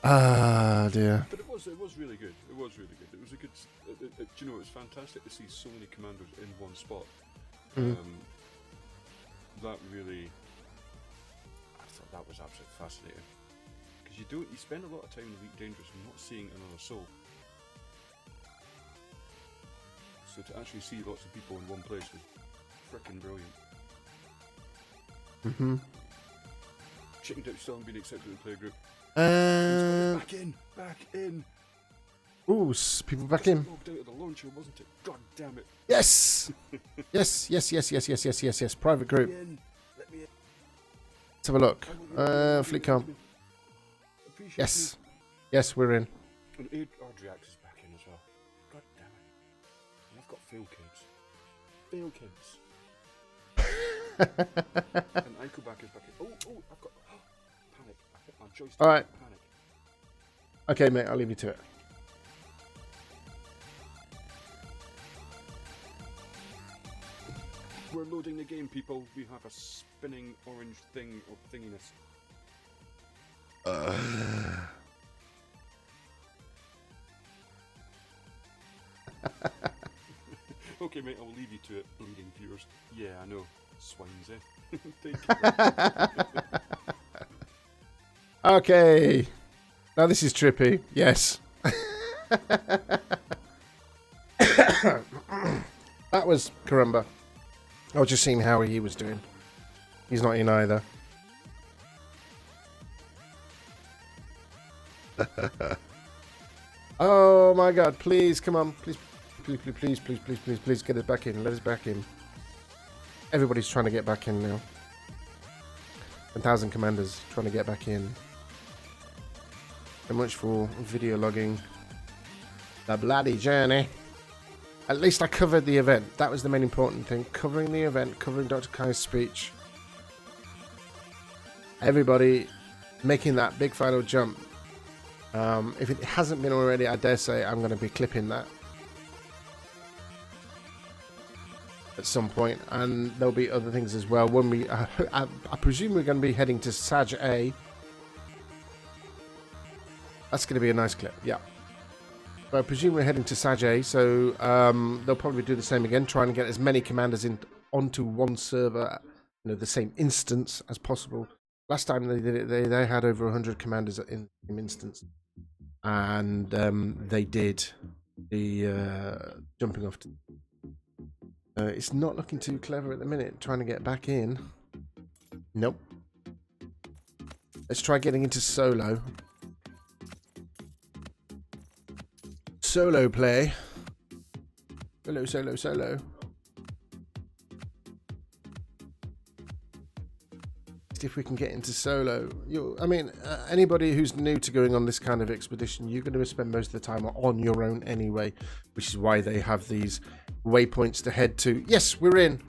Ah, dear. But it was really good. It was really good. It was a good. Do you know, it was fantastic to see so many commanders in one spot. That really, I thought that was absolutely fascinating. Because you spend a lot of time in Elite Dangerous not seeing another soul. So to actually see lots of people in one place was frickin' brilliant. Chicken Dip still haven't been accepted in the player group. Back in. Ooh, people back in. Logged out of the launcher, wasn't it? God damn it. Yes. yes. Private group. Let me in. Let's have a look. Fleet com. Yes. Yes, we're in. And Ardriax is back in as well. God damn it. And I've got fail kids. And Ikoback is back in. Oh, I've got panic. I hit my joystick. Alright. Panic. Okay, mate, I'll leave you to it. We're loading the game, people. We have a spinning orange thing of thinginess. Okay, mate, I'll leave you to it, bleeding viewers. Yeah, I know. Swines, eh? Thank you. Okay. Now this is trippy. Yes. That was Karumba. I was just seeing how he was doing. He's not in either. Oh my god, please, come on. Please get us back in. Let us back in. Everybody's trying to get back in now. 1,000 commanders trying to get back in. So much for video logging the bloody journey. At least I covered the event. That was the main important thing. Covering the event, covering Dr. Kai's speech. Everybody making that big final jump. If it hasn't been already, I dare say I'm going to be clipping that at some point, and there'll be other things as well. When we, I presume we're going to be heading to Sag A. That's going to be a nice clip, yeah. But I presume we're heading to Sag A, so they'll probably do the same again, trying to get as many commanders in onto one server, you know, the same instance as possible. Last time they did it, they had over 100 commanders in the same instance, and they did the jumping off. It's not looking too clever at the minute, trying to get back in. Nope. Let's try getting into solo. Solo play. Solo. least if we can get into solo. I mean, anybody who's new to going on this kind of expedition, you're going to spend most of the time on your own anyway, which is why they have these waypoints to head to. Yes, we're in.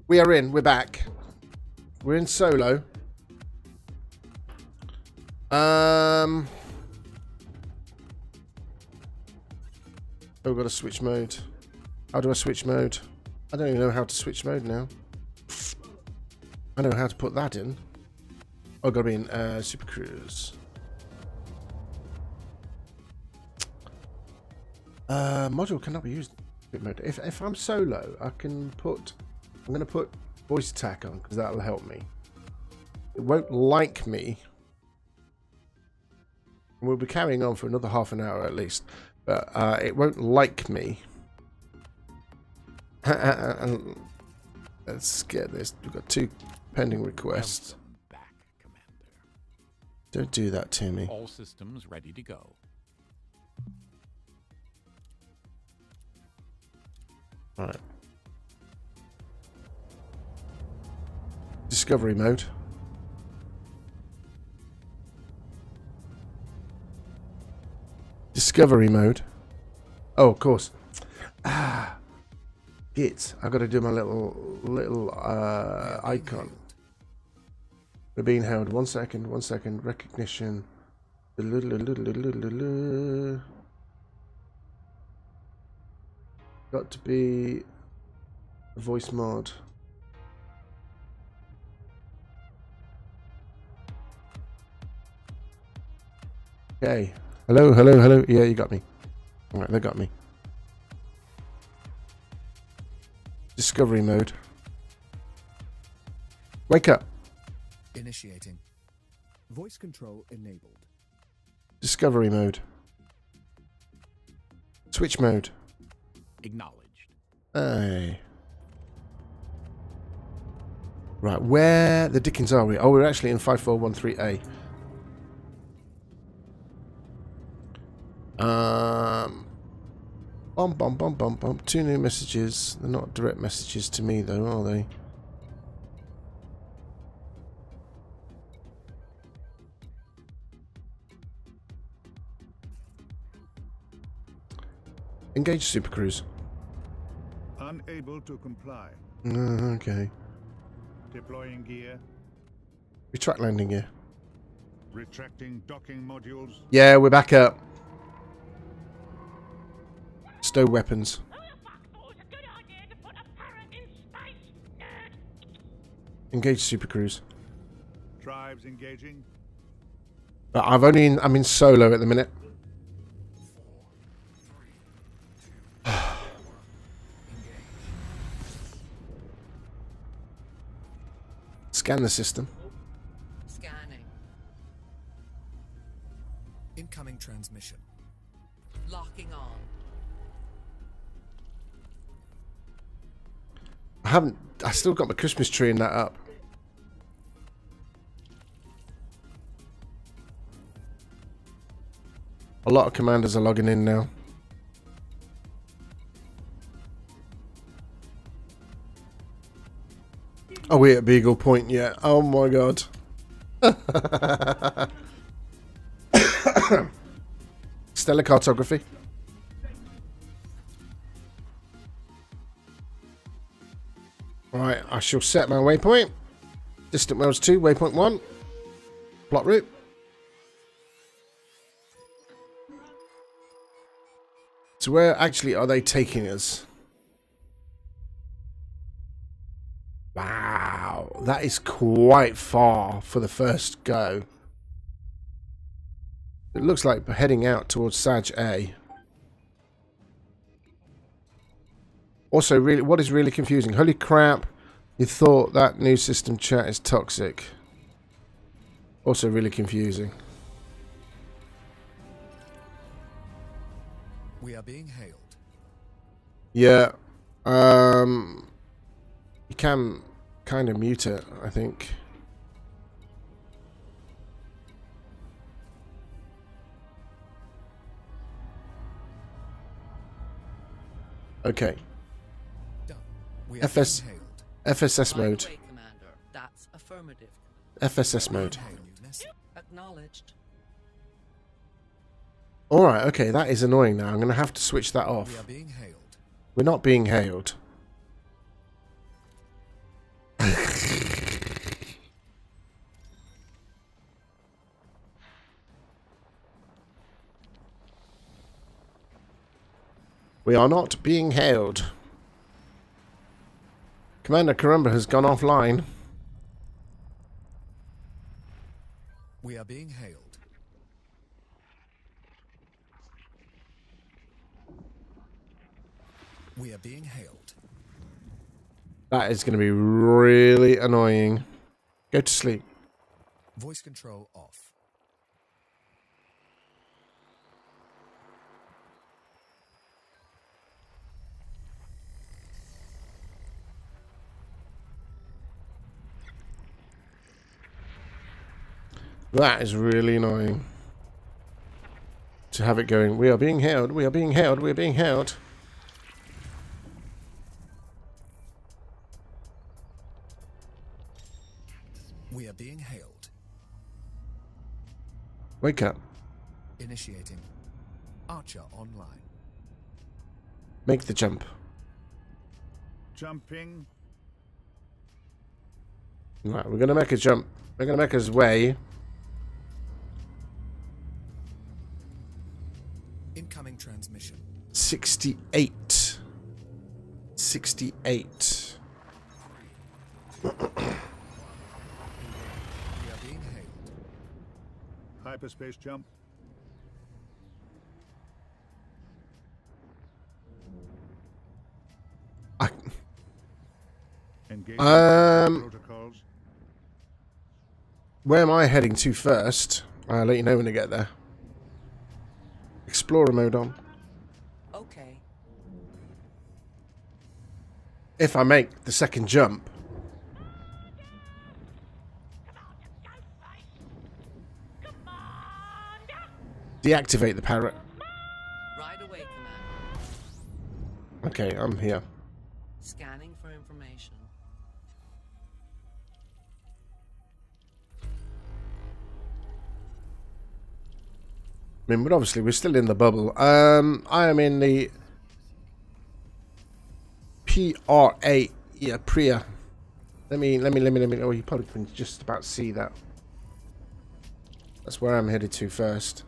We are in. We're back. We're in solo. Oh, we've got to switch mode. How do I switch mode? I don't even know how to switch mode now. I know how to put that in. Oh, got to be in Super Cruise. Module cannot be used in mode. If I'm solo, I'm going to put voice attack on because that'll help me. It won't like me. We'll be carrying on for another half an hour at least, but it won't like me. And let's get this. We've got 2 pending requests. Back, Commander. Don't do that to me. All systems ready to go. All right. Discovery mode. Discovery mode. Oh, of course. Git. I've got to do my little icon. We're being held. 1 second. 1 second. Recognition. Got to be voice mod. Okay. Hello, hello, hello. Yeah, you got me. Alright, they got me. Discovery mode. Wake up. Initiating. Voice control enabled. Discovery mode. Switch mode. Acknowledged. Aye. Right, where the dickens are we? Oh, we're actually in 5413A. Bum. 2 new messages. They're not direct messages to me though, are they? Engage Super Cruise. Unable to comply. Okay. Deploying gear. Retract landing gear. Retracting docking modules. Yeah, we're back up. Stow weapons. Engage Super Cruise. Tribes engaging. But I'm in solo at the minute. Scan the system. Scanning. Incoming transmission. Locking on. I still got my Christmas tree in that up. A lot of commanders are logging in now. Are we at Beagle Point yet? Oh my god. Stellar cartography. Right, I shall set my waypoint. Distant Wells 2, waypoint 1. Plot route. So where actually are they taking us? Wow, that is quite far for the first go. It looks like we're heading out towards Sag A. Also, really, what is really confusing? Holy crap, you thought that new system chat is toxic. Also really confusing. We are being hailed. Yeah. You can kind of mute it, I think. Okay. We are FSS being hailed. mode. Commander. That's affirmative. FSS mode. Acknowledged. Alright, okay, that is annoying now. I'm going to have to switch that We off. are being hailed. We're not being hailed. We are not being hailed. Commander Karumba has gone offline. We are being hailed. We are being hailed. That is going to be really annoying. Go to sleep. Voice control off. That is really annoying. To have it going, we are being hailed, we are being hailed, we are being hailed. We are being hailed. Wake up. Initiating. Archer online. Make the jump. Jumping. Right, we're going to make a jump. We're going to make us way. Incoming transmission. 68. 68. We are being hailed. Hyperspace jump. Engaging protocols. Where am I heading to first? I'll let you know when I get there. Explorer mode on. Okay. If I make the second jump. Deactivate the parrot. Right away, Commander. Okay, I'm here. Scanning for information. I mean, but obviously we're still in the bubble. I am in the PRA. Yeah, Priya. Let me. Oh, you probably can just about see that. That's where I'm headed to first.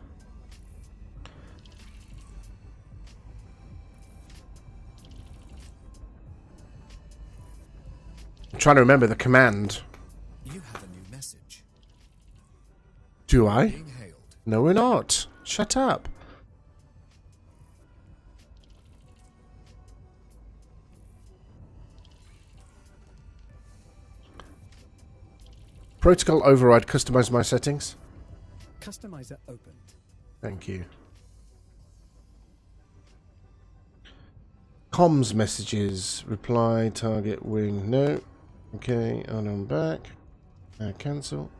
I'm trying to remember the command. You have a new message. Do I? Being hailed. No, we're not. Shut up. Protocol override. Customize my settings. Customizer opened. Thank you. Comms messages. Reply. Target. Wing. No. Okay. I'm back. Cancel.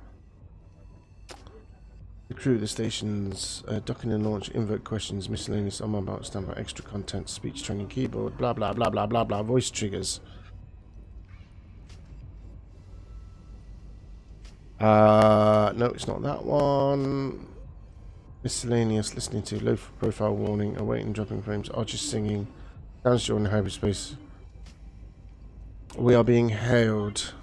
The crew at the stations, docking and launch, invoke questions, miscellaneous, on my about standby, extra content, speech training, keyboard, blah blah blah blah blah blah, voice triggers. No, it's not that one. Miscellaneous, listening to low profile warning, awaiting dropping frames, archers singing, downshore in hyperspace. We are being hailed.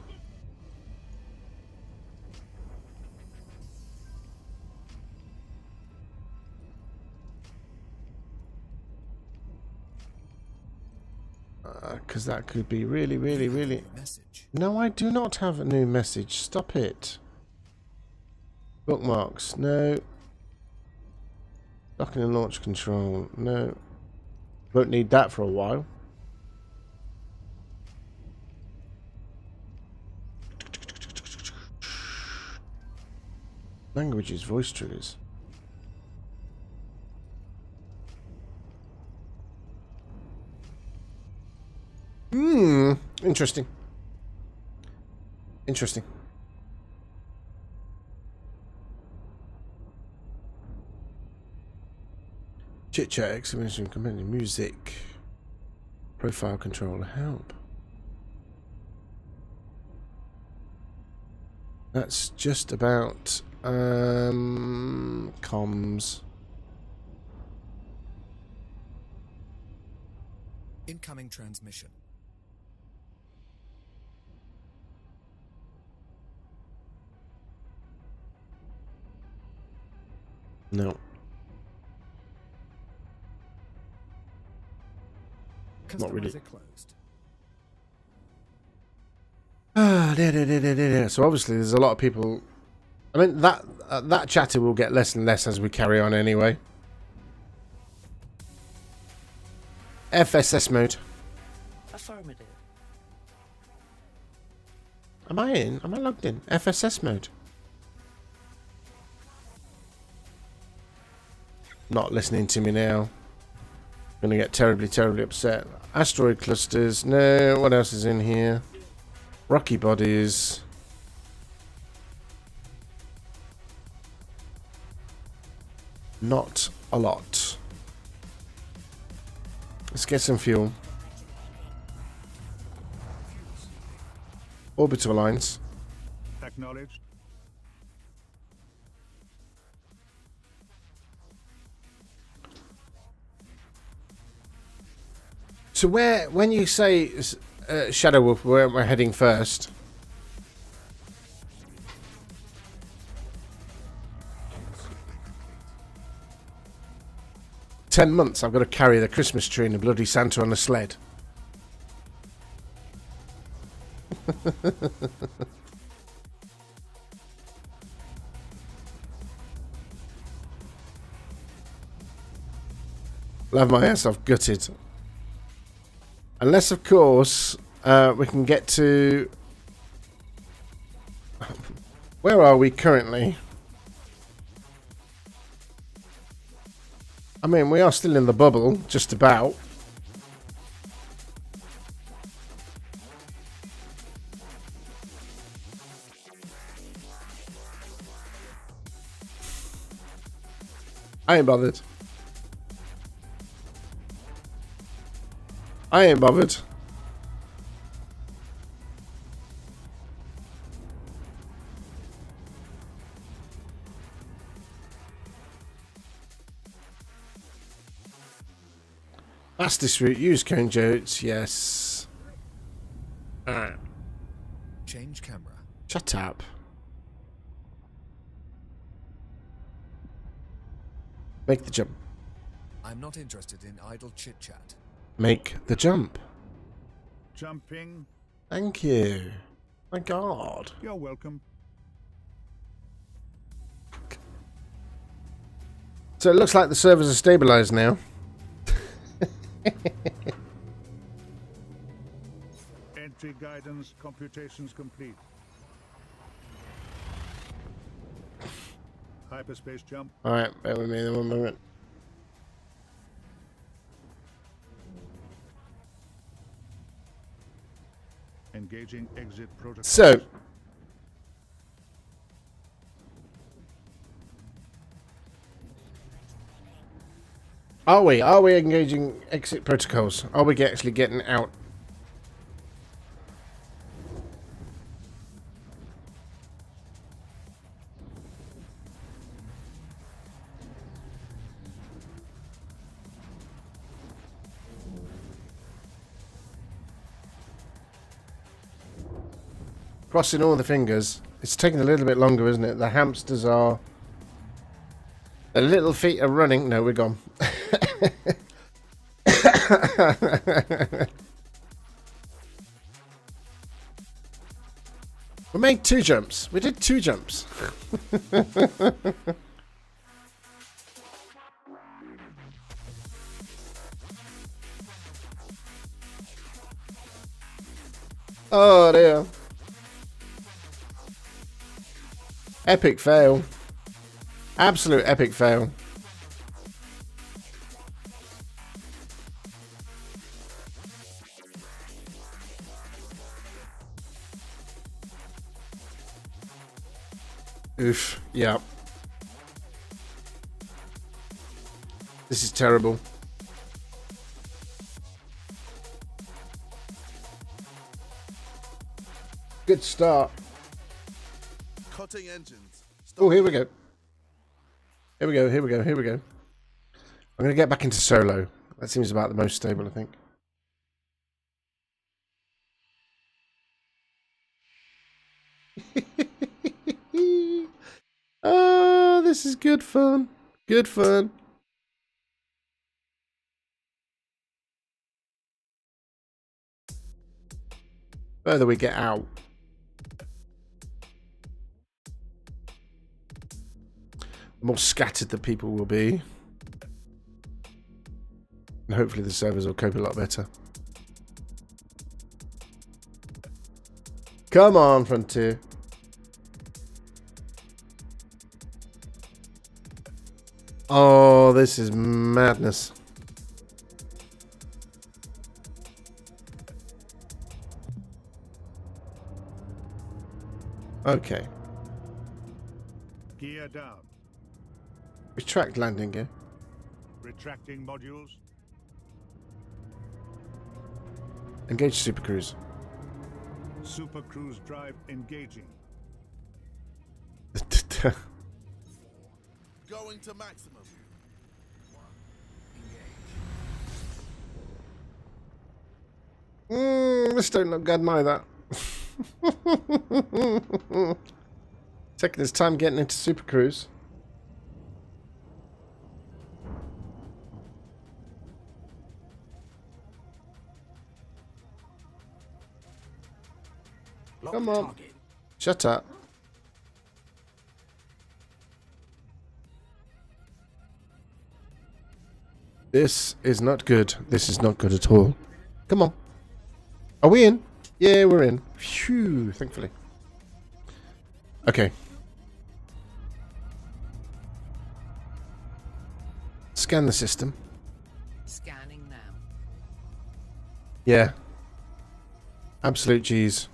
Because that could be really, really, really... No, I do not have a new message. Stop it. Bookmarks. No. Docking and launch control. No. Won't need that for a while. Languages, voice triggers. Interesting. Interesting. Chit chat, exclamation, companion, music, profile control, help. That's just about comms. Incoming transmission. No. Not really. Customizer closed. So obviously there's a lot of people. I mean that chatter will get less and less as we carry on anyway. FSS mode. Affirmative. Am I in? Am I logged in? FSS mode. Not listening to me now. Gonna get terribly, terribly upset. Asteroid clusters. No. What else is in here? Rocky bodies. Not a lot. Let's get some fuel. Orbital lines. Acknowledged. So when you say Shadow Wolf, where we're heading first? "10 months I've got to carry the Christmas tree and the bloody Santa on a sled." Love my ass off gutted. Unless, of course, we can get to... Where are we currently? I mean, we are still in the bubble, just about. I ain't bothered. I ain't bothered. Fastest route, use cone jotes, yes. Alright. Change camera. Shut up. Make the jump. I'm not interested in idle chit-chat. Make the jump. Jumping. Thank you. My God. You're welcome. So it looks like the servers are stabilized now. Entry guidance computations complete. Hyperspace jump. Alright, bear with me one moment. Engaging exit protocol. So, are we engaging exit protocols? Are we actually getting out? Crossing all the fingers. It's taking a little bit longer, isn't it? The hamsters are... The little feet are running. No, we're gone. We made 2 jumps. We did 2 jumps. Oh dear. Epic fail. Absolute epic fail. Oof. Yeah. This is terrible. Good start. Cutting engines. Oh, here we go. Here we go, here we go, here we go. I'm going to get back into solo. That seems about the most stable, I think. Oh, this is good fun. Good fun. Further we get out, the more scattered the people will be. And hopefully the servers will cope a lot better. Come on, Frontier. Oh, this is madness. Okay. Gear down. Retract landing gear. Retracting modules. Engage supercruise. Super Cruise drive engaging. Going to maximum. This don't look good neither. Taking his time getting into supercruise. Come on. Shut up. This is not good. This is not good at all. Come on. Are we in? Yeah, we're in. Phew, thankfully. Okay. Scan the system. Scanning now. Yeah. Absolute G's.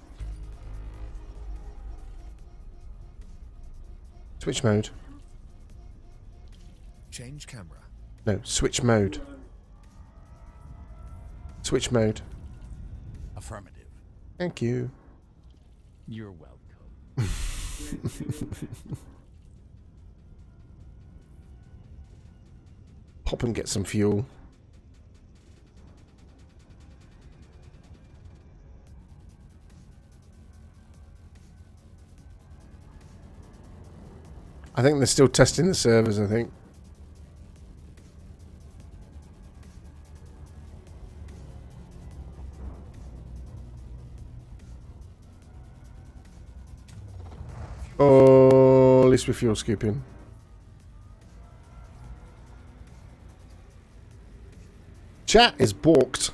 Switch mode. Change camera. No, switch mode. Switch mode. Affirmative. Thank you. You're welcome. Pop and get some fuel. I think they're still testing the servers, I think. Oh, at least we're fuel scooping. Chat is balked.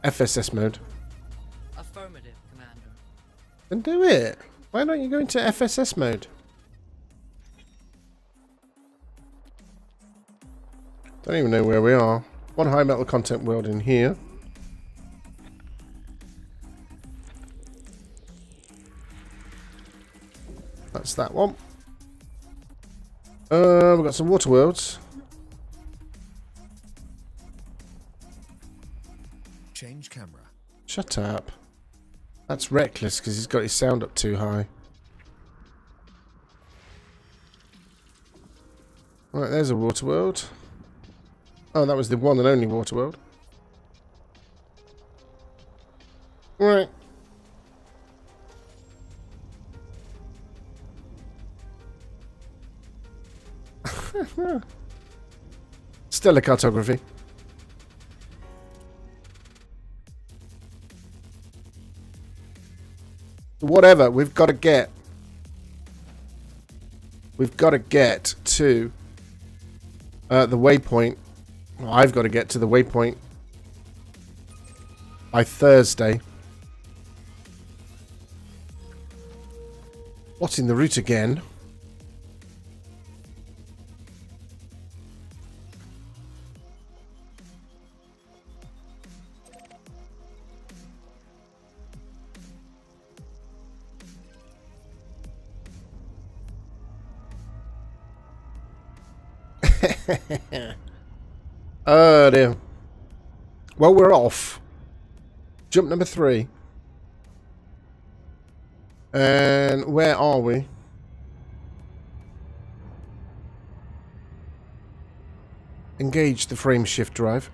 FSS mode. Affirmative, Commander. Then do it. Why don't you go into FSS mode? Don't even know where we are. One high metal content world in here. That's that one. We've got some water worlds. Change camera. Shut up. That's reckless because he's got his sound up too high. Right, there's a water world. Oh, that was the one and only water world. Right. Stellar cartography. Whatever, we've got to get. We've got to get to the waypoint. Well, I've got to get to the waypoint by Thursday. What's in the route again? Oh dear. Well, we're off. Jump number 3. And where are we? Engage the frame shift drive.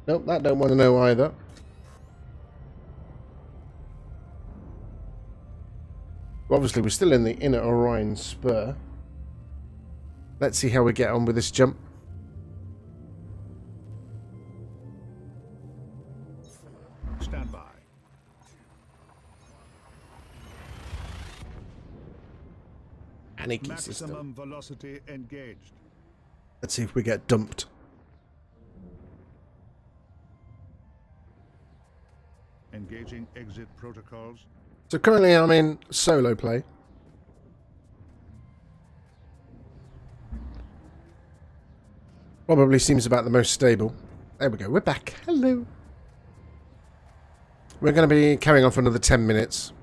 Nope, that don't want to know either. Obviously, we're still in the inner Orion spur. Let's see how we get on with this jump. Stand by. Aniki Maximum system. velocity engaged. Let's see if we get dumped. Engaging exit protocols. So currently I'm in solo play. Probably seems about the most stable. There we go, we're back. Hello. We're going to be carrying on for another 10 minutes.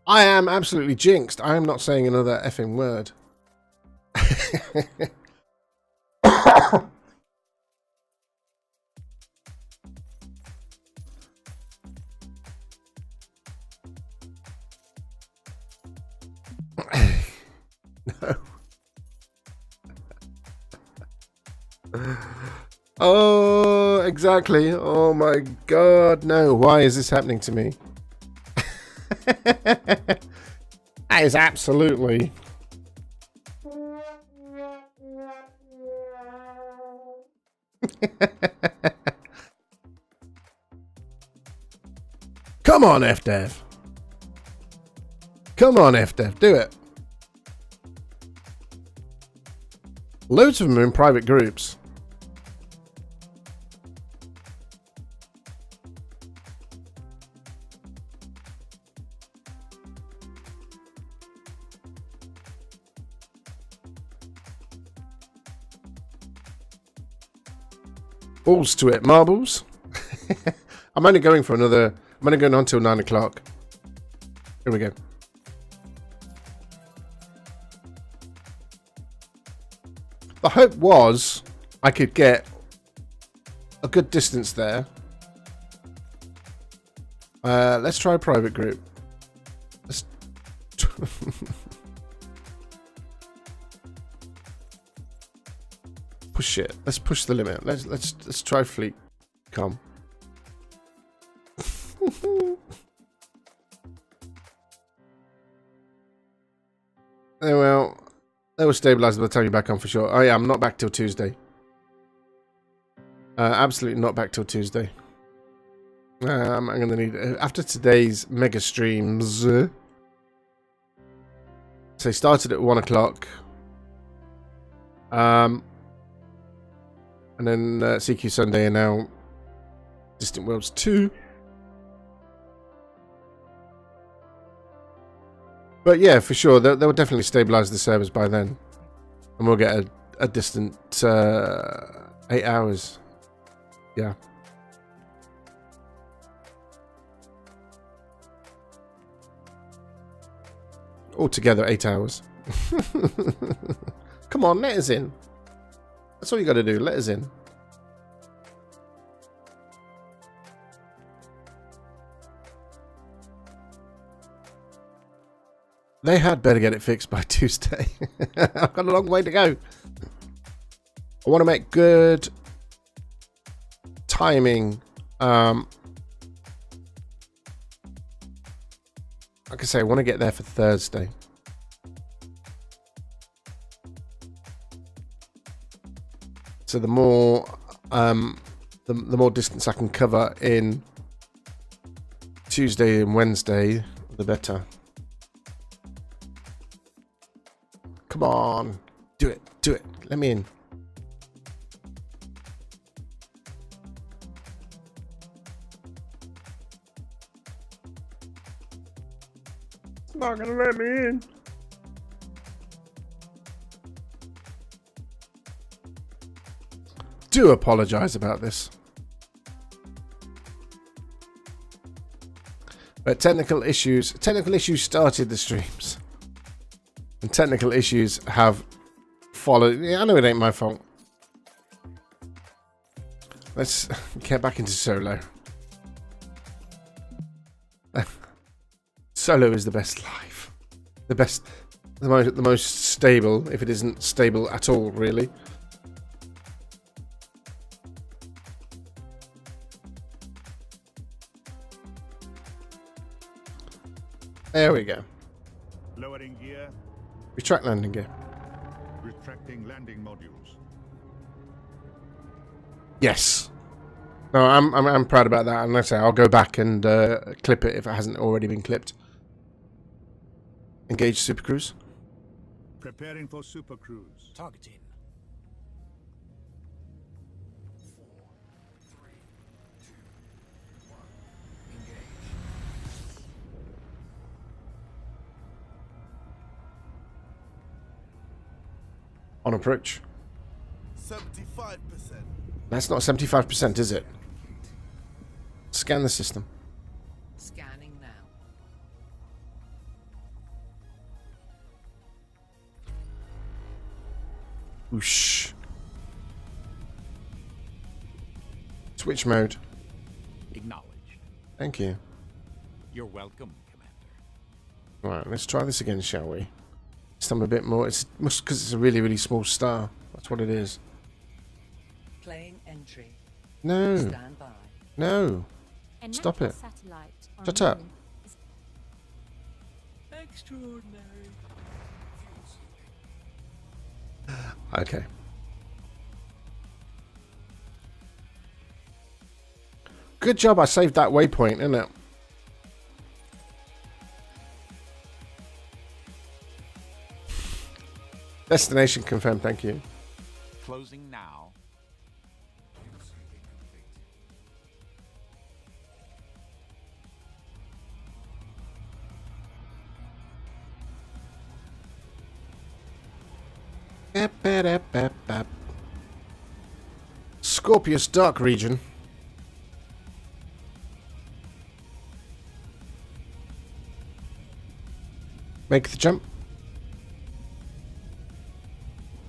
I am absolutely jinxed. I am not saying another effing word. No. Oh, exactly. Oh my god, no. Why is this happening to me? That is absolutely... Come on, FDev. Come on, FDev. Do it. Loads of them are in private groups. Balls to it, marbles. I'm only going for another... I'm only going on till 9 o'clock. Here we go. The hope was I could get a good distance there. Let's try a private group. Let's push it. Let's push the limit. Let's try fleet. Come. Oh well. They will stabilise by the time you're back on for sure. Oh yeah, I'm not back till Tuesday. Absolutely not back till Tuesday. I'm going to need... After today's mega streams... So they started at 1 o'clock. And then CQ Sunday and now Distant Worlds 2. But yeah, for sure, they'll definitely stabilise the servers by then. And we'll get a distant 8 hours. Yeah. Altogether 8 hours. Come on, let us in. That's all you got to do, let us in. They had better get it fixed by Tuesday. I've got a long way to go. I want to make good timing. Like I say, I want to get there for Thursday. So the more the more distance I can cover in Tuesday and Wednesday, the better. Come on. Do it. Do it. Let me in. It's not gonna let me in. Do apologize about this. But technical issues started the streams. And technical issues have followed. Yeah, I know it ain't my fault. Let's get back into solo. Solo is the best life. The most stable, if it isn't stable at all, really. There we go. Lowering gear. Retract landing gear. Retracting landing modules. Yes. No, I'm proud about that. And let's say I'll go back and clip it if it hasn't already been clipped. Engage supercruise. Preparing for supercruise. Targeting. On approach. 75%. That's not 75%, is it? Scan the system. Scanning now. Whoosh. Switch mode. Acknowledged. Thank you. You're welcome, Commander. Right, let's try this again, shall we? This time a bit more. It's because it's a really, really small star. That's what it is. Playing entry. No. Stand by. No. Stop it. Shut up. Extraordinary. Okay. Good job I saved that waypoint, isn't it? Destination confirmed, thank you. Closing now. Scorpius Dark Region. Make the jump.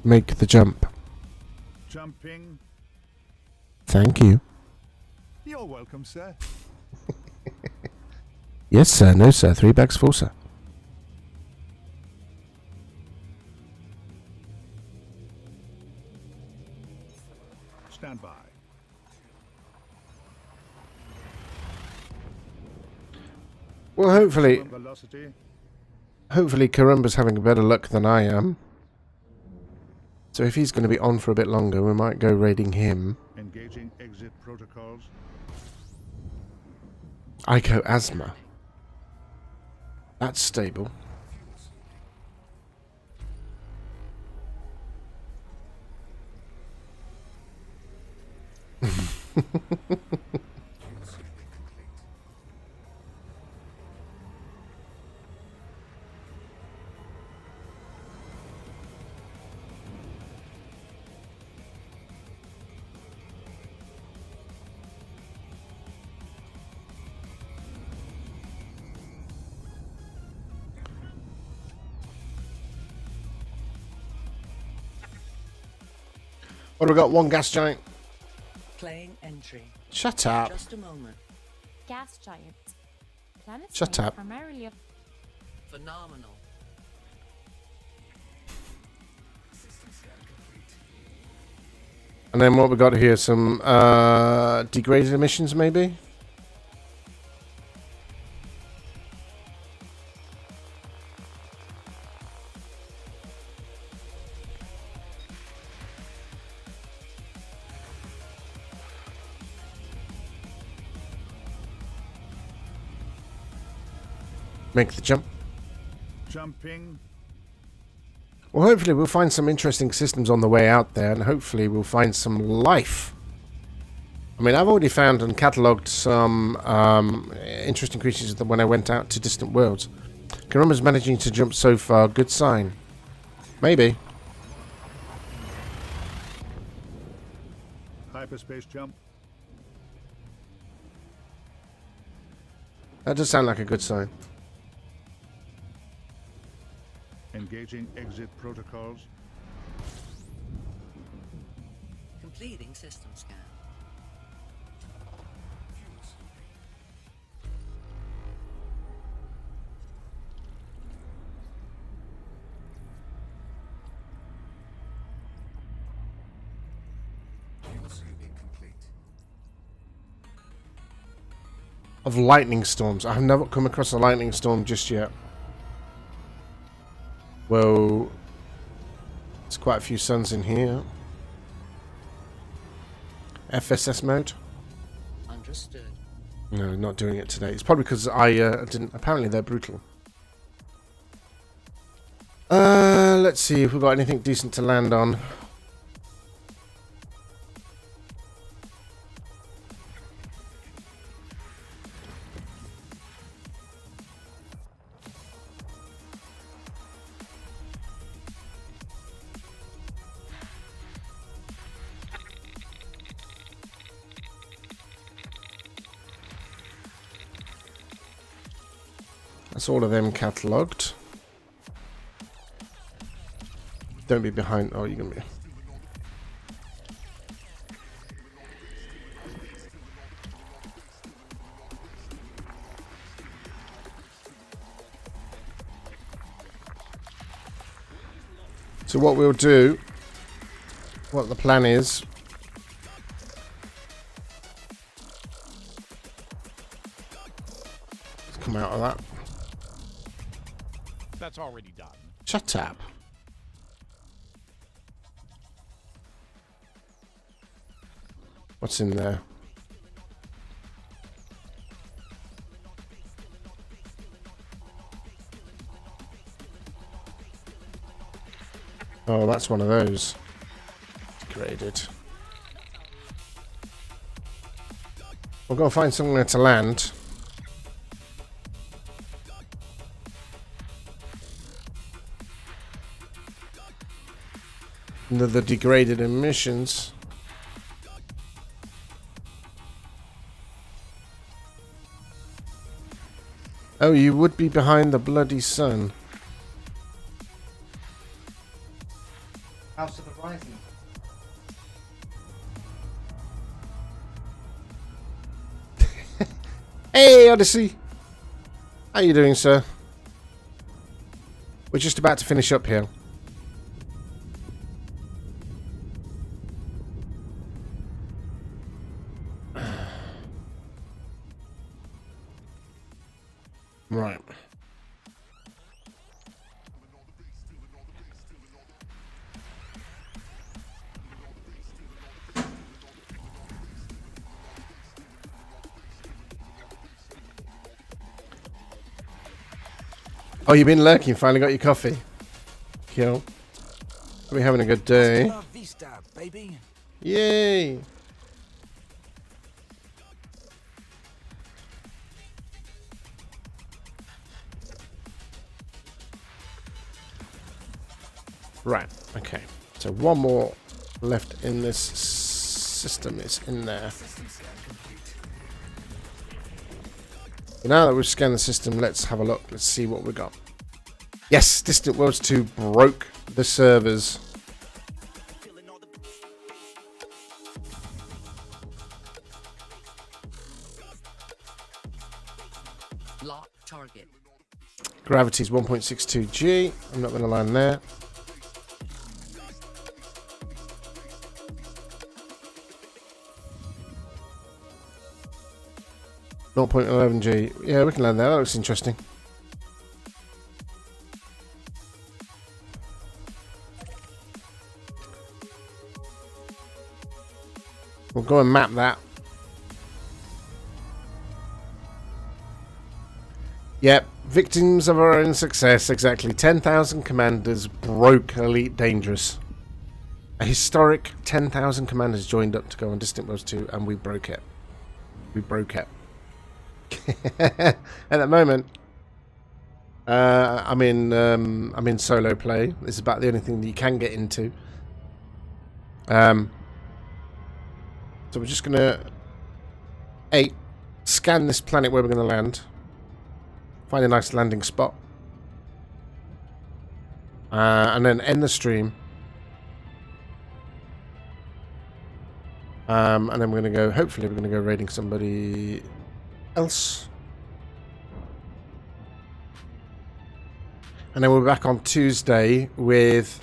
Make the jump. Jumping. Thank you. You're welcome, sir. Yes, sir. No, sir. 3 bags full, sir. Stand by. Well, hopefully Velocity. Karumba's having better luck than I am. So if he's going to be on for a bit longer, we might go raiding him. Engaging exit protocols. Ico Asthma. That's stable. What do we got? One gas giant. Playing entry. Shut up. Just a moment. Gas giant. Planets Shut made up. primarily of Phenomenal. And then what we got here? Some degraded emissions, maybe? Make the jump. Jumping. Well, hopefully we'll find some interesting systems on the way out there, and hopefully we'll find some life. I mean, I've already found and catalogued some interesting creatures when I went out to distant worlds. Karumba's managing to jump so far. Good sign. Maybe. Hyperspace jump. That does sound like a good sign. Engaging exit protocols. Completing system scan. Of lightning storms. I have never come across a lightning storm just yet. Well, there's quite a few suns in here. FSS mode. Understood. No, not doing it today. It's probably because I didn't. Apparently they're brutal. Let's see if we've got anything decent to land on. That's all of them catalogued. Don't be behind. Oh, you're going to be. So what we'll do, what the plan is, let's come out of that. That's already done. Shut up. What's in there? Oh, that's one of those. Graded. We'll go find somewhere to land. The degraded emissions. Oh, you would be behind the bloody sun. How surprising. Hey, Odyssey. How you doing, sir? We're just about to finish up here. Right. Oh, you've been lurking. Finally got your coffee. Cool. Are we having a good day? Vista, baby. Yay! Right, okay. So one more left in this system is in there. Now that we've scanned the system, let's have a look. Let's see what we got. Yes, Distant Worlds 2 broke the servers. Lock target. Gravity's 1.62 G. I'm not going to land there. .11 G. Yeah, we can land there. That looks interesting. We'll go and map that. Yep, victims of our own success. Exactly. 10,000 commanders broke Elite Dangerous. A historic 10,000 commanders joined up to go on Distant Worlds 2, and we broke it. We broke it. At the moment, I'm in solo play. This is about the only thing that you can get into. So we're just gonna scan this planet where we're gonna land. find a nice landing spot, and then end the stream. And then we're going to go, hopefully we're going to go raiding somebody else. And then we're back on Tuesday with...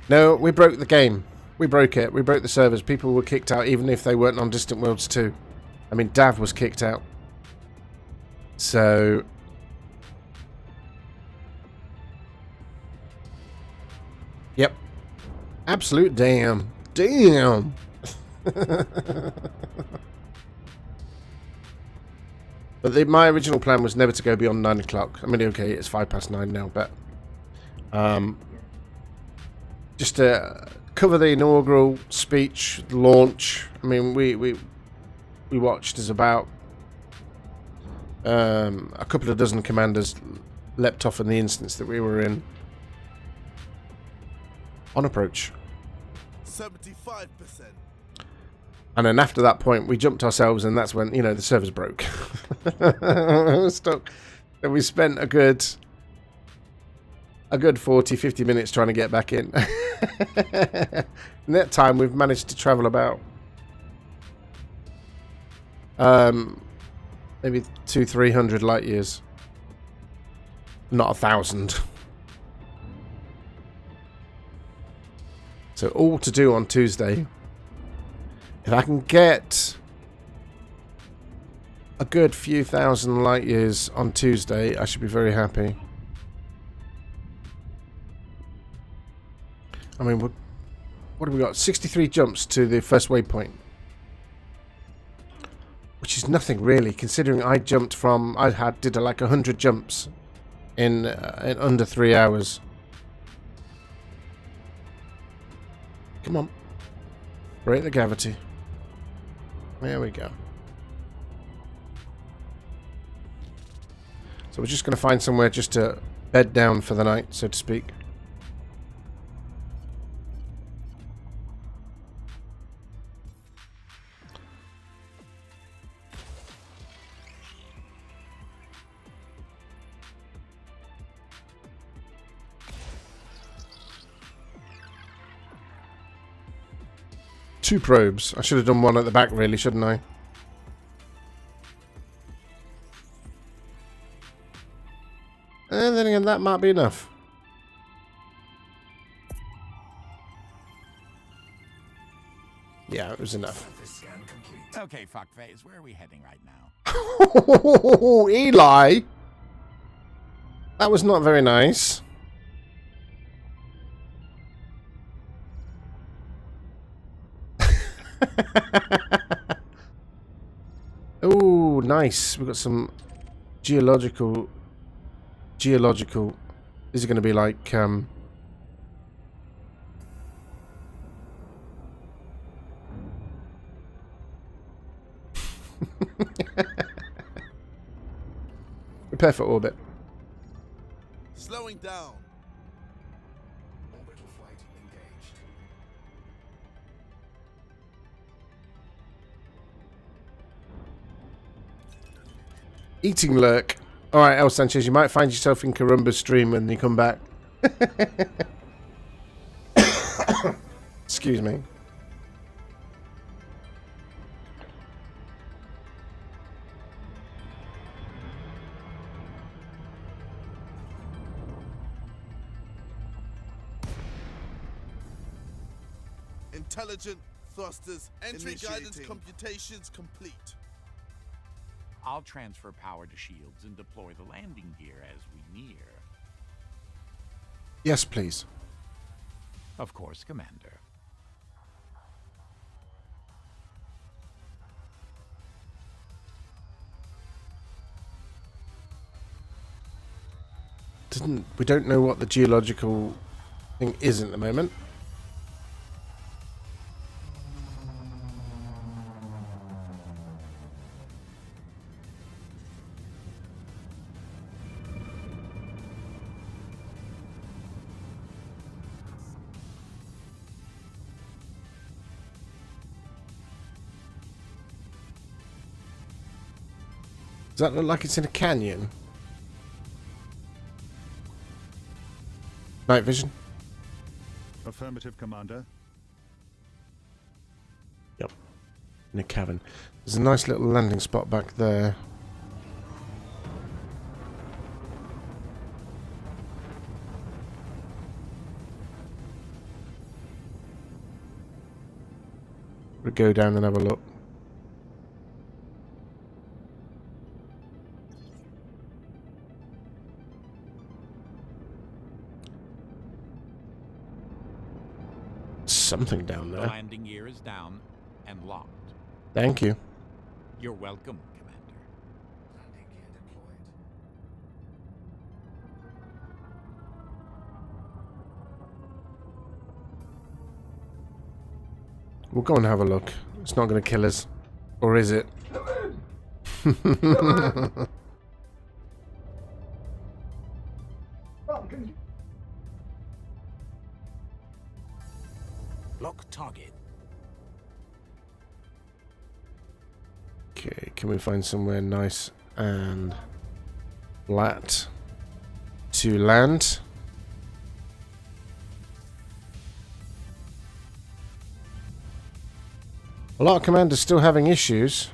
No, we broke the game. We broke it. We broke the servers. People were kicked out even if they weren't on Distant Worlds 2. I mean, Dav was kicked out. So... Yep. Absolute damn. Damn. But my original plan was never to go beyond 9 o'clock. I mean, okay, it's 9:05 now, but... just to cover the inaugural speech, launch. I mean, we watched as about a couple of dozen commanders leapt off in the instance that we were in on approach. 75%. And then after that point, we jumped ourselves, and that's when, you know, the servers broke. We were stuck. And we spent a good 40, 50 minutes trying to get back in. In that time, we've managed to travel about maybe 200-300 light years. Not 1,000. So all to do on Tuesday. If I can get a good few thousand light years on Tuesday, I should be very happy. I mean, what have we got? 63 jumps to the first waypoint. Which is nothing really, considering I jumped from... did like 100 jumps in under 3 hours. Come on. Break the gravity. There we go. So we're just going to find somewhere just to bed down for the night, so to speak. Two probes. I should have done one at the back, really, shouldn't I? And then again, that might be enough. Yeah, it was enough. Okay, fuckface, where are we heading right now? Eli! That was not very nice. Oh, nice. We've got some geological. Is it going to be like prepare for orbit. Slowing down. Orbital flight engaged. Eating lurk. Alright, El Sanchez, you might find yourself in Karumba's stream when you come back. Excuse me. Intelligent thrusters. Entry guidance computations complete. I'll transfer power to shields and deploy the landing gear as we near. Yes, please. Of course, Commander. We don't know what the geological thing is at the moment. Does that look like it's in a canyon? Night vision? Affirmative, Commander. Yep. In a cavern. There's a nice little landing spot back there. We'll go down and have a look. Something down The there. landing gear is down and locked. Thank you. You're welcome, Commander. Landing gear deployed. We'll go and have a look. It's not going to kill us. Or is it? Lock target. Okay, can we find somewhere nice and flat to land? A lot of commanders still having issues.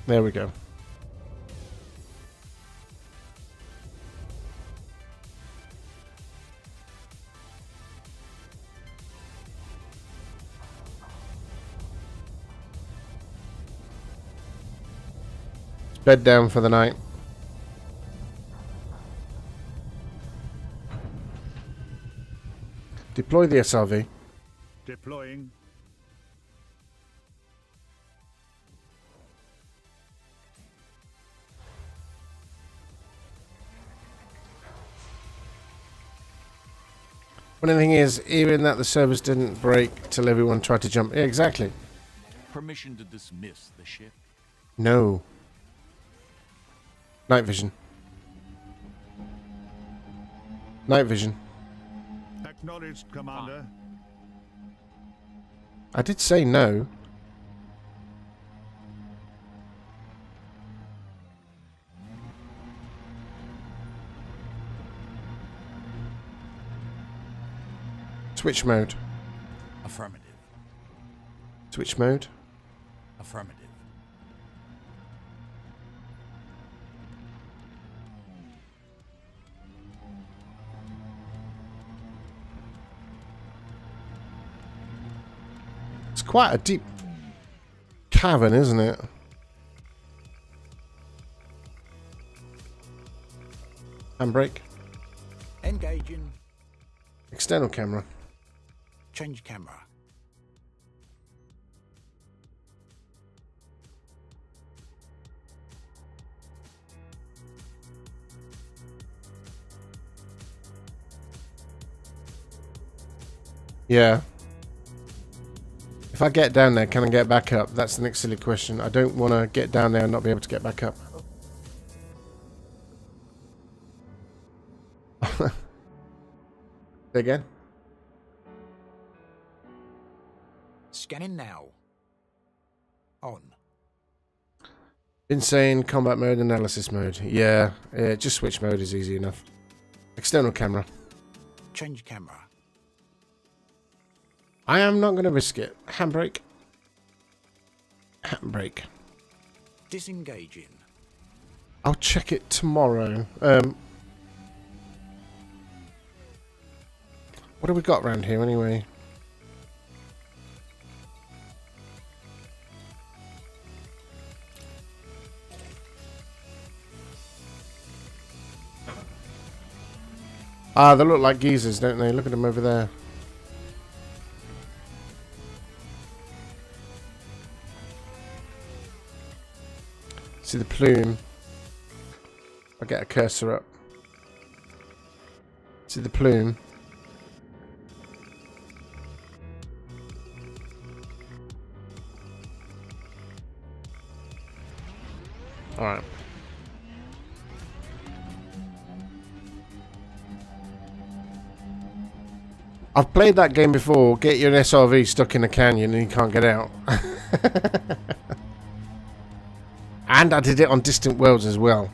There we go. Bed down for the night. Deploy the SRV. Deploying. Funny thing is, even that the servers didn't break till everyone tried to jump. Yeah, exactly. Permission to dismiss the ship. No. Night vision. Night vision. Acknowledged, Commander. I did say no. Switch mode. Affirmative. Switch mode. Affirmative. It's quite a deep cavern, isn't it? Handbrake. Engaging. External camera. Change camera. Yeah. If I get down there, can I get back up? That's the next silly question. I don't want to get down there and not be able to get back up. Again? Scanning now. On. Insane combat mode, analysis mode. Yeah, just switch mode is easy enough. External camera. Change camera. I am not going to risk it. Handbrake. Handbrake. Disengaging. I'll check it tomorrow. What have we got around here anyway? Ah, they look like geezers, don't they? Look at them over there. See the plume? I'll get a cursor up. See the plume? Alright. I've played that game before. Get your SOV stuck in a canyon and you can't get out. And I did it on Distant Worlds as well.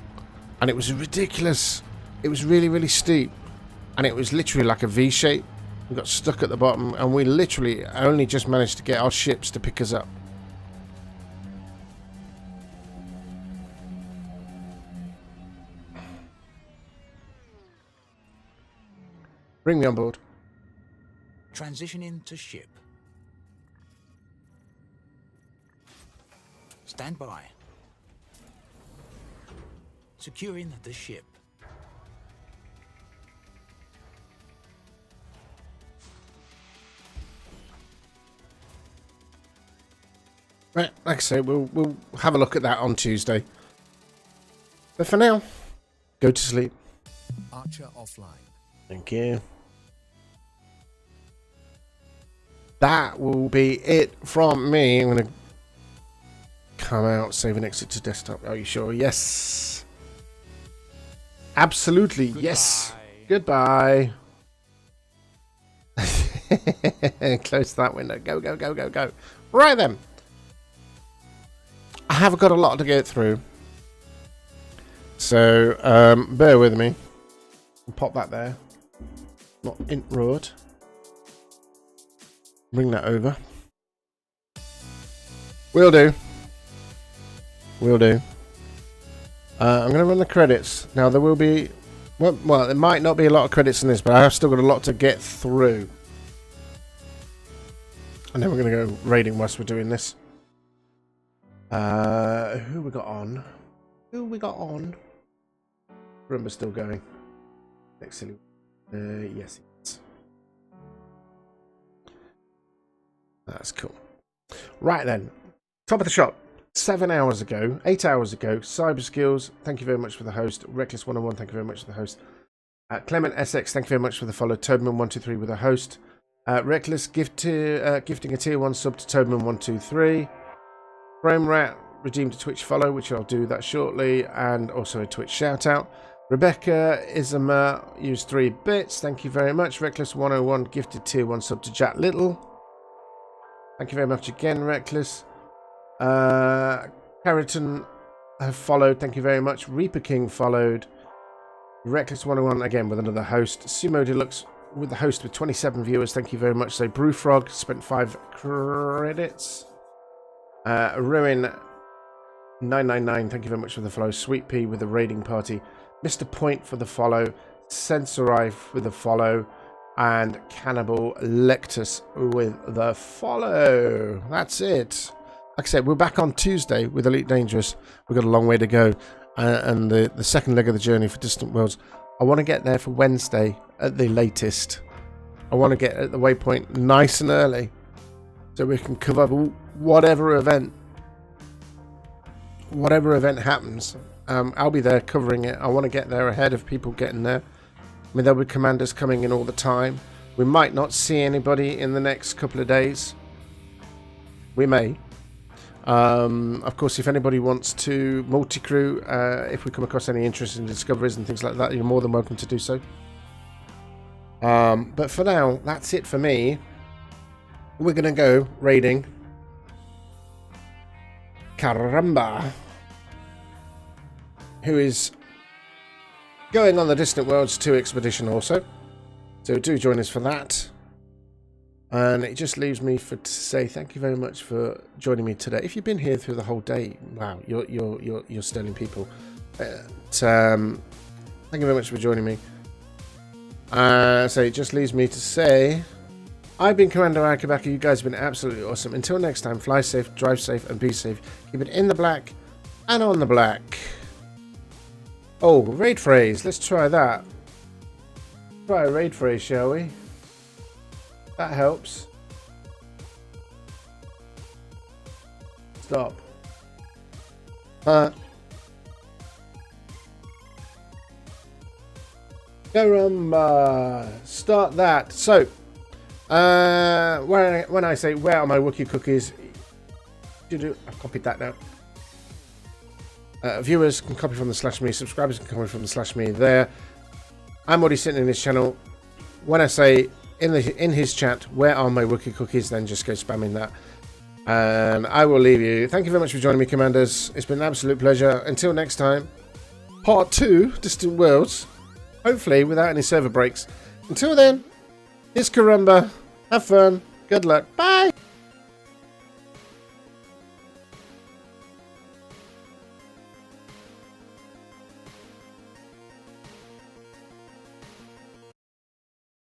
And it was ridiculous. It was really, really steep. And it was literally like a V shape. We got stuck at the bottom and we literally only just managed to get our ships to pick us up. Bring me on board. Transitioning to ship. Stand by. Securing the ship. Right, like I say, we'll have a look at that on Tuesday. But for now, go to sleep. Archer offline. Thank you. That will be it from me. I'm going to come out, save and exit to desktop. Are you sure? Yes. Absolutely. Goodbye. Yes. Goodbye. Close that window. Go, go, go, go, go. Right then. I have got a lot to get through. So, bear with me. I'll pop that there. Not int road. Bring that over. Will do. Will do. I'm going to run the credits. Now, there will be... Well, there might not be a lot of credits in this, but I have still got a lot to get through. And then we're going to go raiding whilst we're doing this. Who we got on? Who we got on? Remember, still going. Excellent. Yes, it is. That's cool. Right then. Top of the shop. 7 hours ago, 8 hours ago, Cyber Skills, thank you very much for the host. Reckless 101, thank you very much for the host. Clement SX, thank you very much for the follow. Toadman 123 with a host. Reckless gifting a tier 1 sub to Toadman 123. Frame Rat redeemed a Twitch follow, which I'll do that shortly, and also a Twitch shout out. Rebecca Isama used 3 bits, thank you very much. Reckless 101 gifted tier 1 sub to Jack Little. Thank you very much again, Reckless. Carrington have followed, thank you very much. Reaper King followed. Reckless 101 again with another host. Sumo Deluxe with the host with 27 viewers, thank you very much. So Brewfrog spent 5 credits. Ruin 999, thank you very much for the follow. Sweet Pea with the raiding party. Mr. Point for the follow. Sensorai with the follow. And Cannibal Lectus with the follow. That's it. Like I said, we're back on Tuesday with Elite Dangerous. We've got a long way to go. And the second leg of the journey for Distant Worlds. I want to get there for Wednesday at the latest. I want to get at the waypoint nice and early. So we can cover whatever event happens. I'll be there covering it. I want to get there ahead of people getting there. I mean, there'll be commanders coming in all the time. We might not see anybody in the next couple of days. We may. Of course, if anybody wants to multi-crew, if we come across any interesting discoveries and things like that, you're more than welcome to do so. But for now, that's it for me. We're going to go raiding Caramba, who is going on the Distant Worlds 2 expedition also. So do join us for that. And it just leaves me to say thank you very much for joining me today. If you've been here through the whole day, wow, you're sterling people. Thank you very much for joining me. So it just leaves me to say, I've been Commander Akabaka. You guys have been absolutely awesome. Until next time, fly safe, drive safe, and be safe. Keep it in the black and on the black. Oh, raid phrase. Let's try that. Try a raid phrase, shall we? That helps. Stop. Caramba. Start that. So, when I say where are my Wookiee cookies, I've copied that now. Viewers can copy from the /me. Subscribers can copy from the /me there. I'm already sitting in this channel. When I say in his chat, where are my Wookiee cookies, then just go spamming that. And I will leave you. Thank you very much for joining me, Commanders. It's been an absolute pleasure. Until next time, part 2, Distant Worlds. Hopefully without any server breaks. Until then, here's Karumba. Have fun. Good luck. Bye.